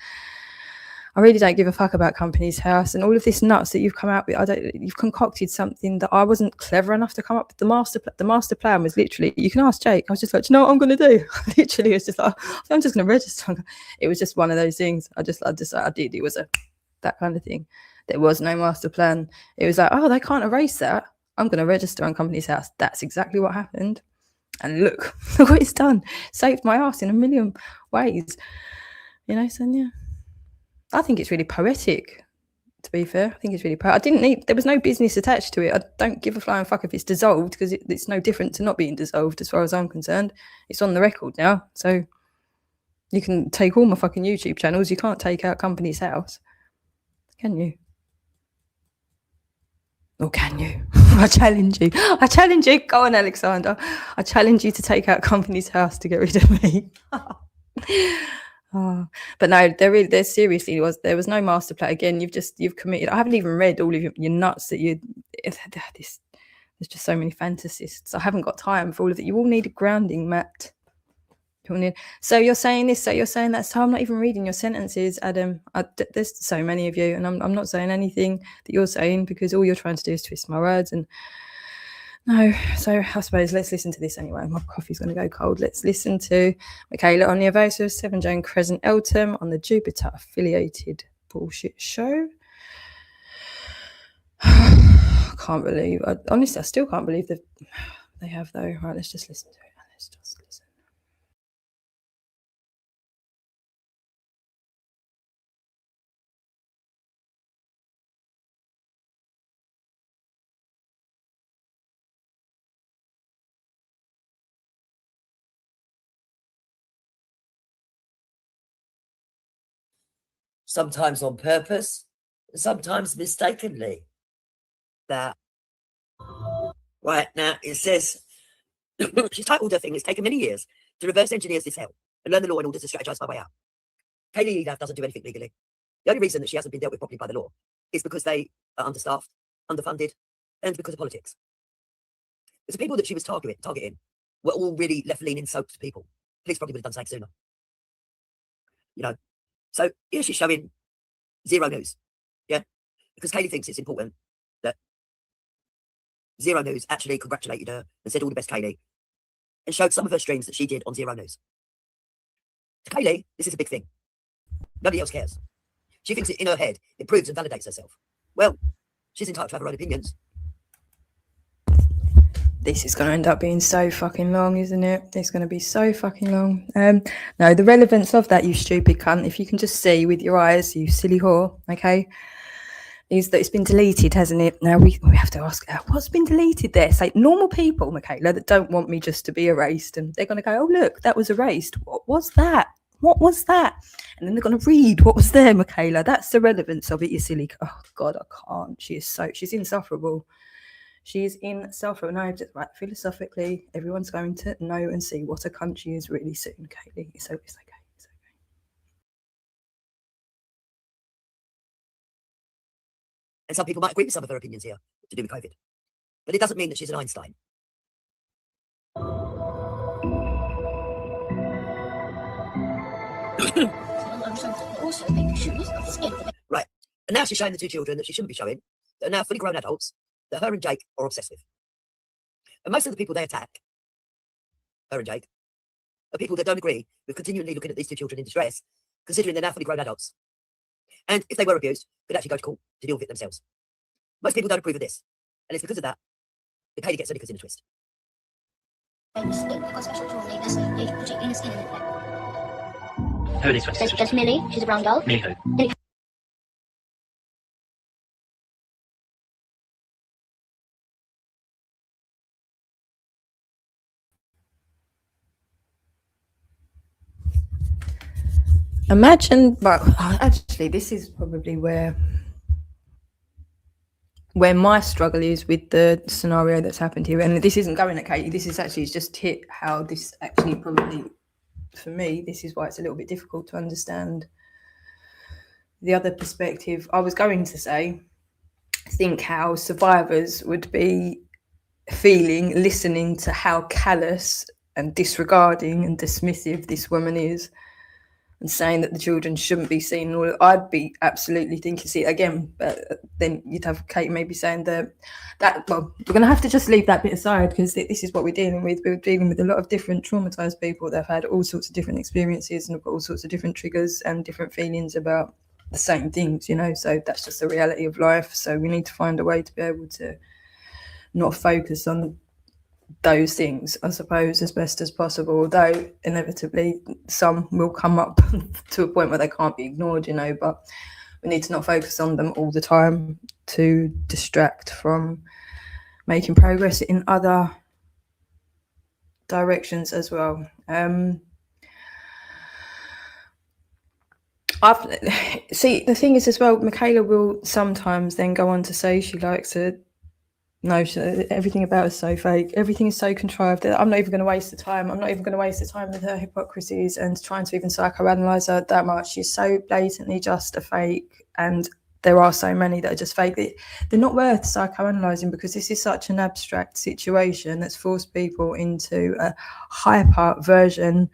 I really don't give a fuck about Company's House and all of this nuts that you've come out with. You've concocted something that I wasn't clever enough to come up with. The master plan was literally, you can ask Jake. I was just like, do you know what I'm going to do? Literally, it was just like, I'm just going to register. It was just one of those things. I did. It was that kind of thing. There was no master plan. It was like, oh, they can't erase that. I'm going to register on Company's House. That's exactly what happened. And look what it's done. Saved my ass in a million ways. You know, so yeah. I think it's really poetic, to be fair. I think it's really poetic. There was no business attached to it. I don't give a flying fuck if it's dissolved, because it's no different to not being dissolved as far as I'm concerned. It's on the record now. So you can take all my fucking YouTube channels. You can't take out Company's House. Can you? Or can you? I challenge you. Go on, Alexander. I challenge you to take out Company's House to get rid of me. Oh, but no, there seriously was no master plan. Again, you've committed. I haven't even read all of your nuts that there's just so many fantasists. I haven't got time for all of it. You all need a grounding, Matt. So you're saying this, so you're saying that. So I'm not even reading your sentences, Adam. There's so many of you, and I'm not saying anything that you're saying, because all you're trying to do is twist my words. And no, so I suppose let's listen to this anyway. My coffee's going to go cold. Let's listen to Michaela on the advice of 7 Joan Crescent Eltham on the Jupiter affiliated bullshit show. I can't believe, honestly, I still can't believe that they have though. Right, let's just listen to it. Let's just listen. Sometimes on purpose, sometimes mistakenly. That right now it says she's titled her thing. It's taken many years to reverse engineer this hell and learn the law in order to strategize my way out. Kaylee Elaf doesn't do anything legally. The only reason that she hasn't been dealt with properly by the law is because they are understaffed, underfunded, and because of politics. Because the people that she was targeting were all really left-leaning soaked people. Police probably would have done something sooner. You know. So here she's showing Zero News, yeah? Because Kaylee thinks it's important that Zero News actually congratulated her and said all the best, Kaylee, and showed some of her streams that she did on Zero News. To Kaylee, this is a big thing. Nobody else cares. She thinks it in her head. It proves and validates herself. Well, she's entitled to have her own opinions. This is going to end up being so fucking long, isn't it? It's going to be so fucking long. No, the relevance of that, you stupid cunt, if you can just see with your eyes, you silly whore, okay, is that it's been deleted, hasn't it? Now we have to ask, what's been deleted there? Say, normal people, Michaela, that don't want me just to be erased, and they're going to go, oh, look, that was erased. What was that? What was that? And then they're going to read what was there, Michaela. That's the relevance of it, you silly. Oh, God, I can't. She's insufferable. She's insufferable. No, just right, philosophically, everyone's going to know and see what a cunt she is really soon, Kaylee. It's okay. And some people might agree with some of her opinions here to do with COVID. But it doesn't mean that she's an Einstein. Right. And now she's showing the two children that she shouldn't be showing, that are now fully grown adults, that her and Jake are obsessed with. And most of the people they attack, her and Jake, are people that don't agree with continually looking at these two children in distress, considering they're now fully grown adults. And if they were abused, could actually go to court to deal with it themselves. Most people don't approve of this. And it's because of that that Kaylee gets her knickers in a twist. Baby skin. I've got special trauma needness. You put it in the skin and it. Who are these 26? There's Millie. She's a brown doll. Millie who? Imagine, but actually, this is probably where my struggle is with the scenario that's happened here. And this isn't going at Katie. This is actually just hit how this actually probably, for me, this is why it's a little bit difficult to understand the other perspective. I was going to say, think how survivors would be feeling, listening to how callous and disregarding and dismissive this woman is, and saying that the children shouldn't be seen. I'd be absolutely thinking, see, again, then you'd have Kate maybe saying that well, we're going to have to just leave that bit aside, because this is what we're dealing with. We're dealing with a lot of different traumatized people that have had all sorts of different experiences and have got all sorts of different triggers and different feelings about the same things, you know, so that's just the reality of life. So we need to find a way to be able to not focus on those things, I suppose, as best as possible, although inevitably some will come up to a point where they can't be ignored, you know, but we need to not focus on them all the time to distract from making progress in other directions as well. See, the thing is as well, Michaela will sometimes then go on to say she likes it. No, everything about her is so fake. Everything is so contrived that I'm not even going to waste the time. I'm not even going to waste the time with her hypocrisies and trying to even psychoanalyze her that much. She's so blatantly just a fake, and there are so many that are just fake. They're not worth psychoanalyzing, because this is such an abstract situation that's forced people into a hyper version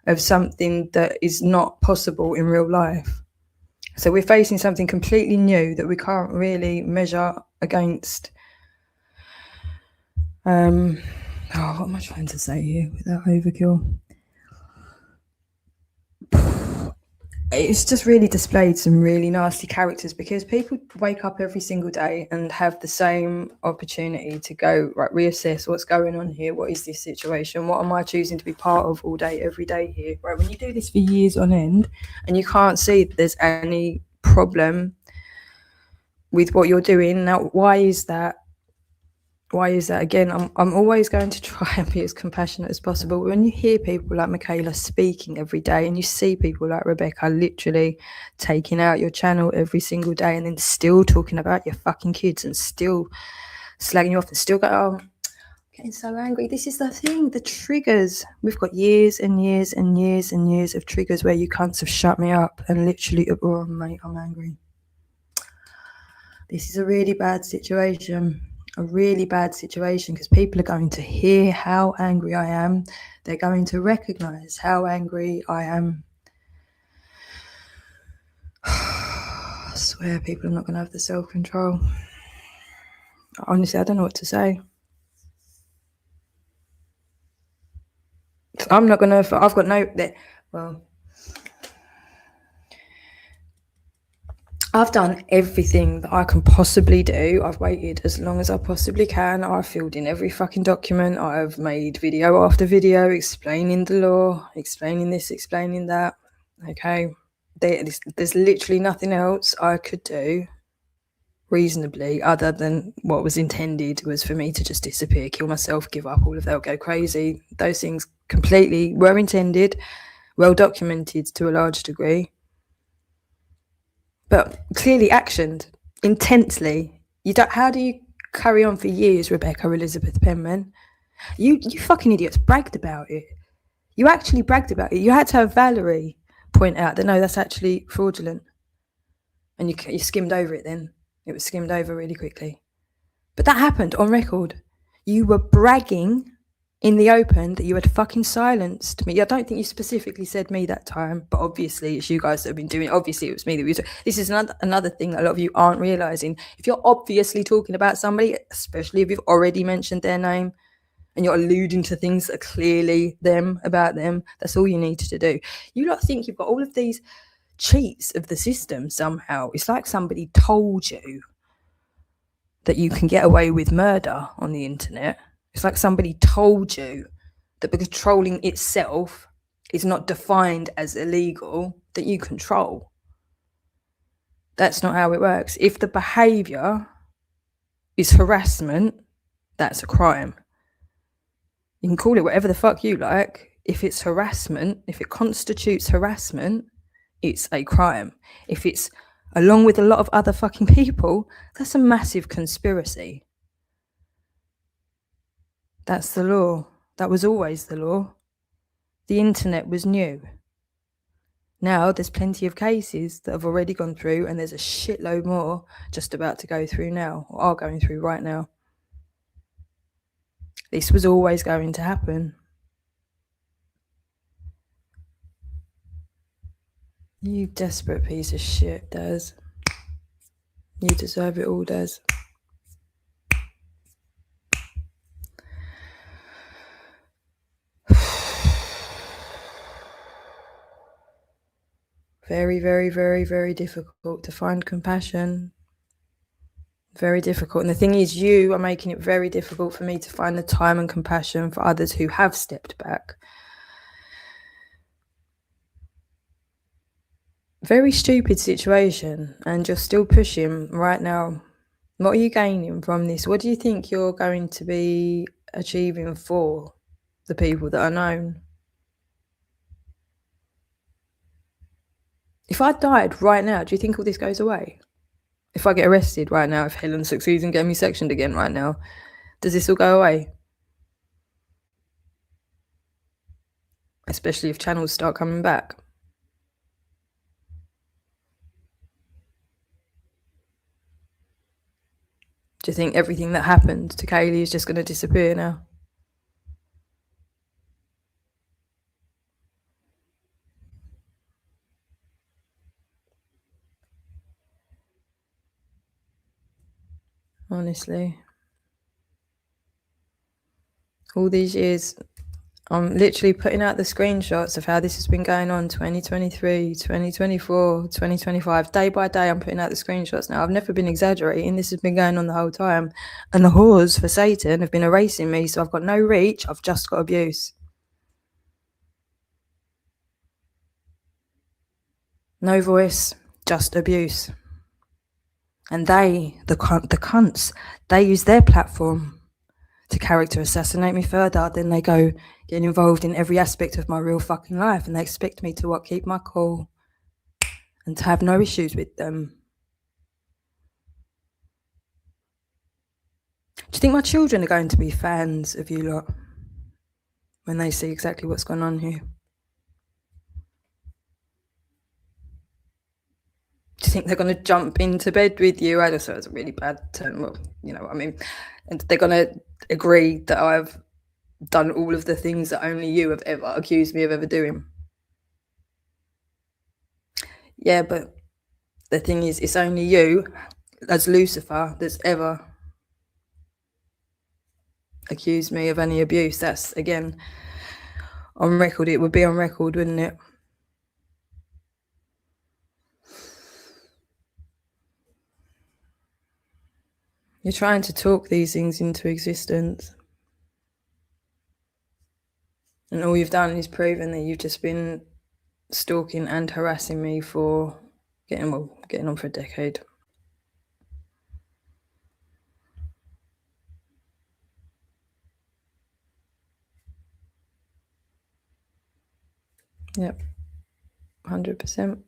of something that is not possible in real life. So we're facing something completely new that we can't really measure against. What am I trying to say here without overkill? It's just really displayed some really nasty characters, because people wake up every single day and have the same opportunity to go, right, reassess what's going on here. What is this situation? What am I choosing to be part of all day, every day here? Right, when you do this for years on end and you can't see that there's any problem with what you're doing, now why is that? Why is that? Again, I'm always going to try and be as compassionate as possible. When you hear people like Michaela speaking every day, and you see people like Rebecca literally taking out your channel every single day and then still talking about your fucking kids and still slagging you off and still go, oh, I'm getting so angry. This is the thing, the triggers. We've got years and years and years and years of triggers where you cunts have shut me up and literally, oh, mate, I'm angry. This is a really bad situation. A really bad situation, because people are going to hear how angry I am. They're going to recognize how angry I am. I swear people are not going to have the self-control. Honestly, I don't know what to say. I'm not going to, I've got no, well, I've done everything that I can possibly do. I've waited as long as I possibly can. I've filled in every fucking document. I've made video after video explaining the law, explaining this, explaining that. Okay. There's literally nothing else I could do reasonably other than what was intended was for me to just disappear, kill myself, give up, all of that, go crazy. Those things completely were intended, well documented to a large degree, but clearly actioned intensely. How do you carry on for years, Rebecca Elizabeth Penman? You fucking idiots bragged about it. You actually bragged about it. You had to have Valerie point out that no, that's actually fraudulent, and you skimmed over it. Then it was skimmed over really quickly, but that happened on record. You were bragging in the open that you had fucking silenced me. I don't think you specifically said me that time, but obviously it's you guys that have been doing it. Obviously it was me that was. This is another thing that a lot of you aren't realizing. If you're obviously talking about somebody, especially if you've already mentioned their name and you're alluding to things that are clearly them, about them, that's all you need to do. You lot think you've got all of these cheats of the system somehow. It's like somebody told you that you can get away with murder on the internet. It's like somebody told you that because trolling itself is not defined as illegal, that you control. That's not how it works. If the behaviour is harassment, that's a crime. You can call it whatever the fuck you like. If it's harassment, if it constitutes harassment, it's a crime. If it's along with a lot of other fucking people, that's a massive conspiracy. That's the law. That was always the law. The internet was new. Now there's plenty of cases that have already gone through, and there's a shitload more just about to go through now, or are going through right now. This was always going to happen. You desperate piece of shit, Des. You deserve it all, Des. Very, very, very, very difficult to find compassion. Very difficult. And the thing is, you are making it very difficult for me to find the time and compassion for others who have stepped back. Very stupid situation, and you're still pushing right now. What are you gaining from this? What do you think you're going to be achieving for the people that are known? If I died right now, do you think all this goes away? If I get arrested right now, if Helen succeeds in getting me sectioned again right now, does this all go away? Especially if channels start coming back. Do you think everything that happened to Kaylee is just going to disappear now? Honestly. All these years, I'm literally putting out the screenshots of how this has been going on 2023, 2024, 2025. Day by day, I'm putting out the screenshots now. I've never been exaggerating. This has been going on the whole time. And the whores for Satan have been erasing me, so I've got no reach. I've just got abuse. No voice, just abuse. And they, the cunts, they use their platform to character assassinate me further. Then they go get involved in every aspect of my real fucking life, and they expect me to keep my cool and to have no issues with them. Do you think my children are going to be fans of you lot when they see exactly what's going on here? Do you think they're going to jump into bed with you? I just thought it was a really bad term. Well, you know what I mean. And they're going to agree that I've done all of the things that only you have ever accused me of ever doing. Yeah, but the thing is, it's only you, as Lucifer, that's ever accused me of any abuse. That's, again, on record. It would be on record, wouldn't it? You're trying to talk these things into existence. And all you've done is proven that you've just been stalking and harassing me for getting on for a decade. Yep, 100%.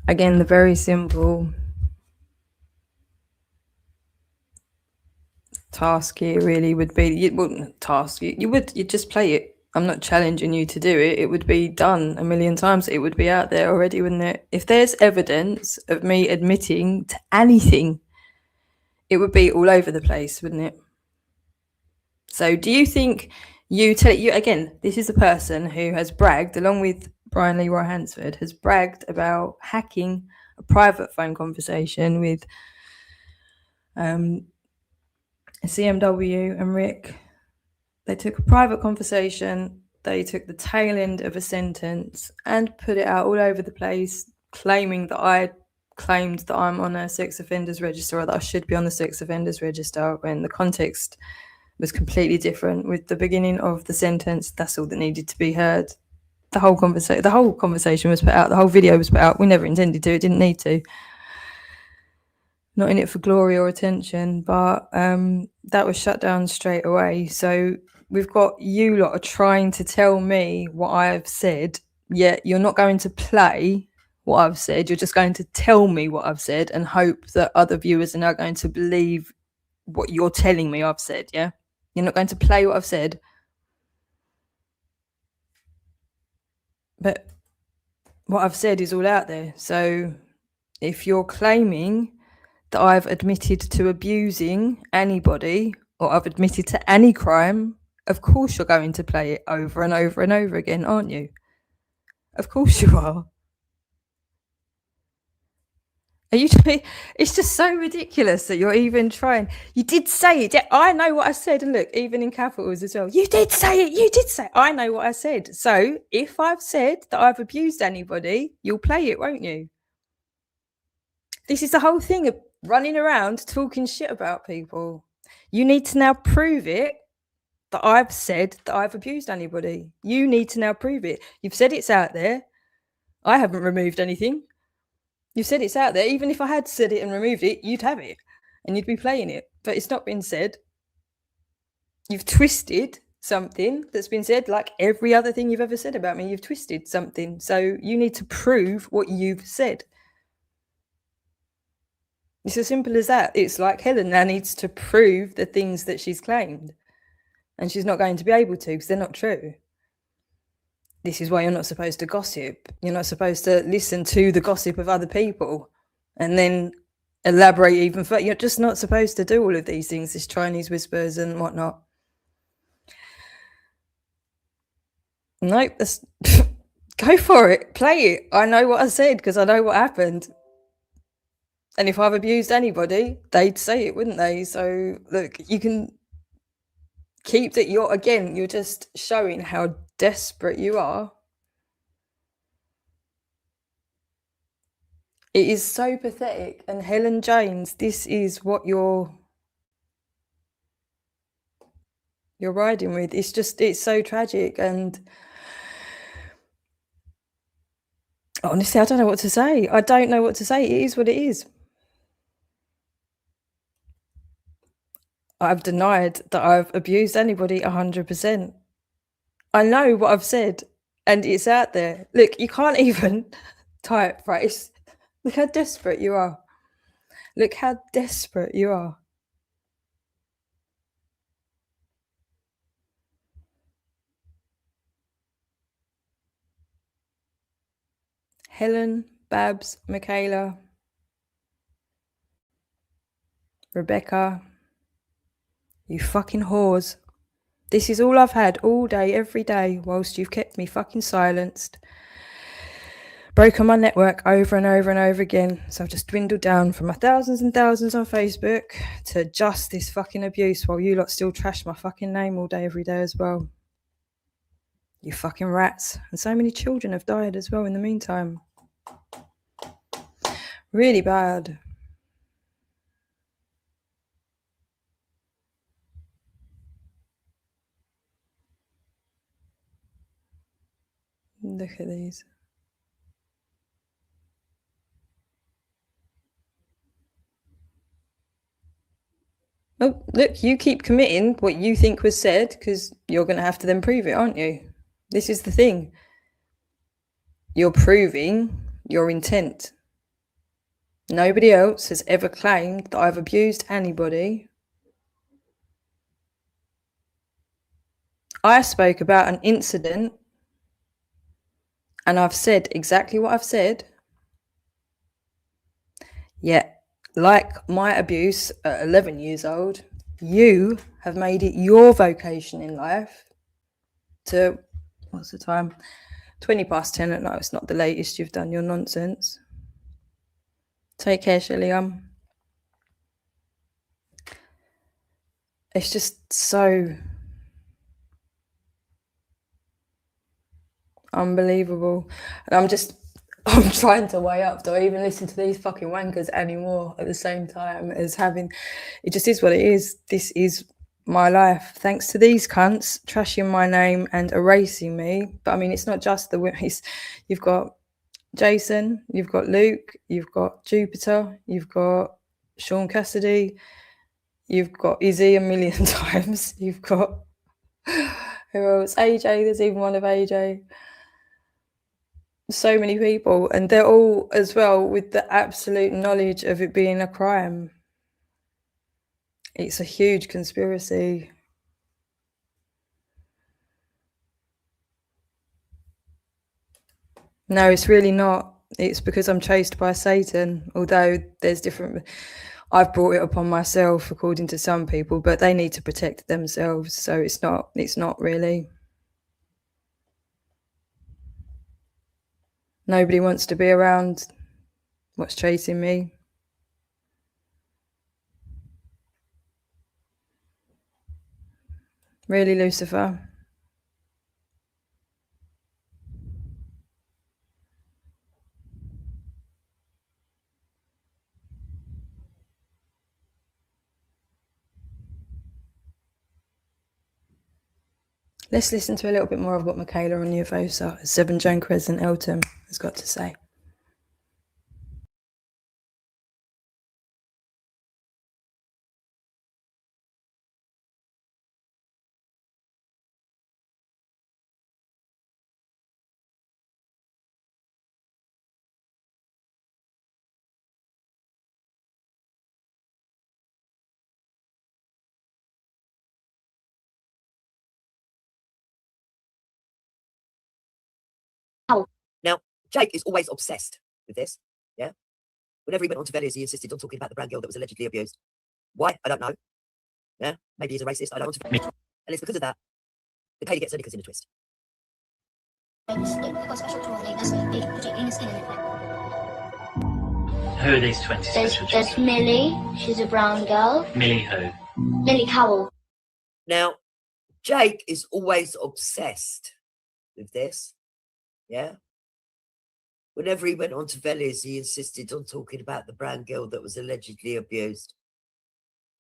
Again, the very simple task here really would be, you'd just play it. I'm not challenging you to do it. It would be done a million times. It would be out there already, wouldn't it? If there's evidence of me admitting to anything, it would be all over the place, wouldn't it? So do you think again, this is a person who has bragged, along with Brian Leroy Hansford, has bragged about hacking a private phone conversation with CMW and Rick. They took a private conversation, they took the tail end of a sentence and put it out all over the place, claiming that I claimed that I'm on a sex offenders register, or that I should be on the sex offenders register, when the context was completely different. With the beginning of the sentence, that's all that needed to be heard. The whole conversation was put out, the whole video was put out. We never intended to, it didn't need to. Not in it for glory or attention, but that was shut down straight away. So we've got you lot are trying to tell me what I've said, yet you're not going to play what I've said. You're just going to tell me what I've said and hope that other viewers are now going to believe what you're telling me I've said, yeah? You're not going to play what I've said. But what I've said is all out there. So if you're claiming that I've admitted to abusing anybody, or I've admitted to any crime, of course you're going to play it over and over and over again, aren't you? Of course you are. It's just so ridiculous that you're even trying. You did say it. I know what I said. And look, even in capitals as well. You did say it. You did say it. I know what I said. So if I've said that I've abused anybody, you'll play it, won't you? This is the whole thing of running around talking shit about people. You need to now prove it that I've said that I've abused anybody. You need to now prove it. You've said it's out there. I haven't removed anything. You've said it's out there. Even if I had said it and removed it, you'd have it and you'd be playing it. But it's not been said. You've twisted something that's been said, like every other thing you've ever said about me. You've twisted something. So you need to prove what you've said. It's as simple as that. It's like Helen now needs to prove the things that she's claimed. And she's not going to be able to because they're not true. This is why you're not supposed to gossip. You're not supposed to listen to the gossip of other people and then elaborate even further. You're just not supposed to do all of these things, this Chinese whispers and whatnot. Nope, go for it. Play it. I know what I said because I know what happened. And if I've abused anybody, they'd say it, wouldn't they? So look, you can keep that. You're just showing how desperate you are. It is so pathetic. And Helen James, this is what you're riding with. It's so tragic. And honestly, I don't know what to say. I don't know what to say. It is what it is. I've denied that I've abused anybody 100%. I know what I've said and it's out there. Look, you can't even type, right? Look how desperate you are. Look how desperate you are. Helen, Babs, Michaela, Rebecca, you fucking whores. This is all I've had all day, every day, whilst you've kept me fucking silenced. broken my network over and over and over again. So I've just dwindled down from my thousands and thousands on Facebook to just this fucking abuse while you lot still trash my fucking name all day, every day as well. You fucking rats. And so many children have died as well in the meantime. Really bad. Look at these. Oh, look, you keep committing what you think was said because you're going to have to then prove it, aren't you? This is the thing. You're proving your intent. Nobody else has ever claimed that I've abused anybody. I spoke about an incident and I've said exactly what I've said. Yet, like my abuse at 11 years old, you have made it your vocation in life to, what's the time? 20 past 10 at night. It's not the latest you've done your nonsense. Take care, Shelley. It's just so unbelievable. And I'm trying to weigh up. Do I even listen to these fucking wankers anymore at the same time as having... It just is what it is. This is my life. Thanks to these cunts trashing my name and erasing me. But I mean, it's not just the women. You've got Jason, you've got Luke, you've got Jupiter, you've got Sean Cassidy, you've got Izzy a million times. You've got... Who else? AJ. There's even one of AJ. So many people, and they're all as well with the absolute knowledge of it being a crime. It's a huge conspiracy. No, it's really not. It's because I'm chased by Satan, although there's different... I've brought it upon myself, according to some people, but they need to protect themselves, so it's not really. Nobody wants to be around what's chasing me. Really, Lucifer? Let's listen to a little bit more of what Michaela on Nervosa, 7 Joan Crescent, Eltham, has got to say. Now, Jake is always obsessed with this, yeah? Whenever he went on to Vellies, he insisted on talking about the brown girl that was allegedly abused. Why? I don't know. Yeah? Maybe he's a racist. I don't want to... And it's because of that that Katie gets her knickers in a twist. Who are these 20 special There's children? Millie. She's a brown girl. Millie who? Millie Cowell. Now, Jake is always obsessed with this, yeah? Whenever he went on to Vellies, he insisted on talking about the brown girl that was allegedly abused.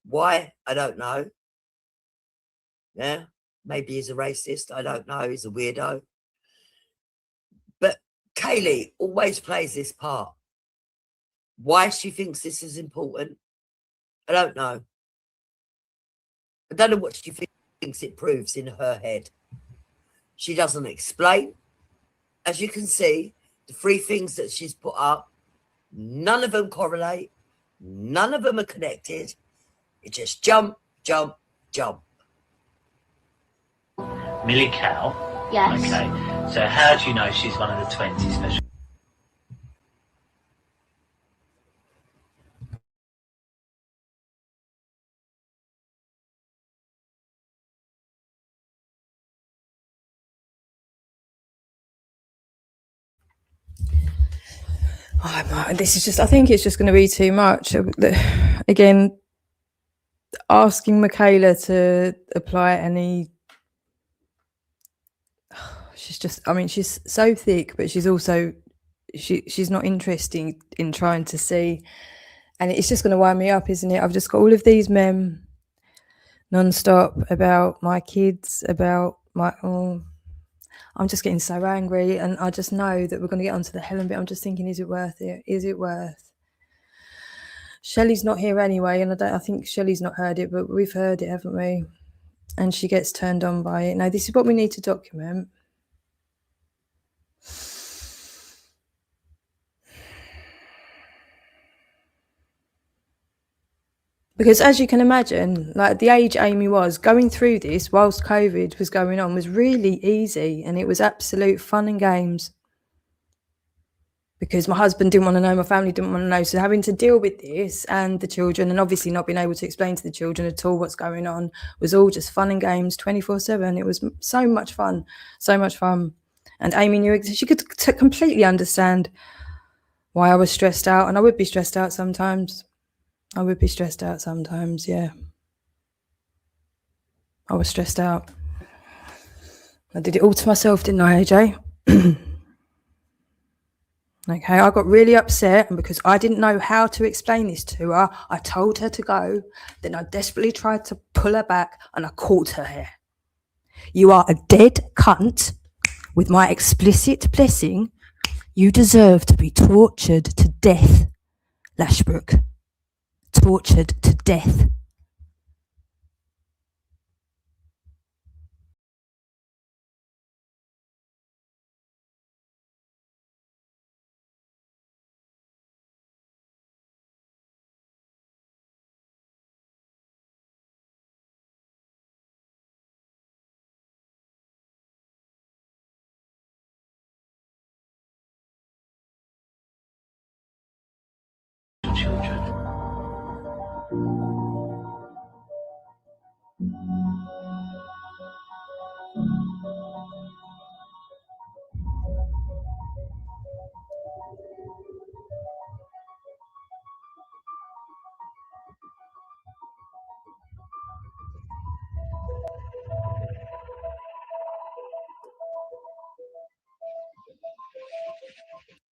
Why? I don't know. Yeah? Maybe he's a racist. I don't know. He's a weirdo. But Kaylee always plays this part. Why she thinks this is important, I don't know. I don't know what she thinks it proves in her head. She doesn't explain. As you can see, the 3 things that she's put up, none of them correlate. None of them are connected. It just jump, jump, jump. Millie Cow? Yes. Okay. So how do you know she's one of the 20 special? This is just, I think it's just going to be too much. Again, asking Michaela to apply any, she's just, I mean, she's so thick, but she's also, she's not interested in trying to see, and it's just going to wind me up, isn't it? I've just got all of these men non-stop about my kids, about my, I'm just getting so angry, and I just know that we're going to get onto the Helen bit. I'm just thinking, is it worth it? Is it worth? Shelley's not here anyway, and I think Shelley's not heard it, but we've heard it, haven't we? And she gets turned on by it. Now, this is what we need to document. Because as you can imagine, like the age Amy was, going through this whilst COVID was going on was really easy, and it was absolute fun and games. Because my husband didn't want to know, my family didn't want to know. So having to deal with this and the children, and obviously not being able to explain to the children at all what's going on, was all just fun and games 24/7. It was so much fun, so much fun. And Amy knew, she could completely understand why I was stressed out, and I would be stressed out sometimes. I would be stressed out sometimes, yeah. I was stressed out. I did it all to myself, didn't I, AJ? Okay, I got really upset, and because I didn't know how to explain this to her, I told her to go. Then I desperately tried to pull her back, and I caught her hair. You are a dead cunt. With my explicit blessing, you deserve to be tortured to death, Lashbrook. Tortured to death.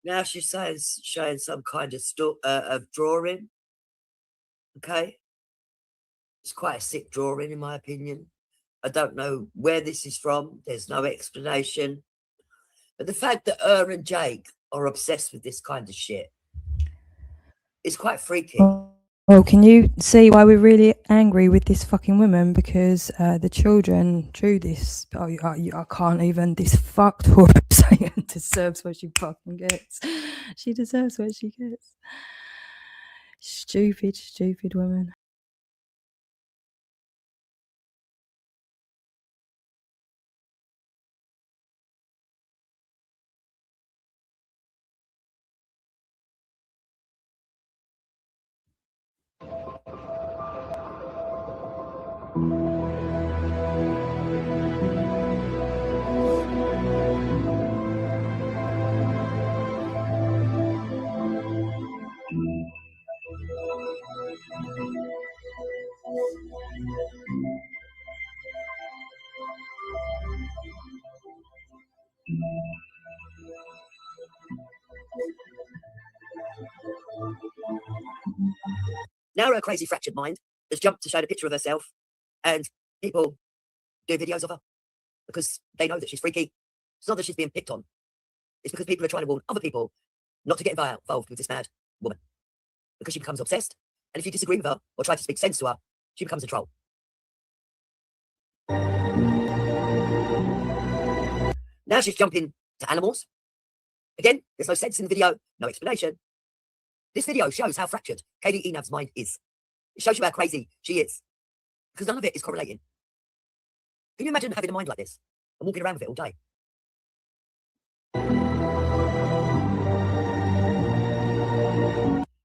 Now she says showing some kind of drawing. Okay. It's quite a sick drawing, in my opinion. I don't know where this is from. There's no explanation. But the fact that her and Jake are obsessed with this kind of shit is quite freaky. Well, can you see why we're really angry with this fucking woman? Because the children drew this. I can't even. This fucked whore of Satan deserves what she fucking gets. She deserves what she gets. Stupid, stupid woman. Now her crazy fractured mind has jumped to show the picture of herself, and people do videos of her because they know that she's freaky. It's not that she's being picked on. It's because people are trying to warn other people not to get involved with this mad woman, because she becomes obsessed, and if you disagree with her or try to speak sense to her, she becomes a troll. Now she's jumping to animals. Again, there's no sense in the video, no explanation. This video shows how fractured Kaylee Enav's mind is. It shows you how crazy she is, because none of it is correlating. Can you imagine having a mind like this and walking around with it all day?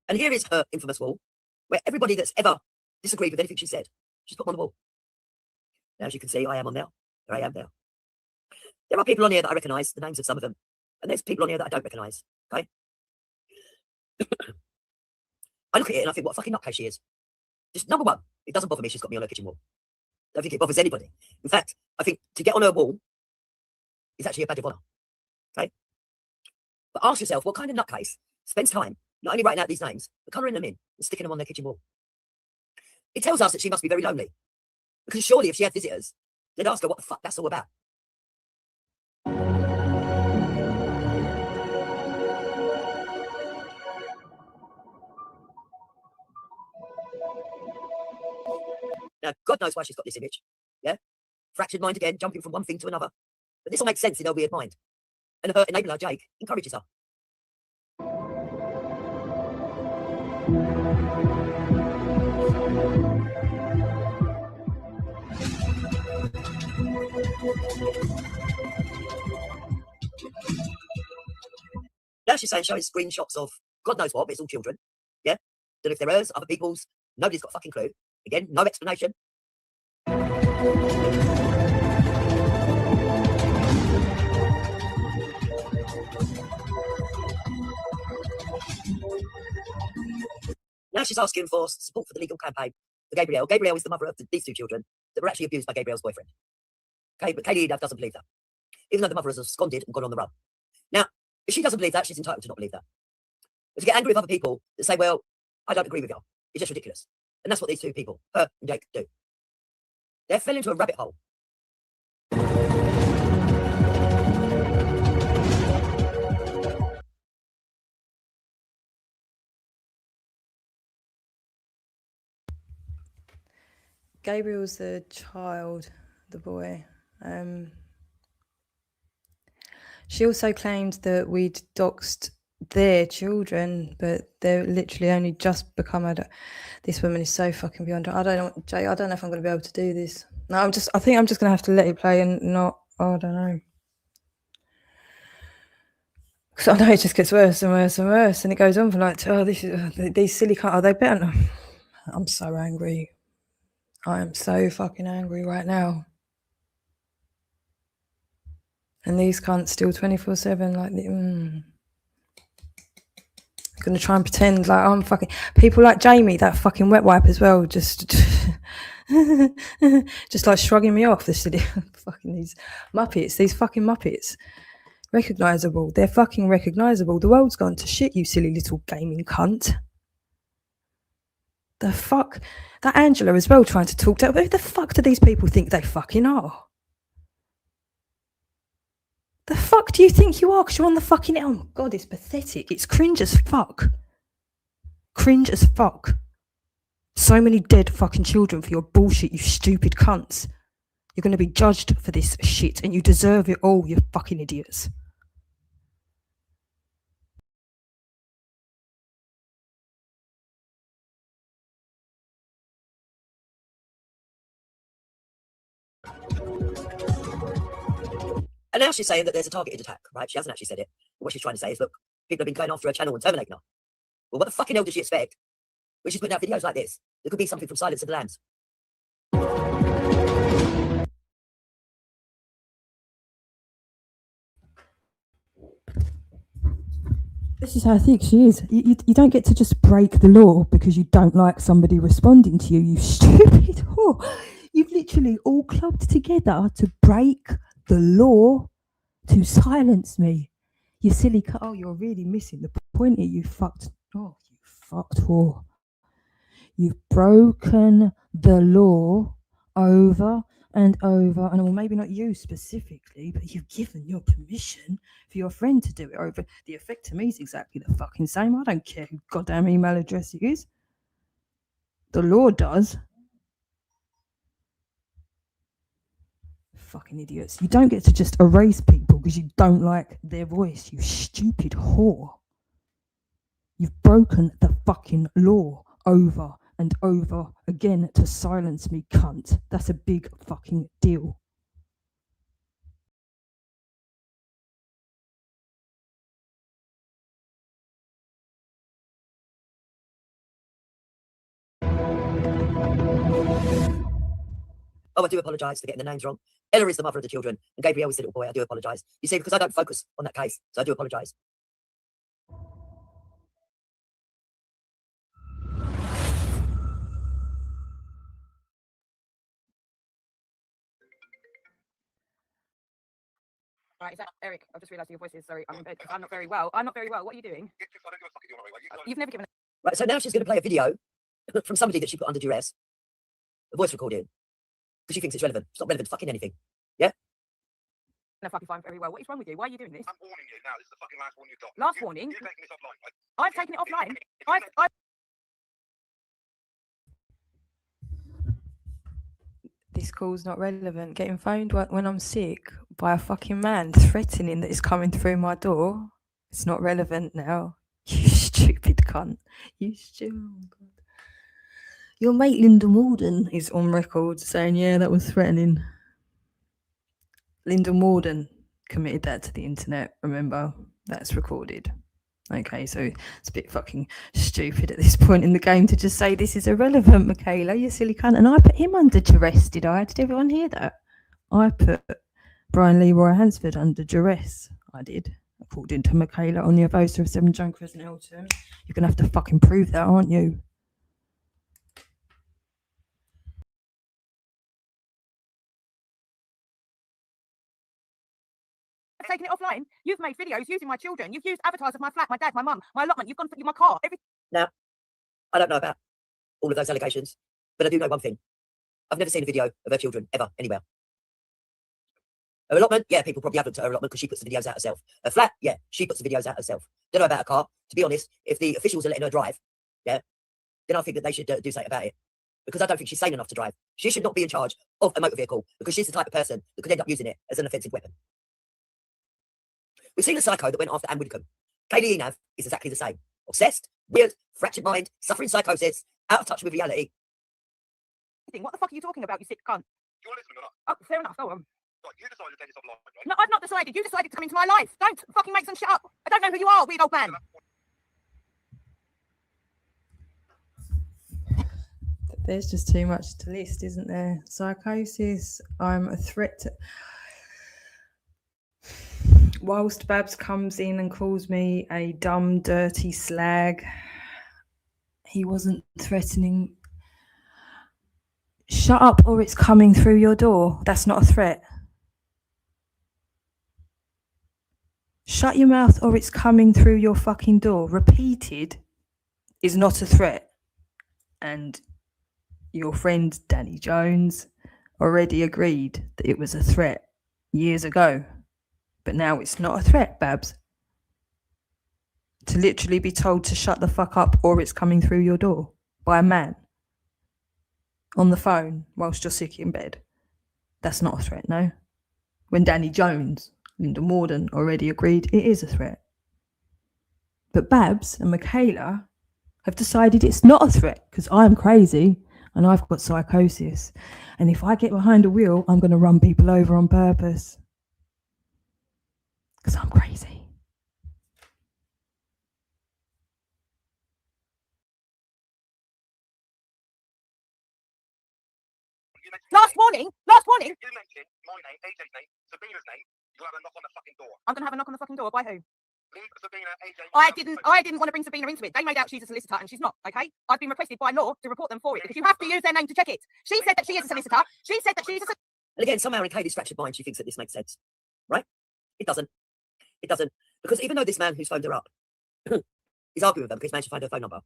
And here is her infamous wall, where everybody that's ever disagreed with anything she said, she's put them on the wall. Now, as you can see, I am on there. There I am now. There are people on here that I recognise, the names of some of them. And there's people on here that I don't recognise, okay? I look at it and I think, what a fucking nutcase she is. Just number one, it doesn't bother me she's got me on her kitchen wall. I don't think it bothers anybody. In fact, I think to get on her wall is actually a badge of honour. Okay? But ask yourself, what kind of nutcase spends time not only writing out these names, but colouring them in and sticking them on their kitchen wall? It tells us that she must be very lonely. Because surely if she had visitors, they'd ask her what the fuck that's all about. Now, God knows why she's got this image. Yeah? Fractured mind again, jumping from one thing to another. But this will make sense in her weird mind. And her enabler, Jake, encourages her. Now she's saying, showing screenshots of God knows what, but it's all children. Yeah? That if they're hers, other people's, nobody's got a fucking clue. Again, no explanation. Now she's asking for support for the legal campaign for Gabrielle. Gabrielle is the mother of these two children that were actually abused by Gabrielle's boyfriend. Okay, but Kaylee doesn't believe that, even though the mother has absconded and gone on the run. Now, if she doesn't believe that, she's entitled to not believe that. But to get angry with other people that say, well, I don't agree with you, it's just ridiculous. And that's what these two people, her and Jake, do. They fell into a rabbit hole. Gabriel's the child, the boy. She also claimed that we'd doxed their children, but they're literally only just become adult. This woman is so fucking beyond. I don't know, Jay. I don't know if I'm going to be able to do this. No, I think I'm just going to have to let it play and not. I don't know. Because I know it just gets worse and worse and worse, and it goes on for like, oh, this is these silly cunt. Are they better? I'm so angry. I am so fucking angry right now. And these cunts still 24/7 like I'm gonna try and pretend like I'm fucking people like Jamie, that fucking wet wipe as well, just just like shrugging me off. This silly fucking these fucking Muppets. Recognisable. They're fucking recognisable. The world's gone to shit, you silly little gaming cunt. The fuck? That Angela as well trying to talk to her. Who the fuck do these people think they fucking are? The fuck do you think you are? Because you're on the fucking... Oh, God, it's pathetic. It's cringe as fuck. Cringe as fuck. So many dead fucking children for your bullshit, you stupid cunts. You're going to be judged for this shit, and you deserve it all, you fucking idiots. And now she's saying that there's a targeted attack, right? She hasn't actually said it. What she's trying to say is, look, people have been going after her channel and terminating her. Well, what the fucking hell does she expect when she's putting out videos like this? There could be something from Silence of the Lambs. This is how thick she is. You don't get to just break the law because you don't like somebody responding to you, you stupid whore. You've literally all clubbed together to break the law to silence me. You silly oh, you're really missing the point here, you fucked. Oh, you fucked whore. You've broken the law over and over, and well, maybe not you specifically, but you've given your permission for your friend to do it over. The effect to me is exactly the fucking same. I don't care who goddamn email address it is. The law does. Fucking idiots. You don't get to just erase people because you don't like their voice, you stupid whore. You've broken the fucking law over and over again to silence me, cunt. That's a big fucking deal. Oh, I do apologise for getting the names wrong. Ella is the mother of the children, and Gabrielle is the little boy. I do apologise. You see, because I don't focus on that case, so I do apologise. Right, is that Eric? I've just realised your voice is. Sorry, I'm in bed because I'm not very well. I'm not very well. What are you doing? You've never given. Right, so now she's going to play a video from somebody that she put under duress, a voice recording, because she thinks it's relevant. It's not relevant to fucking anything. Yeah? No, fucking fine, very well. What is wrong with you? Why are you doing this? I'm warning you now. This is the fucking last warning you've got. Last warning? You're taking this offline, right? I've taken it offline. I've This call's not relevant. Getting phoned when I'm sick by a fucking man threatening that it's coming through my door. It's not relevant now. You stupid cunt. You stupid. Oh God. Your mate Linda Morden is on record saying, yeah, that was threatening. Linda Morden committed that to the internet. Remember, that's recorded. Okay, so it's a bit fucking stupid at this point in the game to just say this is irrelevant, Michaela, you silly cunt. And I put him under duress, did I? Did everyone hear that? I put Brian Leroy Hansford under duress. I did, according to Michaela on the Avosa of 7 John Crescent Elton. You're going to have to fucking prove that, aren't you? taken it offline. You've made videos using my children. You've used avatars of my flat, my dad, my mum, my allotment. You've gone through my car. Everything. Now, I don't know about all of those allegations, but I do know one thing. I've never seen a video of her children ever anywhere. Her allotment, yeah, people probably have looked at her allotment because she puts the videos out herself. Her flat, yeah, she puts the videos out herself. Don't know about her car. To be honest, if the officials are letting her drive, yeah, then I think that they should do something about it. Because I don't think she's sane enough to drive. She should not be in charge of a motor vehicle because she's the type of person that could end up using it as an offensive weapon. We've seen a psycho that went after Anne Widdecombe. Kaylee Enav is exactly the same. Obsessed, weird, fractured mind, suffering psychosis, out of touch with reality. What the fuck are you talking about, you sick cunt? You want to listen or not? Oh, fair enough, go on. Right, you decided to take this offline, right? No, I've not decided. You decided to come into my life. Don't fucking make some shit up. I don't know who you are, weird old man. There's just too much to list, isn't there? Psychosis, I'm a threat to... Whilst Babs comes in and calls me a dumb, dirty slag, he wasn't threatening. Shut up or it's coming through your door. That's not a threat. Shut your mouth or it's coming through your fucking door. Repeated is not a threat. And your friend Danny Jones already agreed that it was a threat years ago. But now it's not a threat, Babs. To literally be told to shut the fuck up or it's coming through your door by a man on the phone whilst you're sick in bed. That's not a threat, no? When Danny Jones, Linda Morden already agreed it is a threat. But Babs and Michaela have decided it's not a threat because I'm crazy and I've got psychosis. And if I get behind a wheel, I'm going to run people over on purpose. Because I'm crazy. Last warning. Last warning. You mentioned my name, AJ's name, Sabina's name. You'll have a knock on the fucking door. I'm going to have a knock on the fucking door. By who? Leave Sabina, AJ. I didn't want to bring Sabina into it. They made out she's a solicitor and she's not, okay? I've been requested by law to report them for it because you have to use their name to check it. She said that she is a solicitor. She said that she's a... And again, somehow in Kaylee's fractured mind, she thinks that this makes sense. Right? It doesn't. It doesn't. Because even though this man who's phoned her up is arguing with her because he's managed to find her phone number,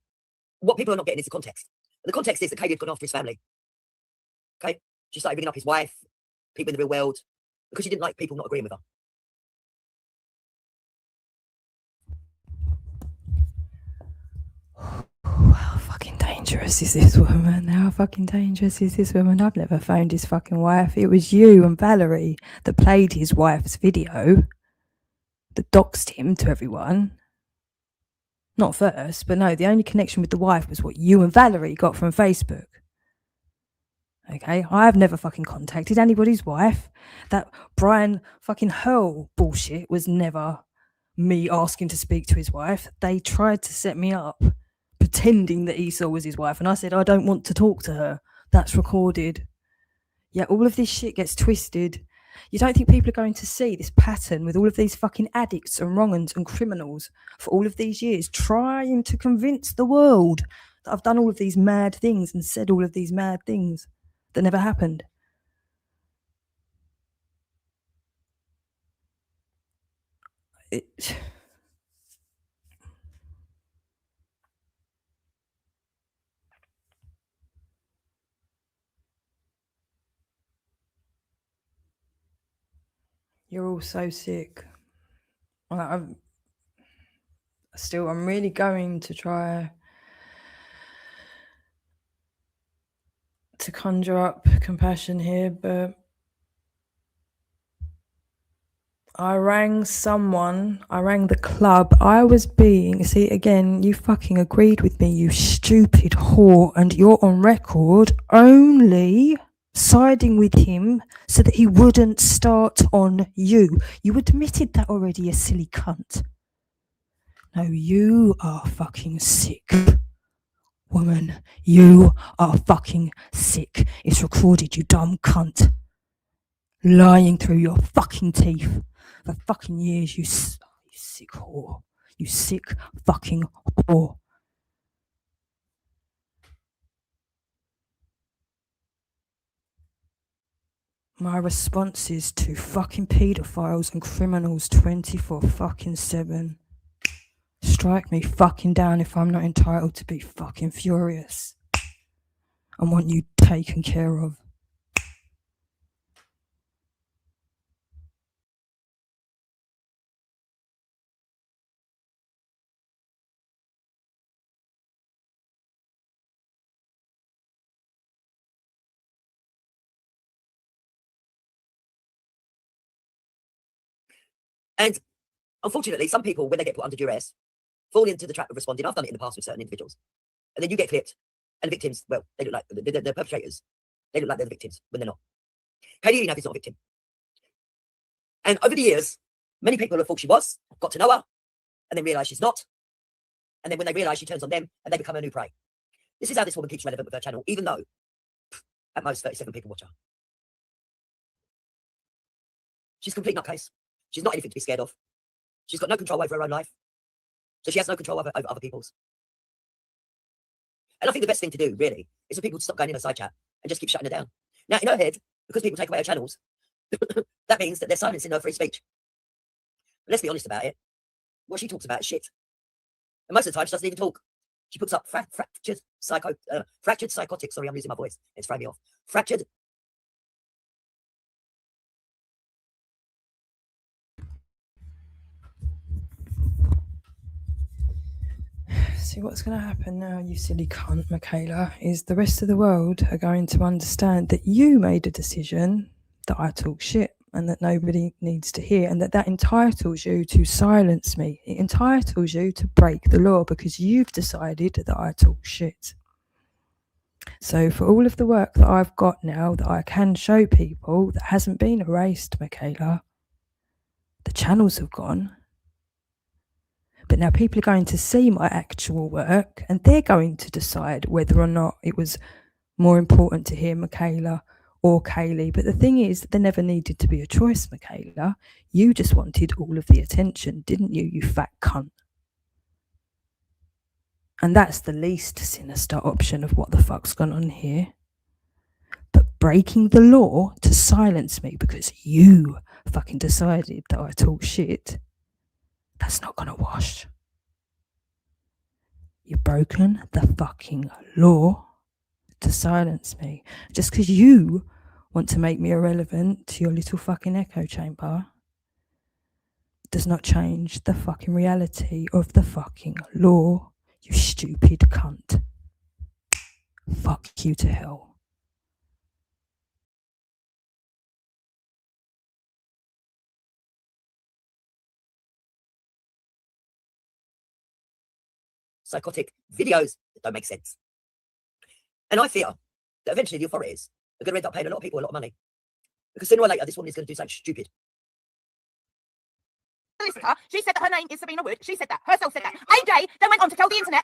what people are not getting is the context. And the context is that Kaylee had gone after his family. Okay? She started bringing up his wife, people in the real world, because she didn't like people not agreeing with her. How fucking dangerous is this woman? How fucking dangerous is this woman? I've never phoned his fucking wife. It was you and Valerie that played his wife's video, that doxed him to everyone. Not first, but no, the only connection with the wife was what you and Valerie got from Facebook. Okay, I've never fucking contacted anybody's wife. That Brian fucking Hurl bullshit was never me asking to speak to his wife. They tried to set me up, pretending that Esau was his wife, and I said, I don't want to talk to her. That's recorded. Yeah, all of this shit gets twisted. You don't think people are going to see this pattern with all of these fucking addicts and wrong-uns and criminals for all of these years, trying to convince the world that I've done all of these mad things and said all of these mad things that never happened. You're all so sick. I'm really going to try to conjure up compassion here, but I rang the club. I was see, again, you fucking agreed with me, you stupid whore, and you're on record only siding with him so that he wouldn't start on you. You admitted that already, you silly cunt. No, you are fucking sick. Woman, you are fucking sick. It's recorded, you dumb cunt. Lying through your fucking teeth for fucking years, you sick whore. You sick fucking whore. My response is to fucking paedophiles and criminals 24/7. Strike me fucking down if I'm not entitled to be fucking furious. I want you taken care of. And unfortunately, some people, when they get put under duress, fall into the trap of responding. I've done it in the past with certain individuals. And then you get clipped, and the victims, well, they look like the perpetrators. They look like they're the victims when they're not. Kaylee Enoch is not a victim. And over the years, many people have thought she was, got to know her, and then realise she's not. And then when they realise, she turns on them, and they become her new prey. This is how this woman keeps relevant with her channel, even though at most 37 people watch her. She's a complete nutcase. She's not anything to be scared of. She's got no control over her own life. So she has no control over other people's. And I think the best thing to do, really, is for people to stop going in a side chat and just keep shutting her down. Now, in her head, because people take away her channels, that means that they're silencing her free speech. But let's be honest about it. What she talks about is shit. And most of the time, she doesn't even talk. She puts up fractured psychotic. Sorry, I'm losing my voice. It's throwing me off. Fractured. See, what's going to happen now, you silly cunt, Michaela, is the rest of the world are going to understand that you made a decision that I talk shit and that nobody needs to hear, and that entitles you to silence me. It entitles you to break the law because you've decided that I talk shit. So for all of the work that I've got now that I can show people that hasn't been erased, Michaela, the channels have gone. But now people are going to see my actual work and they're going to decide whether or not it was more important to hear Michaela or Kaylee. But the thing is, there never needed to be a choice, Michaela. You just wanted all of the attention, didn't you, you fat cunt? And that's the least sinister option of what the fuck's gone on here. But breaking the law to silence me because you fucking decided that I talk shit, that's not gonna wash. You've broken the fucking law to silence me. Just because you want to make me irrelevant to your little fucking echo chamber does not change the fucking reality of the fucking law, you stupid cunt. Fuck you to hell. Psychotic videos that don't make sense. And I fear that eventually the authorities are going to end up paying a lot of people a lot of money. Because sooner or later, this woman is going to do something stupid. Solicitor, she said that her name is Sabina Wood. She said that. Herself said that. AJ then went on to tell the internet.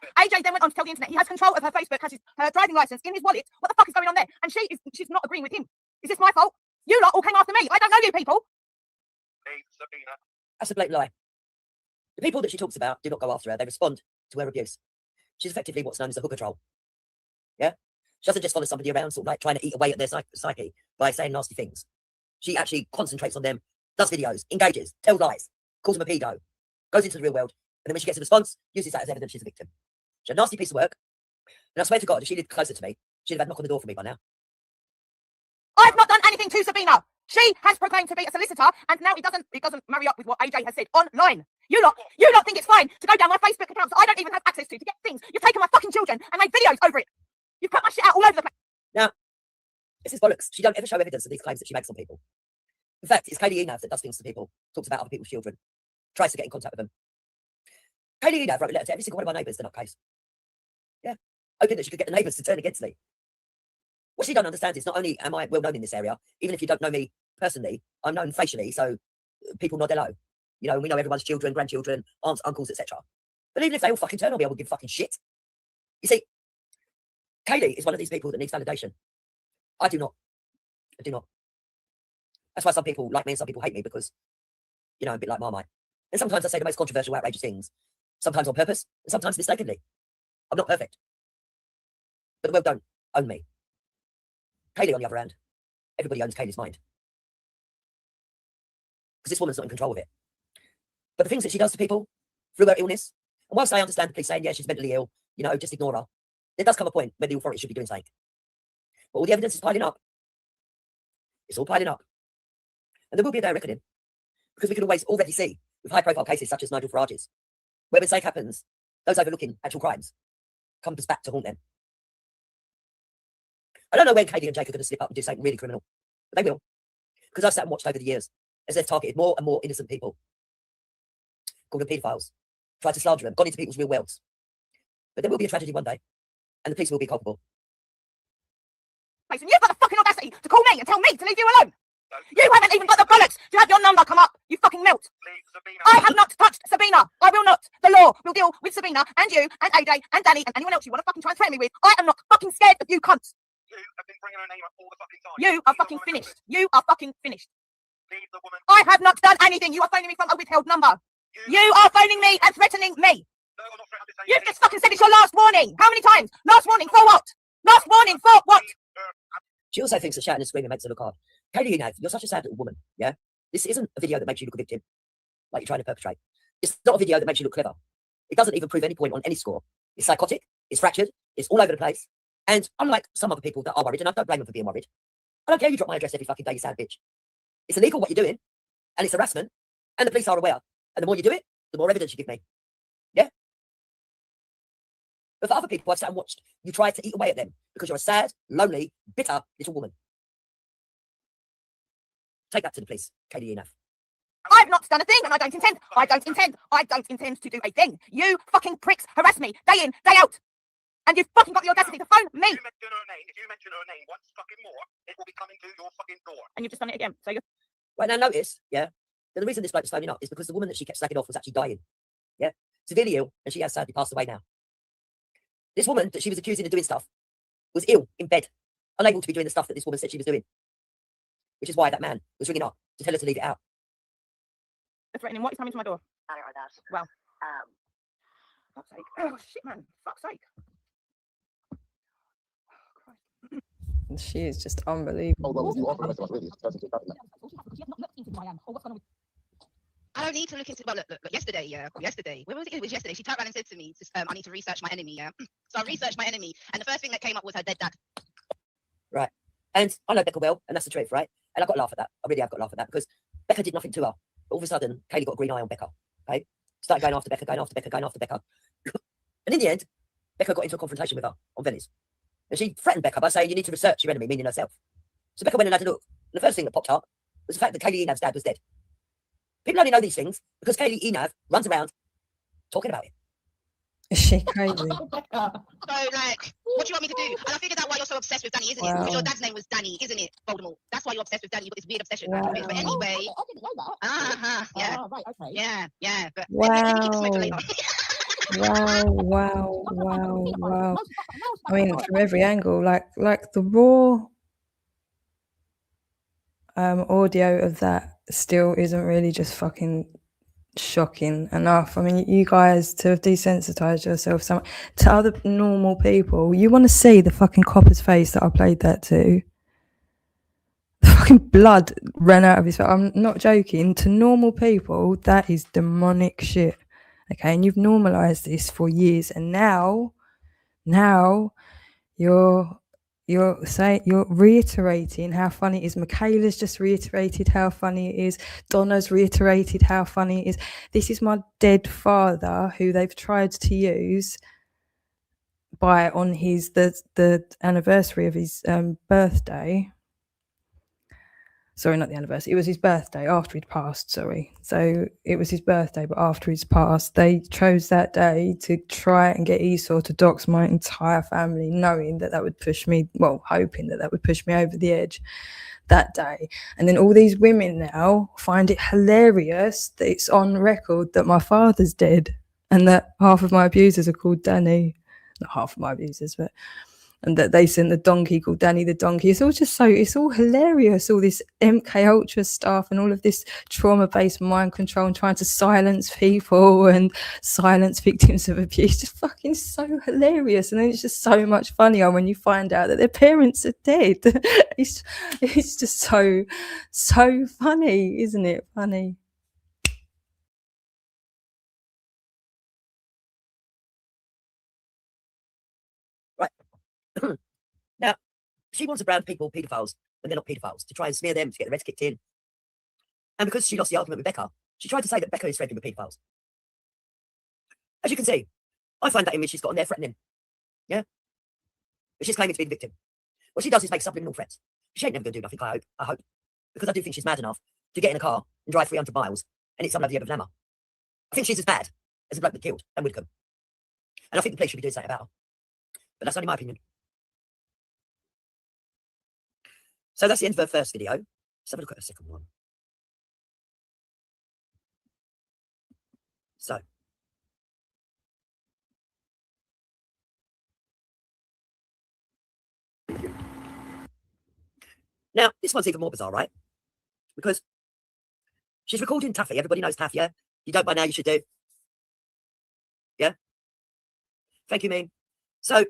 He has control of her Facebook, has her driving license in his wallet. What the fuck is going on there? And she's not agreeing with him. Is this my fault? You lot all came after me. I don't know you people. Hey, Sabina. That's a blatant lie. The people that she talks about do not go after her. They respond to her abuse. She's effectively what's known as a hooker troll. Yeah? She doesn't just follow somebody around, sort of like trying to eat away at their psyche by saying nasty things. She actually concentrates on them, does videos, engages, tells lies, calls them a pedo, goes into the real world, and then when she gets a response, uses that as evidence she's a victim. She's a nasty piece of work. And I swear to God, if she lived closer to me, she'd have had a knock on the door for me by now. I've not done anything to Sabina. She has proclaimed to be a solicitor, and now it doesn't marry up with what AJ has said online. You lot think it's fine to go down my Facebook accounts I don't even have access to get things. You've taken my fucking children and made videos over it. You've put my shit out all over the place. Now, this is bollocks. She don't ever show evidence of these claims that she makes on people. In fact, it's Kaylee Enav that does things to people, talks about other people's children, tries to get in contact with them. Kaylee Enav wrote a letter to every single one of my neighbours, the nutcase. Yeah, hoping that she could get the neighbours to turn against me. What she don't understand is not only am I well known in this area, even if you don't know me personally, I'm known facially, so people nod hello. You know, we know everyone's children, grandchildren, aunts, uncles, etc. But even if they all fucking turn on me, I will give fucking shit. You see, Kaylee is one of these people that needs validation. I do not. I do not. That's why some people like me and some people hate me, because, you know, I'm a bit like Marmite. And sometimes I say the most controversial, outrageous things. Sometimes on purpose, and sometimes mistakenly. I'm not perfect. But the world don't own me. Kaylee, on the other hand, everybody owns Kaylee's mind. Because this woman's not in control of it. But the things that she does to people through her illness, and whilst I understand the police saying, yeah, she's mentally ill, you know, just ignore her, there does come a point where the authorities should be doing something. But all the evidence is piling up. It's all piling up. And there will be a day of reckoning. Because we can always already see, with high-profile cases such as Nigel Farage's, where mistake happens, those overlooking actual crimes comes back to haunt them. I don't know when Kaylee and Jake are going to slip up and do something really criminal. But they will. Because I've sat and watched over the years as they've targeted more and more innocent people, called them paedophiles, tried to slander them, gone into people's real worlds. But there will be a tragedy one day, and the police will be culpable. Mason, you've got the fucking audacity to call me and tell me to leave you alone. You haven't even got the bollocks to have your number come up. You fucking melt. I have not touched Sabina. I will not. The law will deal with Sabina and you and AJ and Danny and anyone else you want to fucking try and threaten me with. I am not fucking scared of you cunts. You have been bringing her name up all the fucking time. You are fucking finished. You are fucking finished. Leave the woman. I have not done anything. You are phoning me from a withheld number. You are phoning me and threatening me. No, I'm not threatening. You've just fucking said it's your last warning. How many times? Last warning for what? Last warning for what? She also thinks that shouting and screaming makes her look hard. Kaylee, you're such a sad little woman, yeah? This isn't a video that makes you look a victim, like you're trying to perpetrate. It's not a video that makes you look clever. It doesn't even prove any point on any score. It's psychotic, it's fractured, it's all over the place. And unlike some other people that are worried, and I don't blame them for being worried, I don't care you drop my address every fucking day, you sad bitch. It's illegal what you're doing, and it's harassment, and the police are aware. And the more you do it, the more evidence you give me. Yeah? But for other people, I've sat and watched you try to eat away at them because you're a sad, lonely, bitter little woman. Take that to the police, Kaylee Enav. I've not done a thing, and I don't intend to do a thing. You fucking pricks harass me day in, day out. And you've fucking got the audacity to phone me. If you mention her name once fucking more, it will be coming to your fucking door. And you've just done it again. So you're... Right, now notice, yeah, that the reason this bloke was phoning up is because the woman that she kept slacking off was actually dying. Yeah? Severely ill, and she has sadly passed away now. This woman that she was accusing of doing stuff was ill in bed, unable to be doing the stuff that this woman said she was doing. Which is why that man was ringing up to tell her to leave it out. They're threatening. What is coming to my door? Well, fuck's sake. Oh, shit, man. Fuck's sake. She is just unbelievable. I don't need to look into. Well, look, yesterday. Where was it? It was yesterday. She turned around and said to me, "I need to research my enemy." Yeah. So I researched my enemy, and the first thing that came up was her dead dad. Right. And I know Becca well, and that's the truth, right? And I've got to laugh at that. I really have got to laugh at that because Becca did nothing to her. But all of a sudden, Kaylee got a green eye on Becca. Okay? Started going after Becca. And in the end, Becca got into a confrontation with her on Venice. And she threatened Becca by saying, you need to research your enemy, meaning herself. So Becca went and had a look. And the first thing that popped up was the fact that Kaylee Enav's dad was dead. People only know these things because Kaylee Enav runs around talking about it. Is she crazy? So, like, what do you want me to do? And I figured out why you're so obsessed with Danny, isn't it? Because your dad's name was Danny, isn't it, Voldemort? That's why you're obsessed with Danny. You've got this weird obsession. Wow. But anyway. I didn't know that. Yeah. Oh, right, okay. Yeah. But Wow. let me keep the smoke for later. Wow. I mean, from every angle, like the raw audio of that still isn't really just fucking shocking enough. I mean, you guys to have desensitized yourself to other normal people. You want to see the fucking copper's face that I played that to? fucking blood ran out of his face. I'm not joking. To normal people, that is demonic shit. Okay, and you've normalized this for years, and now you're reiterating how funny it is. Michaela's just reiterated how funny it is. Donna's reiterated how funny it is. This is my dead father who they've tried to use on his the anniversary of his birthday. Sorry, not the anniversary. It was his birthday after he'd passed, sorry. So it was his birthday, but after he's passed, they chose that day to try and get Esau to dox my entire family, knowing that would push me, well, hoping that would push me over the edge that day. And then all these women now find it hilarious that it's on record that my father's dead and that half of my abusers are called Danny. Not half of my abusers, but... and that they sent the donkey called Danny the donkey. It's all just it's all hilarious, all this MK Ultra stuff and all of this trauma-based mind control and trying to silence people and silence victims of abuse. Just fucking so hilarious. And then it's just so much funnier when you find out that their parents are dead. It's just so funny, isn't it? Funny. Now, she wants to brand people paedophiles when they're not paedophiles, to try and smear them, to get the rest kicked in. And because she lost the argument with Becca, she tried to say that Becca is threatening with paedophiles. As you can see, I find that image she's got on there threatening. Yeah? But she's claiming to be the victim. What she does is make subliminal threats. She ain't never going to do nothing, I hope. Because I do think she's mad enough to get in a car and drive 300 miles and hit some bloody Ever Flammer. I think she's as bad as the bloke that killed and Whitcomb. And I think the police should be doing something about her. But that's only my opinion. So that's the end of her first video. Let's have a look at her second one. So. Now, this one's even more bizarre, right? Because she's recording Taffy. Everybody knows Taffy, yeah? You don't by now, you should do. Yeah? Thank you, Mean. So,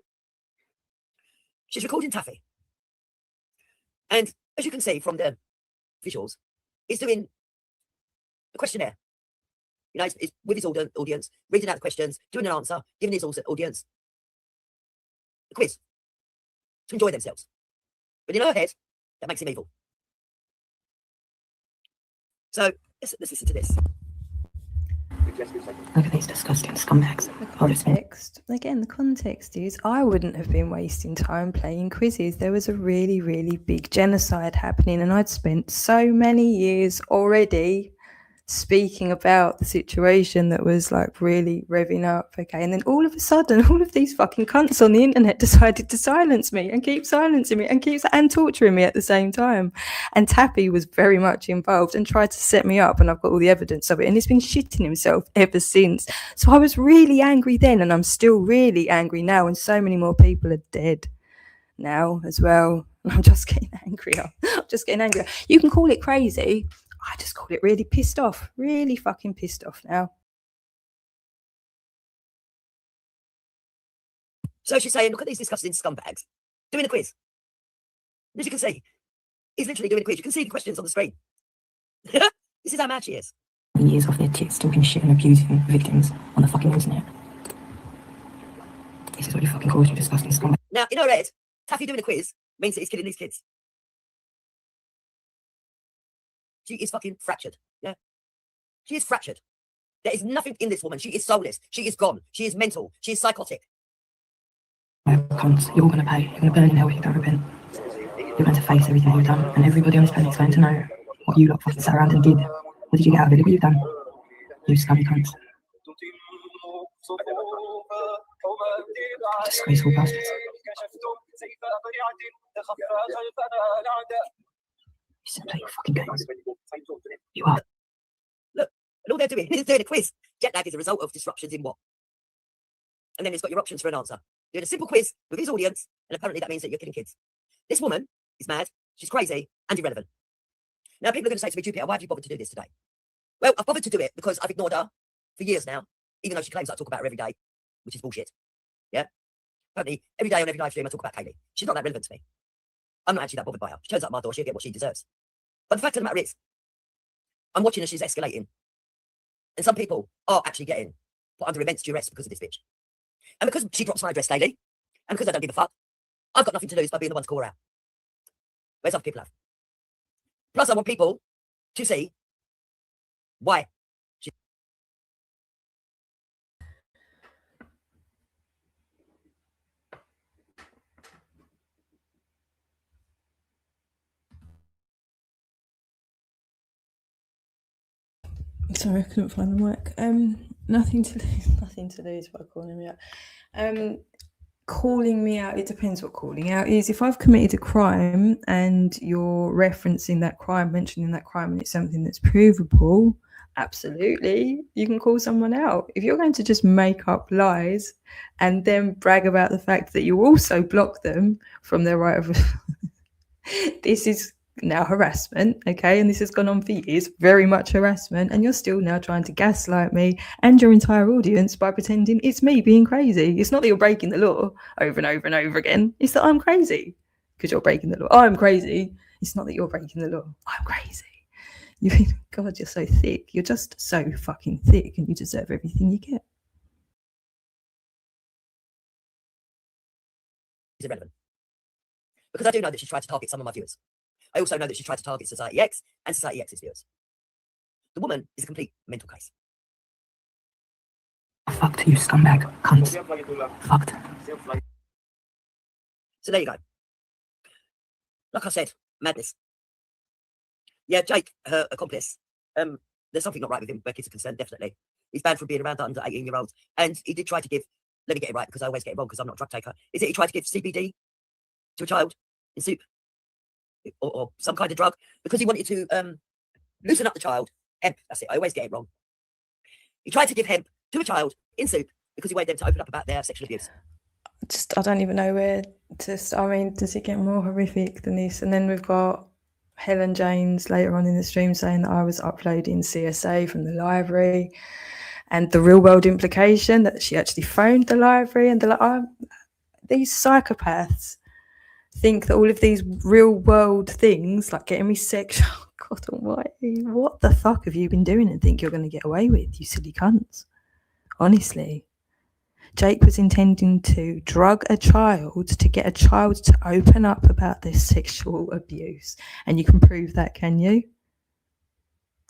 she's recording Taffy. And as you can see from the visuals, he's doing a questionnaire. You know, it's with his audience, reading out the questions, doing an answer, giving his audience a quiz to enjoy themselves. But in her head, that makes him evil. So let's listen to this. Look at these disgusting scumbags. The context is I wouldn't have been wasting time playing quizzes. There was a really, really big genocide happening, and I'd spent so many years already speaking about the situation that was like really revving up. Okay, and then all of a sudden, all of these fucking cunts on the internet decided to silence me and keep silencing me and torturing me at the same time. And Tappy was very much involved and tried to set me up, and I've got all the evidence of it, and he's been shitting himself ever since. So I was really angry then, and I'm still really angry now, and so many more people are dead now as well. I'm just getting angrier. You can call it crazy. I just call it really pissed off. Really fucking pissed off now. So she's saying, look at these disgusting scumbags doing a quiz. As you can see, he's literally doing a quiz. You can see the questions on the screen. This is how mad she is. Years off their tits talking shit and abusing victims on the fucking internet. This is what you fucking call, you disgusting scumbag. Now, in her head, Taffy doing a quiz means that he's killing these kids. She is fucking fractured. Yeah. She is fractured. There is nothing in this woman. She is soulless. She is gone. She is mental. She is psychotic. Cunts, you're all going to pay. You're going to burn in hell if you don't repent. You're going to face everything you've done, and everybody on this planet's going to know what you lot fucking sat around and did. What did you get out of it? Look what you've done. You scummy cunts. Disgraceful bastards. You said play your fucking games. You are. Look, and all they're doing is doing a quiz. Jet lag is a result of disruptions in what? And then it's got your options for an answer. Doing a simple quiz with his audience, and apparently that means that you're killing kids. This woman is mad, she's crazy, and irrelevant. Now, people are going to say to me, Jupiter, why have you bothered to do this today? Well, I've bothered to do it because I've ignored her for years now, even though she claims I talk about her every day, which is bullshit. Yeah? Apparently, every day on every live stream, I talk about Kaylee. She's not that relevant to me. I'm not actually that bothered by her. She turns up at my door, she'll get what she deserves. But the fact of the matter is, I'm watching as she's escalating. And some people are actually getting put under immense duress because of this bitch. And because she drops my address daily, and because I don't give a fuck, I've got nothing to lose by being the one to call her out. Whereas other people have. Plus, I want people to see why she... Sorry, I couldn't find the mic. Nothing to lose by calling me out. Calling me out, it depends what calling out is. If I've committed a crime and you're referencing that crime, mentioning that crime, and it's something that's provable, absolutely, you can call someone out. If you're going to just make up lies and then brag about the fact that you also block them from their right of... This is now harassment, okay? And this has gone on for years, very much harassment, and you're still now trying to gaslight me and your entire audience by pretending it's me being crazy. It's not that you're breaking the law over and over and over again. It's that I'm crazy because you're breaking the law. I'm crazy. It's not that you're breaking the law. I'm crazy. You think, God, you're so thick. You're just so fucking thick and you deserve everything you get. It's irrelevant. Because I do know that she's tried to target some of my viewers. I also know that she tried to target Society X and Society X's viewers. The woman is a complete mental case. Fucked, you scumbag, cunts. Fucked. So there you go. Like I said, madness. Yeah, Jake, her accomplice, there's something not right with him where kids are concerned, definitely. He's banned from being around under 18-year-olds. And he did try to give, let me get it right because I always get it wrong because I'm not a drug taker. Is it he tried to give CBD to a child in soup? Or some kind of drug because he wanted to loosen up the child. Hemp, that's it. I always get it wrong. He tried to give hemp to a child in soup because he wanted them to open up about their sexual abuse. I don't even know where to start. I mean, does it get more horrific than this? And then we've got Helen James later on in the stream saying that I was uploading CSA from the library and the real world implication that she actually phoned the library and these psychopaths think that all of these real world things like getting me sexual, God almighty, what the fuck have you been doing and think you're going to get away with, you silly cunts? Honestly, Jake was intending to drug a child to get a child to open up about their sexual abuse. And you can prove that, can you?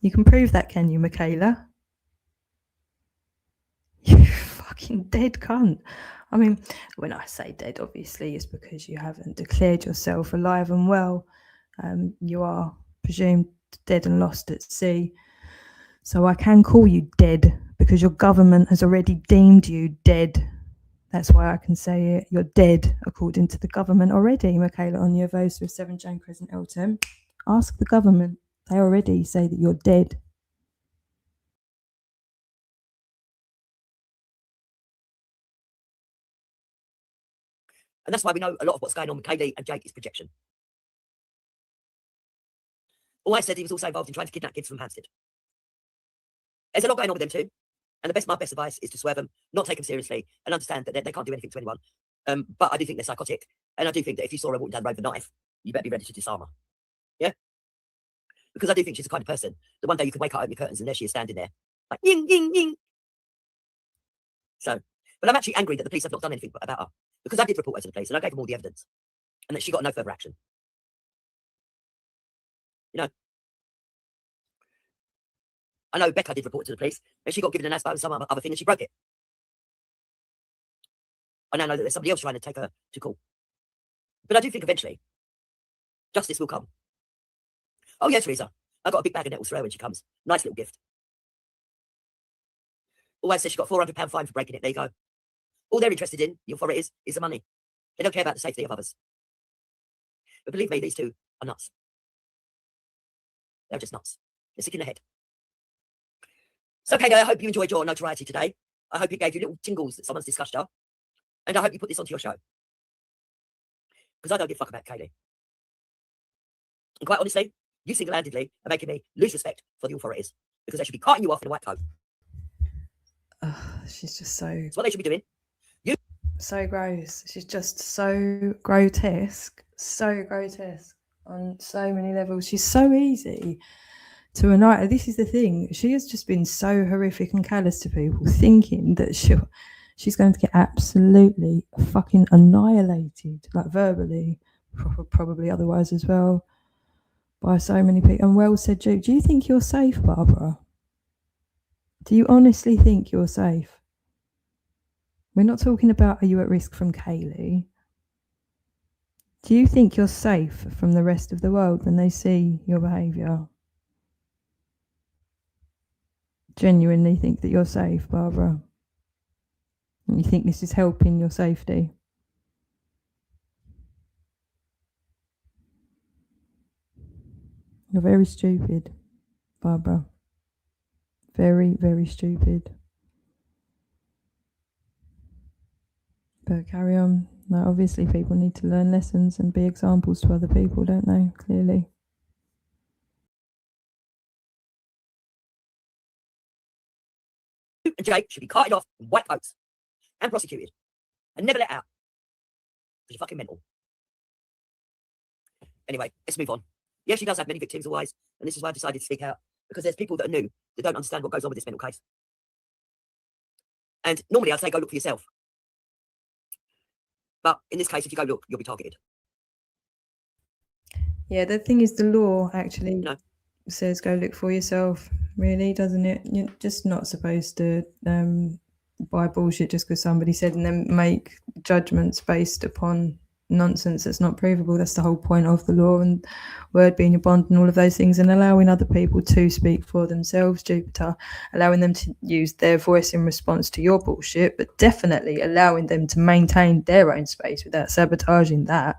You can prove that, can you, Michaela? You fucking dead cunt. I mean, when I say dead, obviously, it's because you haven't declared yourself alive and well. You are presumed dead and lost at sea. So I can call you dead because your government has already deemed you dead. That's why I can say it. You're dead according to the government already, Michaela Onyevos with 7 Jane Crescent Elton. Ask the government. They already say that you're dead. And that's why we know a lot of what's going on with Kaylee and Jake is projection. All I said, he was also involved in trying to kidnap kids from Hampstead. There's a lot going on with them too. And my best advice is to swear them, not take them seriously, and understand that they can't do anything to anyone. But I do think they're psychotic. And I do think that if you saw her walking down the road with a knife, you better be ready to disarm her. Yeah? Because I do think she's the kind of person that one day you can wake up, open your curtains, and there she is standing there. Like, ying, ying, ying. So, but I'm actually angry that the police have not done anything about her. Because I did report her to the police and I gave them all the evidence. And that she got no further action. You know? I know Becca did report to the police and she got given an ASBO and some other thing and she broke it. I now know that there's somebody else trying to take her to court. But I do think eventually justice will come. Oh yeah, Teresa, I got a big bag of nettles for her when she comes. Nice little gift. Always says she got £400 fine for breaking it. There you go. All they're interested in, the authorities, is the money. They don't care about the safety of others. But believe me, these two are nuts. They're just nuts. They're sick in the head. So, Kaylee, I hope you enjoyed your notoriety today. I hope it gave you little tingles that someone's discussed her. And I hope you put this onto your show. Because I don't give a fuck about Kaylee. And quite honestly, you single-handedly are making me lose respect for the authorities. Because they should be carting you off in a white coat. She's just so... That's what they should be doing. So gross. She's just so grotesque so grotesque on so many levels. She's so easy to annihilate. This is the thing. She has just been so horrific and callous to people, thinking that she's going to get absolutely fucking annihilated, like verbally, probably otherwise as well, by so many people. And well said, Duke. Do you think you're safe, Barbara? Do you honestly think you're safe? We're not talking about are you at risk from Kaylee. Do you think you're safe from the rest of the world when they see your behaviour? Genuinely think that you're safe, Barbara? And you think this is helping your safety? You're very stupid, Barbara. Very, very stupid. But carry on. No, obviously people need to learn lessons and be examples to other people, don't they? Clearly. And Jake should be carted off in white coats and prosecuted and never let out. Because you're fucking mental. Anyway, let's move on. Yeah, she does have many victims always, and this is why I decided to speak out, because there's people that are new that don't understand what goes on with this mental case. And normally I'd say go look for yourself. But in this case, if you go look, you'll be targeted. Yeah, the thing is, the law actually says go look for yourself, really, doesn't it? You're just not supposed to buy bullshit just because somebody said, and then make judgments based upon nonsense that's not provable. That's the whole point of the law, and word being your bond and all of those things, and allowing other people to speak for themselves, Jupiter, allowing them to use their voice in response to your bullshit, but definitely allowing them to maintain their own space without sabotaging that.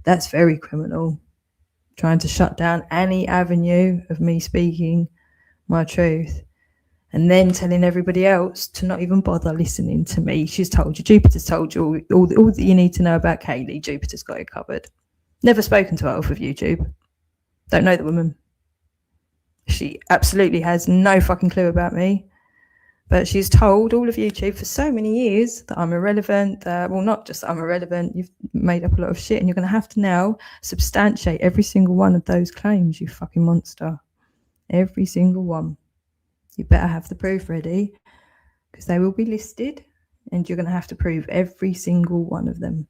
That's very criminal. Trying to shut down any avenue of me speaking my truth, and then telling everybody else to not even bother listening to me. She's told you, Jupiter's told you all that you need to know about Kaylee. Jupiter's got it covered. Never spoken to her of YouTube. Don't know the woman. She absolutely has no fucking clue about me. But she's told all of YouTube for so many years that I'm irrelevant, well, not just that I'm irrelevant, you've made up a lot of shit, and you're going to have to now substantiate every single one of those claims, you fucking monster. Every single one. You better have the proof ready, because they will be listed, and you're going to have to prove every single one of them.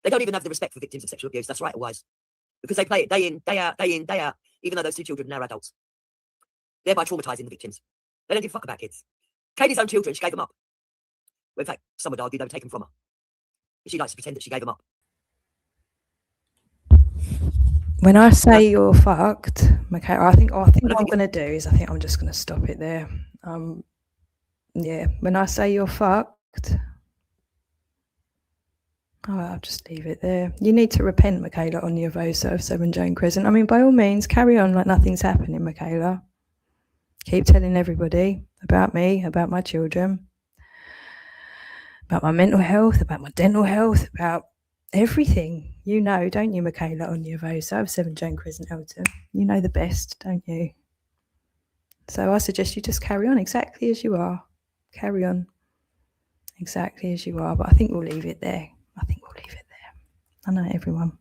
They don't even have the respect for victims of sexual abuse. That's right, always. Because they play it day in, day out, even though those two children are now adults. Thereby traumatising the victims. They don't give a fuck about kids. Katie's own children, she gave them up. Well, in fact, some would argue they were taken from her. She likes to pretend that she gave them up. When I say you're fucked, Michaela, I think what I'm going to do is I think I'm just going to stop it there. Yeah, when I say you're fucked, I'll just leave it there. You need to repent, Michaela, on your vosa of 7 Jane Crescent. I mean, by all means, carry on like nothing's happening, Michaela. Keep telling everybody about me, about my children, about my mental health, about my dental health, about everything. You know, don't you, Michaela, on your vosa of 7 Jane Crescent, Elton? You know the best, don't you? So I suggest you just carry on exactly as you are. Carry on exactly as you are. But I think we'll leave it there. I think we'll leave it there. I know, everyone.